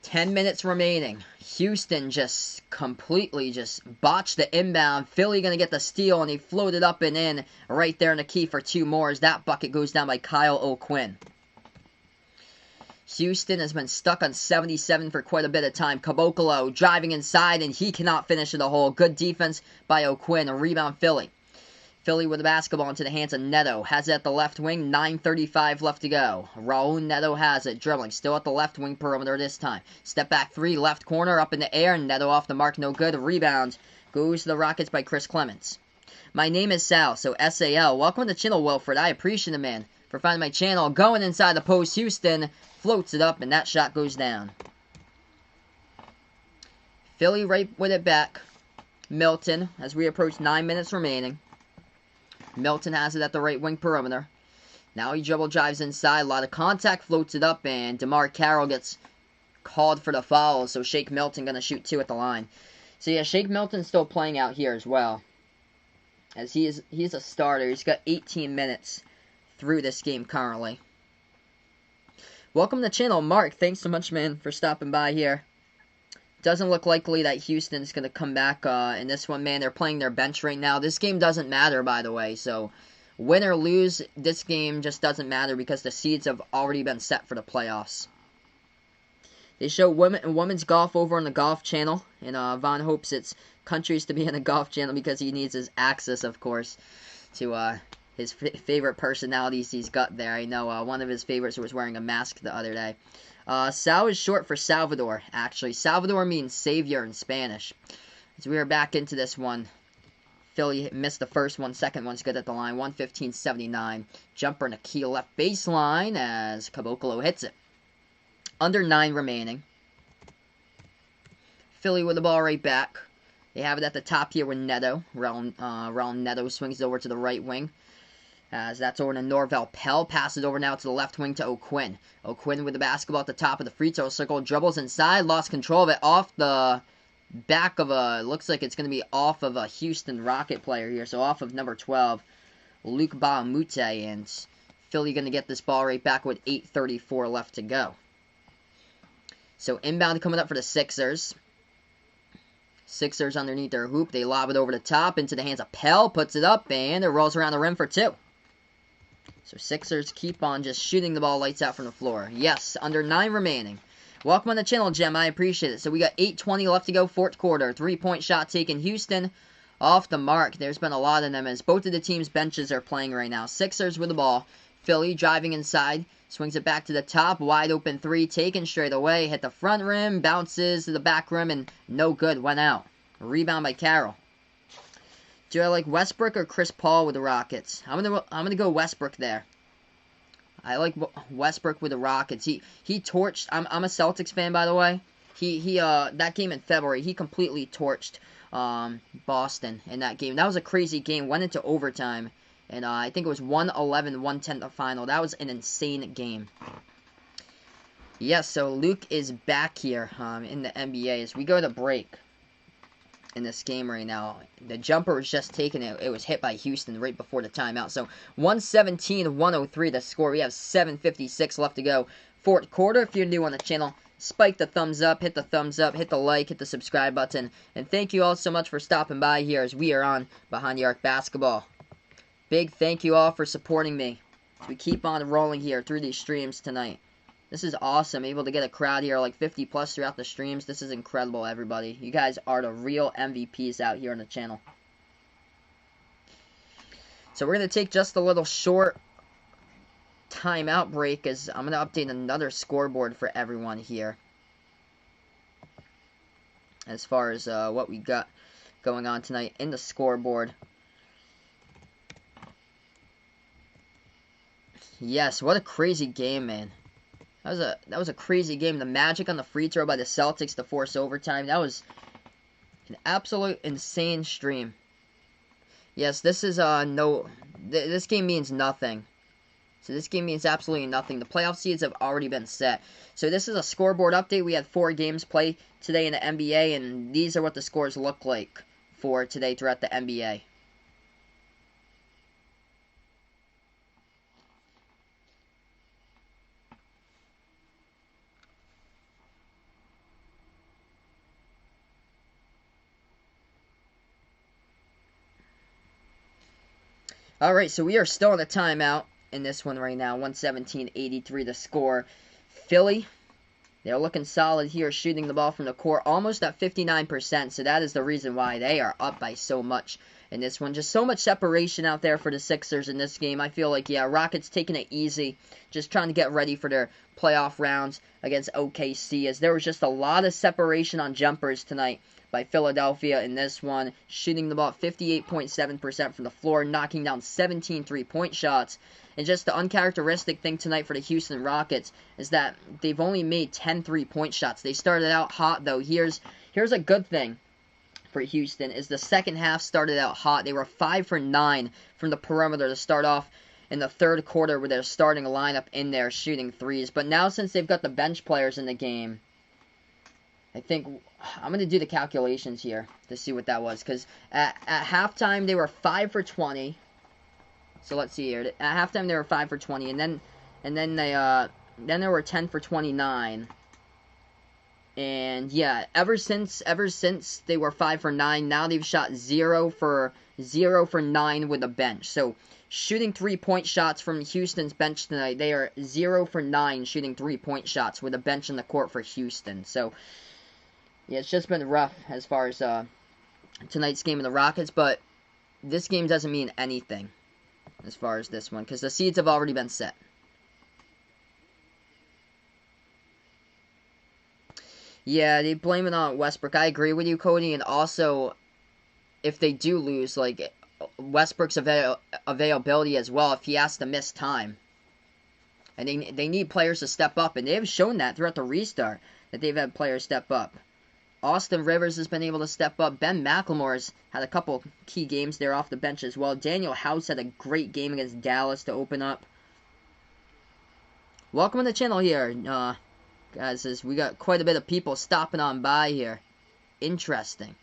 10 minutes remaining. Houston just completely just botched the inbound. Philly going to get the steal, and he floated up and in right there in the key for 2 more as that bucket goes down by Kyle O'Quinn. Houston has been stuck on 77 for quite a bit of time. Caboclo driving inside, and he cannot finish in the hole. Good defense by O'Quinn. A rebound Philly. Philly with the basketball into the hands of Neto. Has it at the left wing. 9:35 left to go. Raul Neto has it. Dribbling. Still at the left wing perimeter this time. Step back 3. Left corner. Up in the air. Neto off the mark. No good. Rebound. Goes to the Rockets by Chris Clements. My name is Sal. So S-A-L. Welcome to the channel, Wilfred. I appreciate it, man, for finding my channel. Going inside the post. Houston floats it up. And that shot goes down. Philly right with it back. Milton as we approach 9 minutes remaining. Milton has it at the right wing perimeter. Now he dribble drives inside. A lot of contact. Floats it up. And DeMar Carroll gets called for the foul. So Shake Milton going to shoot 2 at the line. So yeah, Shake Milton's still playing out here as well. As he's a starter. He's got 18 minutes through this game currently. Welcome to the channel, Mark. Thanks so much, man, for stopping by here. Doesn't look likely that Houston's going to come back in this one, man. They're playing their bench right now. This game doesn't matter, by the way. So, win or lose, this game just doesn't matter because the seeds have already been set for the playoffs. They show women's golf over on the Golf Channel. And Vaughn hopes it's countries to be in the Golf Channel because he needs his access, of course, to his favorite personalities he's got there. I know one of his favorites was wearing a mask the other day. Sal is short for Salvador, actually. Salvador means savior in Spanish. As we are back into this one. Philly missed the first one. Second one's good at the line. 115-79. Jumper in a key left baseline as Caboclo hits it. Under 9 remaining. Philly with the ball right back. They have it at the top here with Neto. Raul Neto swings it over to the right wing. As that's over to Norvel Pell. Passes over now to the left wing to O'Quinn. O'Quinn with the basketball at the top of the free throw circle. Dribbles inside. Lost control of it off the back of a... Looks like it's going to be off of a Houston Rocket player here. So off of number 12, Luke Bahamute. And Philly going to get this ball right back with 8:34 left to go. So inbound coming up for the Sixers. Sixers underneath their hoop. They lob it over the top into the hands of Pell. Puts it up and it rolls around the rim for 2. So Sixers keep on just shooting the ball lights out from the floor. Yes, under 9 remaining. Welcome on the channel, Gem. I appreciate it. So we got 8:20 left to go, fourth quarter. 3-point shot taken. Houston off the mark. There's been a lot of them as both of the teams' benches are playing right now. Sixers with the ball. Philly driving inside. Swings it back to the top. Wide open three. Taken straight away. Hit the front rim. Bounces to the back rim. And no good. Went out. Rebound by Carroll. Do I like Westbrook or Chris Paul with the Rockets? I'm gonna go Westbrook there. I like Westbrook with the Rockets. He torched. I'm a Celtics fan, by the way. He that game in February, he completely torched Boston in that game. That was a crazy game. Went into overtime, and I think it was 111-110 the final. That was an insane game. Yes, so Luke is back here in the NBA as we go to break in this game right now. The jumper was just taken. It was hit by Houston right before the timeout. So 117-103 the score. We have 7:56 left to go. Fourth quarter. If you're new on the channel, spike the thumbs up, hit the thumbs up, hit the like, hit the subscribe button. And thank you all so much for stopping by here as we are on Behind the Arc Basketball. Big thank you all for supporting me as we keep on rolling here through these streams tonight. This is awesome. Able to get a crowd here, like 50 plus throughout the streams. This is incredible, everybody. You guys are the real MVPs out here on the channel. So we're going to take just a little short timeout break as I'm going to update another scoreboard for everyone here. As far as what we got going on tonight in the scoreboard. Yes, what a crazy game, man. That was a crazy game. The Magic on the free throw by the Celtics to force overtime. That was an absolute insane stream. Yes, this is this game means nothing. So this game means absolutely nothing. The playoff seeds have already been set. So this is a scoreboard update. We had 4 games played today in the NBA, and these are what the scores look like for today throughout the NBA. Alright, so we are still in a timeout in this one right now. 117-83 the score. Philly, they're looking solid here, shooting the ball from the court, almost at 59%, so that is the reason why they are up by so much in this one. Just so much separation out there for the Sixers in this game. I feel like, yeah, Rockets taking it easy, just trying to get ready for their playoff rounds against OKC, as there was just a lot of separation on jumpers tonight by Philadelphia in this one, shooting the ball 58.7% from the floor, knocking down 17 three-point shots. And just the uncharacteristic thing tonight for the Houston Rockets is that they've only made 10 three-point shots. They started out hot, though. Here's a good thing for Houston, is the second half started out hot. They were 5 for 9 from the perimeter to start off in the third quarter with their starting lineup in there shooting threes. But now since they've got the bench players in the game, I think I'm going to do the calculations here to see what that was. Because at halftime, they were 5 for 20. So let's see here. At halftime, they were 5 for 20. And then they were 10 for 29. And yeah, ever since they were 5 for 9, now they've shot 0 for 9 with a bench. So shooting 3-point shots from Houston's bench tonight, they are 0 for 9 shooting 3-point shots with a bench in the court for Houston. So yeah, it's just been rough as far as tonight's game of the Rockets, but this game doesn't mean anything as far as this one, because the seeds have already been set. Yeah, they blame it on Westbrook. I agree with you, Cody, and also, if they do lose, like, Westbrook's availability as well, if he has to miss time. And they need players to step up, and they've shown that throughout the restart, that they've had players step up. Austin Rivers has been able to step up. Ben McLemore's had a couple key games there off the bench as well. Daniel House had a great game against Dallas to open up. Welcome to the channel here, guys. As we got quite a bit of people stopping on by here. Interesting.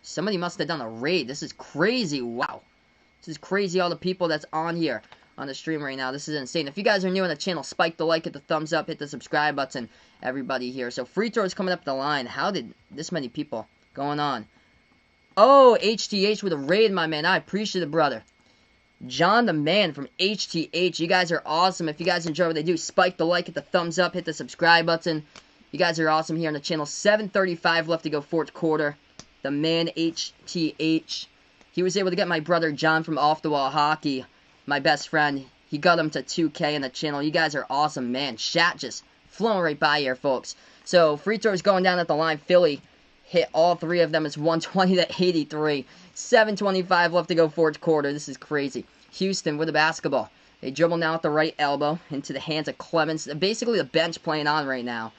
Somebody must have done a raid. This is crazy. Wow. This is crazy, all the people that's on here on the stream right now. This is insane. If you guys are new on the channel, spike the like, hit the thumbs up, hit the subscribe button, everybody here. So free throws coming up the line. How did this many people going on? Oh, HTH with a raid, my man. I appreciate it, brother. John the Man from HTH. You guys are awesome. If you guys enjoy what they do, spike the like, hit the thumbs up, hit the subscribe button. You guys are awesome here on the channel. 7:35 left to go, fourth quarter. The Man HTH. He was able to get my brother John from Off the Wall Hockey, my best friend. He got him to 2K on the channel. You guys are awesome, man. Chat just flowing right by here, folks. So, free throws going down at the line. Philly hit all three of them. It's 120 to 83. 7:25 left to go, fourth quarter. This is crazy. Houston with the basketball. They dribble now at the right elbow into the hands of Clemens. Basically, the bench playing on right now.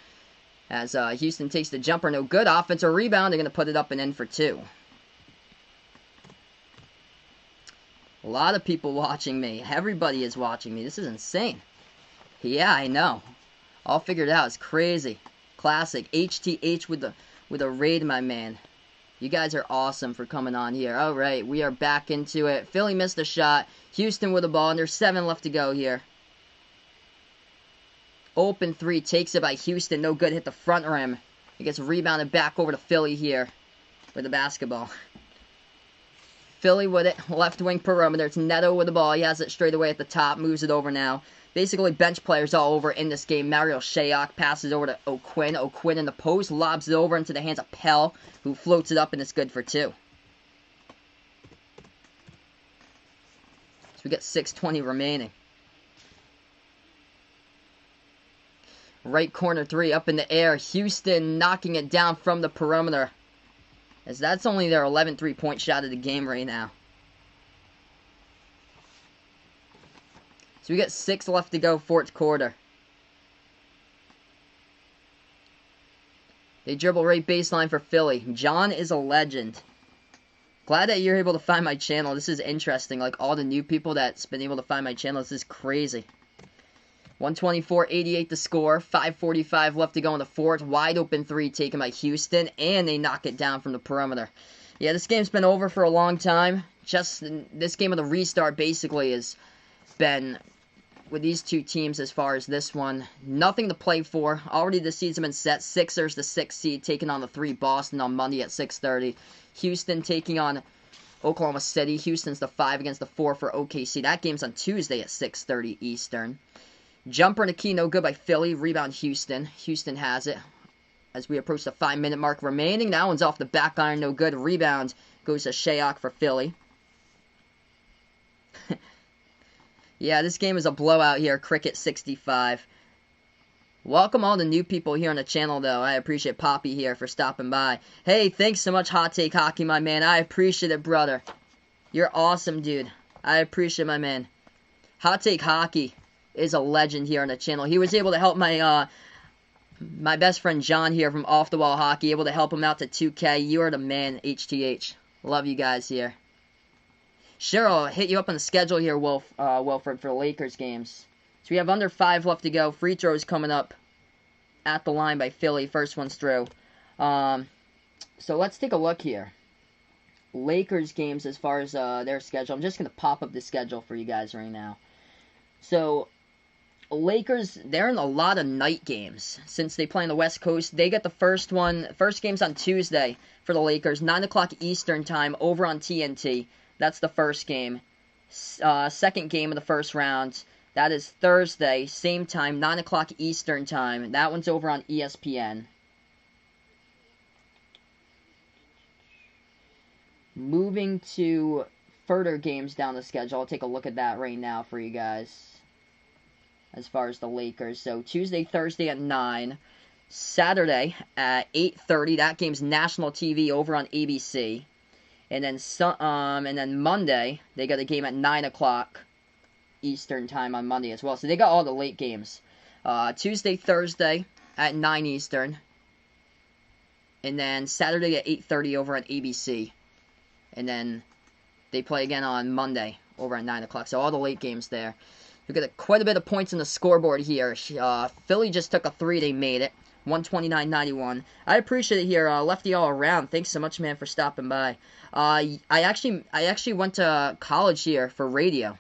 As Houston takes the jumper. No good. Offensive rebound. They're going to put it up and in for two. A lot of people watching me. Everybody is watching me. This is insane. Yeah, I know. All figured out. It's crazy. Classic. HTH with a raid, my man. You guys are awesome for coming on here. Alright, we are back into it. Philly missed a shot. Houston with the ball, and there's 7 left to go here. Open 3, takes it by Houston. No good, hit the front rim. It gets rebounded back over to Philly here with the basketball. Philly with it, left wing perimeter. It's Neto with the ball. He has it straight away at the top, moves it over now. Basically, bench players all over in this game. Mario Shayok passes over to O'Quinn. O'Quinn in the post, lobs it over into the hands of Pell, who floats it up, and it's good for 2. So we got 6:20 remaining. Right corner 3 up in the air. Houston knocking it down from the perimeter. As that's only their 11th three-point shot of the game right now. So we got 6 left to go, fourth quarter. They dribble right baseline for Philly. John is a legend. Glad that you're able to find my channel. This is interesting. Like all the new people that's been able to find my channel. This is crazy. 124-88 the score. 5:45 left to go in the fourth. Wide open 3 taken by Houston. And they knock it down from the perimeter. Yeah, this game's been over for a long time. Just this game of the restart basically has been, with these two teams as far as this one, nothing to play for. Already the seeds have been set. Sixers, the 6th seed, taking on the 3 Boston on Monday at 6:30. Houston taking on Oklahoma City. Houston's the 5 against the 4 for OKC. That game's on Tuesday at 6:30 Eastern. Jumper and a key, no good by Philly. Rebound Houston. Houston has it as we approach the 5-minute mark remaining. That one's off the back iron, no good. Rebound goes to Shayok for Philly. Yeah, this game is a blowout here. Cricket 65. Welcome all the new people here on the channel, though. I appreciate Poppy here for stopping by. Hey, thanks so much, Hot Take Hockey, my man. I appreciate it, brother. You're awesome, dude. I appreciate my man. Hot Take Hockey is a legend here on the channel. He was able to help my my best friend John here from Off the Wall Hockey, able to help him out to 2K. You are the man, HTH. Love you guys here. Sure, I'll hit you up on the schedule here, Wilfred, for the Lakers games. So we have under 5 left to go. Free throws coming up at the line by Philly. First one's through. So let's take a look here. Lakers games as far as their schedule. I'm just going to pop up the schedule for you guys right now. So Lakers, they're in a lot of night games since they play on the West Coast. They get the first game's on Tuesday for the Lakers, 9 o'clock Eastern time over on TNT. That's the first game. Second game of the first round, that is Thursday, same time, 9 o'clock Eastern time. That one's over on ESPN. Moving to further games down the schedule, I'll take a look at that right now for you guys. As far as the Lakers. So Tuesday, Thursday at 9. Saturday at 8:30. That game's national TV over on ABC. And then Monday, they got a game at 9 o'clock Eastern time on Monday as well. So they got all the late games. Tuesday, Thursday at 9 Eastern. And then Saturday at 8:30 over on ABC. And then they play again on Monday over at 9 o'clock. So all the late games there. We got quite a bit of points on the scoreboard here. Philly just took a 3. They made it. 129-91. I appreciate it here. Lefty all around. Thanks so much, man, for stopping by. I actually went to college here for radio.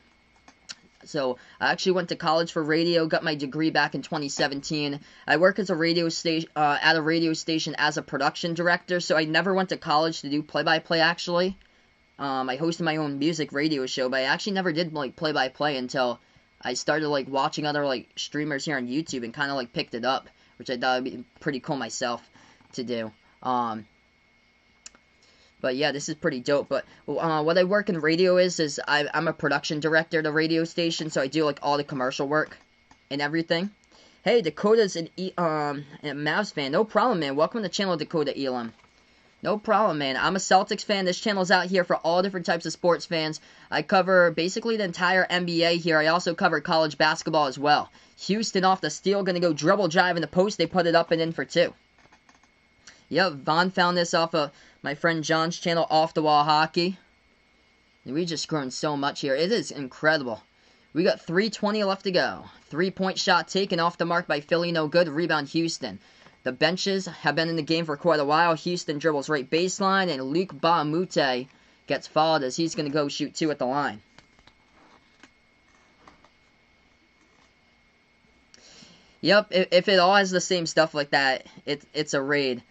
So I actually went to college for radio. Got my degree back in 2017. I work as a radio station at a radio station as a production director. So I never went to college to do play-by-play. Actually, I hosted my own music radio show, but I actually never did like play-by-play until I started like watching other like streamers here on YouTube and kind of like picked it up, which I thought would be pretty cool myself to do. But yeah, this is pretty dope. But what I work in radio is I'm a production director at a radio station, so I do like all the commercial work and everything. Hey, Dakota's a Mavs fan. No problem, man. Welcome to the channel, Dakota Elam. No problem, man. I'm a Celtics fan. This channel's out here for all different types of sports fans. I cover basically the entire NBA here. I also cover college basketball as well. Houston off the steal, gonna go dribble drive in the post. They put it up and in for 2. Yep, Vaughn found this off of my friend John's channel, Off the Wall Hockey. We just grown so much here. It is incredible. We got 3:20 left to go. 3-point shot taken off the mark by Philly, no good. Rebound Houston. The benches have been in the game for quite a while. Houston dribbles right baseline, and Luke Bahamute gets fouled as he's going to go shoot 2 at the line. Yep, if it all has the same stuff like that, it's a raid.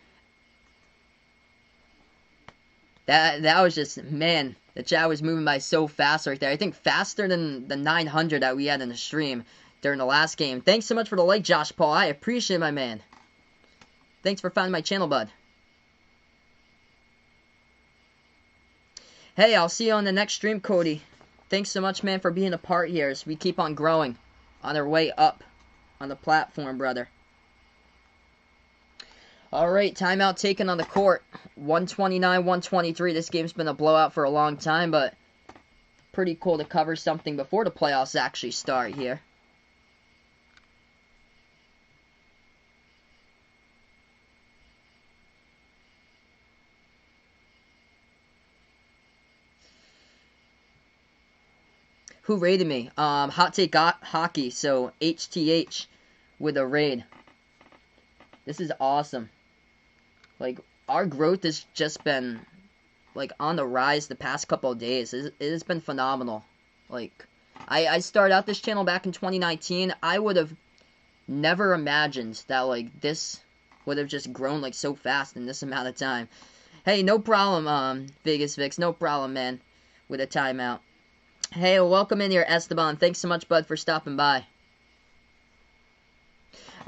That was just, man, the chat was moving by so fast right there. I think faster than the 900 that we had in the stream during the last game. Thanks so much for the like, Josh Paul. I appreciate it, my man. Thanks for finding my channel, bud. Hey, I'll see you on the next stream, Cody. Thanks so much, man, for being a part here as we keep on growing on our way up on the platform, brother. Alright, timeout taken on the court. 129-123. This game's been a blowout for a long time, but pretty cool to cover something before the playoffs actually start here. Who raided me? Hot Take Hockey, so HTH with a raid. This is awesome. Like, our growth has just been, like, on the rise the past couple of days. It has been phenomenal. Like, I started out this channel back in 2019. I would have never imagined that, like, this would have just grown, like, so fast in this amount of time. Hey, no problem, Vegas Vix. No problem, man, with a timeout. Hey, welcome in here, Esteban. Thanks so much, bud, for stopping by.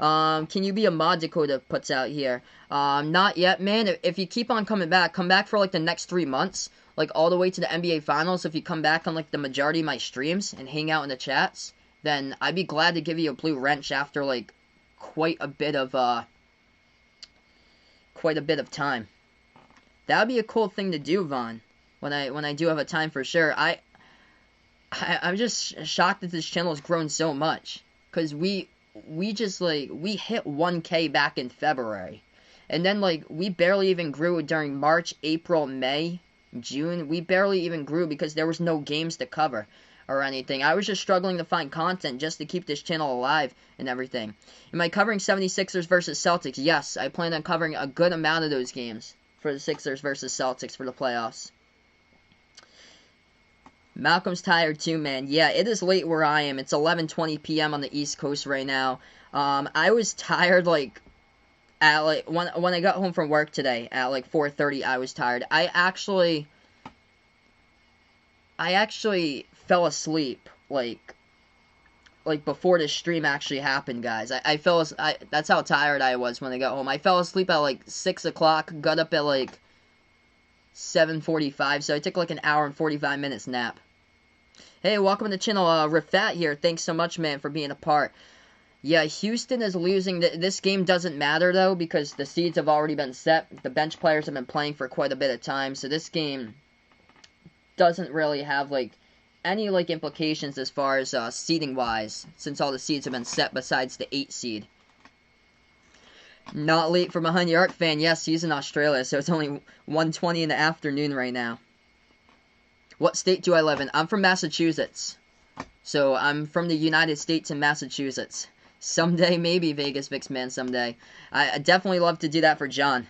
Can you be a mod, Dakota puts out here? Not yet, man. If you keep on coming back, come back for, like, the next 3 months. Like, all the way to the NBA Finals. If you come back on, like, the majority of my streams and hang out in the chats, then I'd be glad to give you a blue wrench after, like, quite a bit of time. That would be a cool thing to do, Vaughn. When I do have a time for sure. I'm just shocked that this channel has grown so much. Because we just, like, we hit 1K back in February. And then, like, we barely even grew during March, April, May, June. We barely even grew because there was no games to cover or anything. I was just struggling to find content just to keep this channel alive and everything. Am I covering 76ers versus Celtics? Yes, I plan on covering a good amount of those games for the Sixers versus Celtics for the playoffs. Malcolm's tired too, man. Yeah, it is late where I am. It's 11:20 p.m. on the East Coast right now. I was tired, like, at, like, when I got home from work today, at, like, 4:30, I was tired. I actually fell asleep, like, before the stream actually happened, guys. That's how tired I was when I got home. I fell asleep at, like, 6 o'clock, got up at, like, 7:45, so I took, like, an hour and 45 minutes nap. Hey, welcome to the channel, Rafat here. Thanks so much, man, for being a part. Yeah, Houston is losing. This game doesn't matter, though, because the seeds have already been set. The bench players have been playing for quite a bit of time, so this game doesn't really have, like, any, like, implications as far as seeding-wise, since all the seeds have been set besides the 8 seed. Not late for Behind the Arc fan. Yes, he's in Australia, so it's only 1:20 in the afternoon right now. What state do I live in? I'm from Massachusetts. So, I'm from the United States in Massachusetts. Someday, maybe, Vegas Vix, man, someday. I definitely love to do that for John.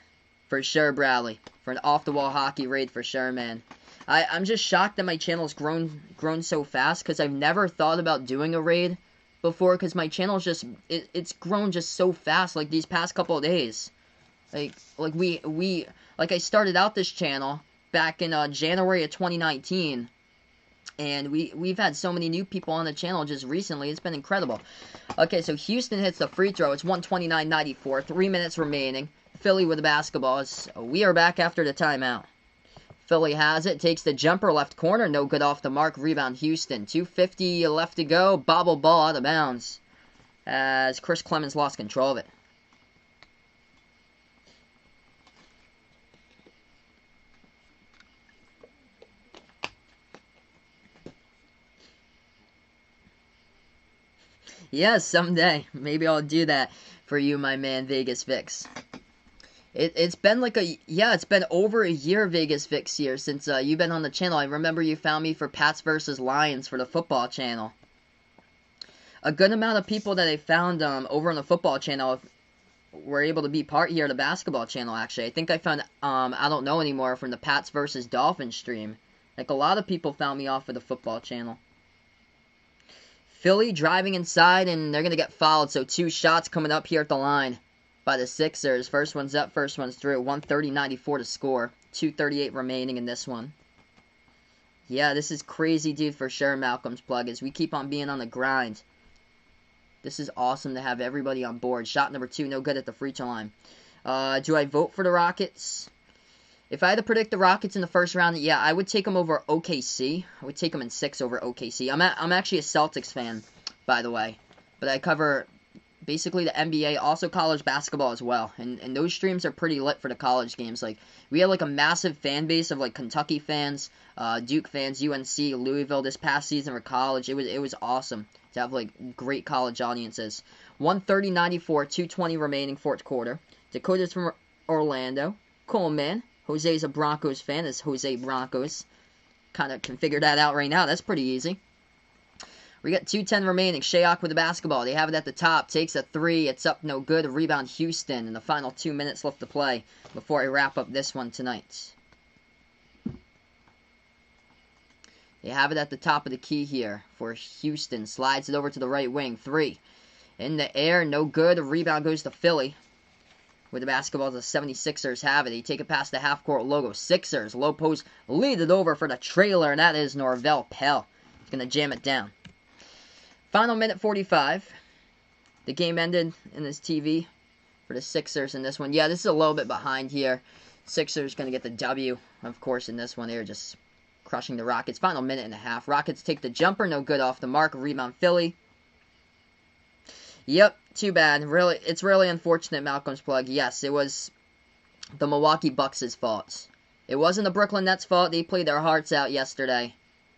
For sure, Bradley. For an off-the-wall hockey raid, for sure, man. I'm just shocked that my channel's grown so fast, because I've never thought about doing a raid before, because my channel's just, it's grown just so fast, like, these past couple of days. Like I started out this channel, back in January of 2019. And we've had so many new people on the channel just recently. It's been incredible. Okay, so Houston hits the free throw. It's 129-94. 3 minutes remaining. Philly with the basketball. We are back after the timeout. Philly has it. Takes the jumper left corner. No good off the mark. Rebound Houston. 2:50 left to go. Bobble ball out of bounds as Chris Clemens lost control of it. Yes, someday. Maybe I'll do that for you, my man, Vegas Vix. It's been like it's been over a year, Vegas Vix, here since you've been on the channel. I remember you found me for Pats versus Lions for the football channel. A good amount of people that I found over on the football channel were able to be part here of the basketball channel, actually. I think I found, I don't know anymore, from the Pats versus Dolphins stream. Like, a lot of people found me off of the football channel. Philly driving inside, and they're going to get fouled. So 2 shots coming up here at the line by the Sixers. First one's up, first one's through. 130-94 to score. 2:38 remaining in this one. Yeah, this is crazy, dude, for sure, Malcolm's plug, as we keep on being on the grind. This is awesome to have everybody on board. Shot number 2, no good at the free throw line. Do I vote for the Rockets? If I had to predict the Rockets in the first round, yeah, I would take them over OKC. I would take them in 6 over OKC. I'm actually a Celtics fan, by the way. But I cover basically the NBA, also college basketball as well. And those streams are pretty lit for the college games. Like, we had like a massive fan base of like Kentucky fans, Duke fans, UNC, Louisville this past season for college. It was awesome to have like great college audiences. 130-94, 2:20 remaining, fourth quarter. Dakota's from Orlando. Coleman. Jose's a Broncos fan. It's Jose Broncos. Kind of can figure that out right now. That's pretty easy. We got 2:10 remaining. Shayok with the basketball. They have it at the top. Takes a 3. It's up, no good. A rebound, Houston. In the final 2 minutes left to play before I wrap up this one tonight. They have it at the top of the key here for Houston. Slides it over to the right wing. 3. In the air, no good. A rebound goes to Philly. With the basketball, the 76ers have it. They take it past the half-court logo. Sixers, low post, lead it over for the trailer, and that is Norvell Pell. He's going to jam it down. Final minute 45. The game ended in this TV for the Sixers in this one. Yeah, this is a little bit behind here. Sixers going to get the W, of course, in this one. They're just crushing the Rockets. Final minute and a half. Rockets take the jumper, no good off the mark. Rebound, Philly. Yep, too bad. Really, it's really unfortunate, Malcolm's plug. Yes, it was the Milwaukee Bucks' fault. It wasn't the Brooklyn Nets' fault. They played their hearts out yesterday.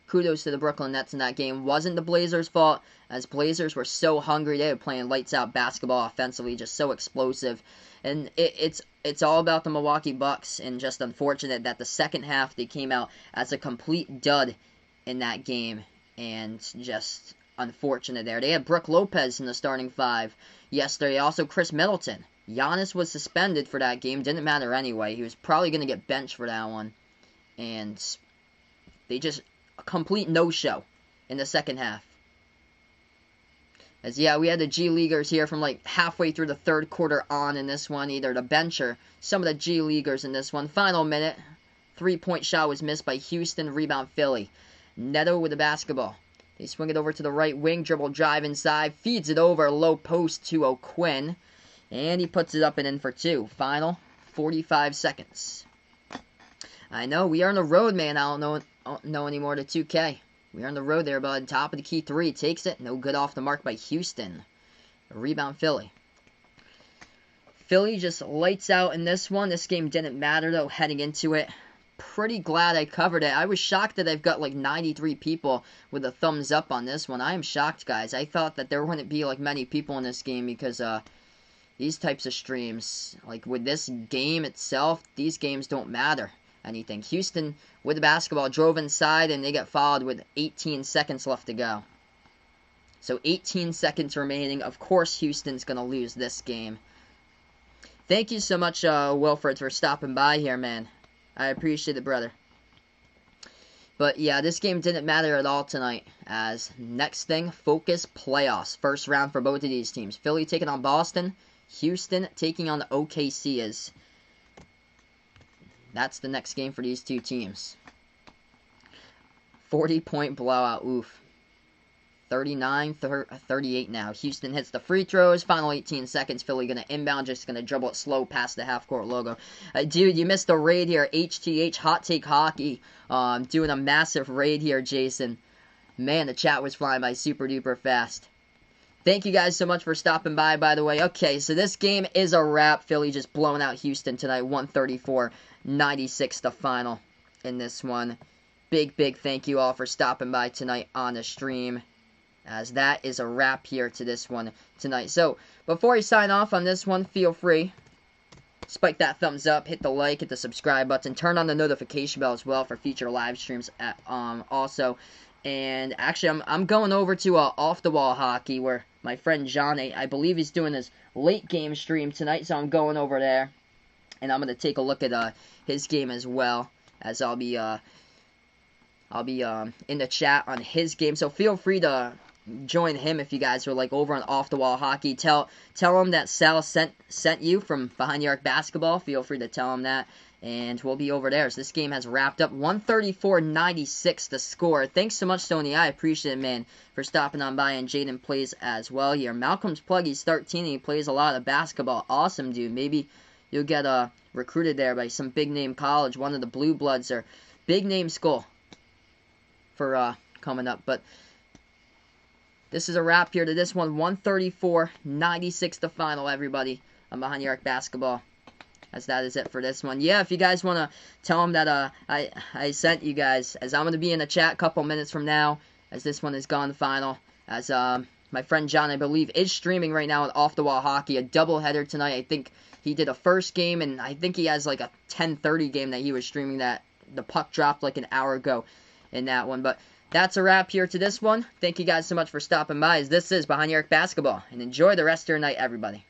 Kudos to the Brooklyn Nets in that game. Wasn't the Blazers' fault, as Blazers were so hungry. They were playing lights-out basketball offensively, just so explosive. And it's all about the Milwaukee Bucks, and just unfortunate that the second half they came out as a complete dud in that game, and just unfortunate there. They had Brook Lopez in the starting 5 yesterday. Also, Chris Middleton. Giannis was suspended for that game. Didn't matter anyway. He was probably going to get benched for that one. And they just a complete no-show in the second half. As, yeah, we had the G Leaguers here from like halfway through the third quarter on in this one. Either the bench or some of the G Leaguers in this one. Final minute. 3-point shot was missed by Houston. Rebound, Philly. Neto with the basketball. They swing it over to the right wing, dribble drive inside, feeds it over, low post to O'Quinn, and he puts it up and in for 2. Final 45 seconds. I know, we are on the road, man. I don't know anymore to 2K. We are on the road there, bud. Top of the key 3, takes it, no good off the mark by Houston. A rebound, Philly. Philly just lights out in this one. This game didn't matter, though, heading into it. Pretty glad I covered it. I was shocked that I've got like 93 people with a thumbs up on this one. I am shocked, guys. I thought that there wouldn't be like many people in this game because these types of streams, like with this game itself, these games don't matter anything. Houston with the basketball drove inside and they got fouled with 18 seconds left to go. So 18 seconds remaining. Of course Houston's going to lose this game. Thank you so much, Wilfred, for stopping by here, man. I appreciate it, brother. But yeah, this game didn't matter at all tonight. As next thing, focus playoffs. First round for both of these teams. Philly taking on Boston. Houston taking on the OKC. As That's the next game for these two teams. 40-point blowout. Oof. 39-38 now. Houston hits the free throws. Final 18 seconds. Philly going to inbound. Just going to dribble it slow past the half-court logo. Dude, you missed the raid here. HTH, Hot Take Hockey. Doing a massive raid here, Jason. Man, the chat was flying by super duper fast. Thank you guys so much for stopping by the way. Okay, so this game is a wrap. Philly just blowing out Houston tonight. 134-96 the final in this one. Big thank you all for stopping by tonight on the stream, as that is a wrap here to this one tonight. So, before you sign off on this one, feel free, spike that thumbs up, hit the like, hit the subscribe button, turn on the notification bell as well for future live streams also. And actually, I'm going over to Off the Wall Hockey, where my friend John, I believe he's doing his late game stream tonight, so I'm going over there, and I'm going to take a look at his game as well, as I'll be in the chat on his game. So feel free to join him if you guys are like over on Off the Wall Hockey. Tell him that Sal sent you from Behind the Arc Basketball. Feel free to tell him that. And we'll be over there. So this game has wrapped up. 134-96 the score. Thanks so much, Sony. I appreciate it, man, for stopping on by. And Jaden plays as well here. Malcolm's plug. He's 13 and he plays a lot of basketball. Awesome, dude. Maybe you'll get recruited there by some big-name college. One of the Blue Bloods or big-name school for coming up. But this is a wrap here to this one. 134-96 the final, everybody. I'm Behind the Arc Basketball. As that is it for this one. Yeah, if you guys want to tell them that I sent you guys, as I'm going to be in the chat a couple minutes from now, as this one is gone final. As my friend John, I believe, is streaming right now on Off the Wall Hockey, a doubleheader tonight. I think he did a first game, and I think he has like a 10:30 game that he was streaming that the puck dropped like an hour ago in that one. But that's a wrap here to this one. Thank you guys so much for stopping by, as this is Behind the Arc Basketball, and enjoy the rest of your night, everybody.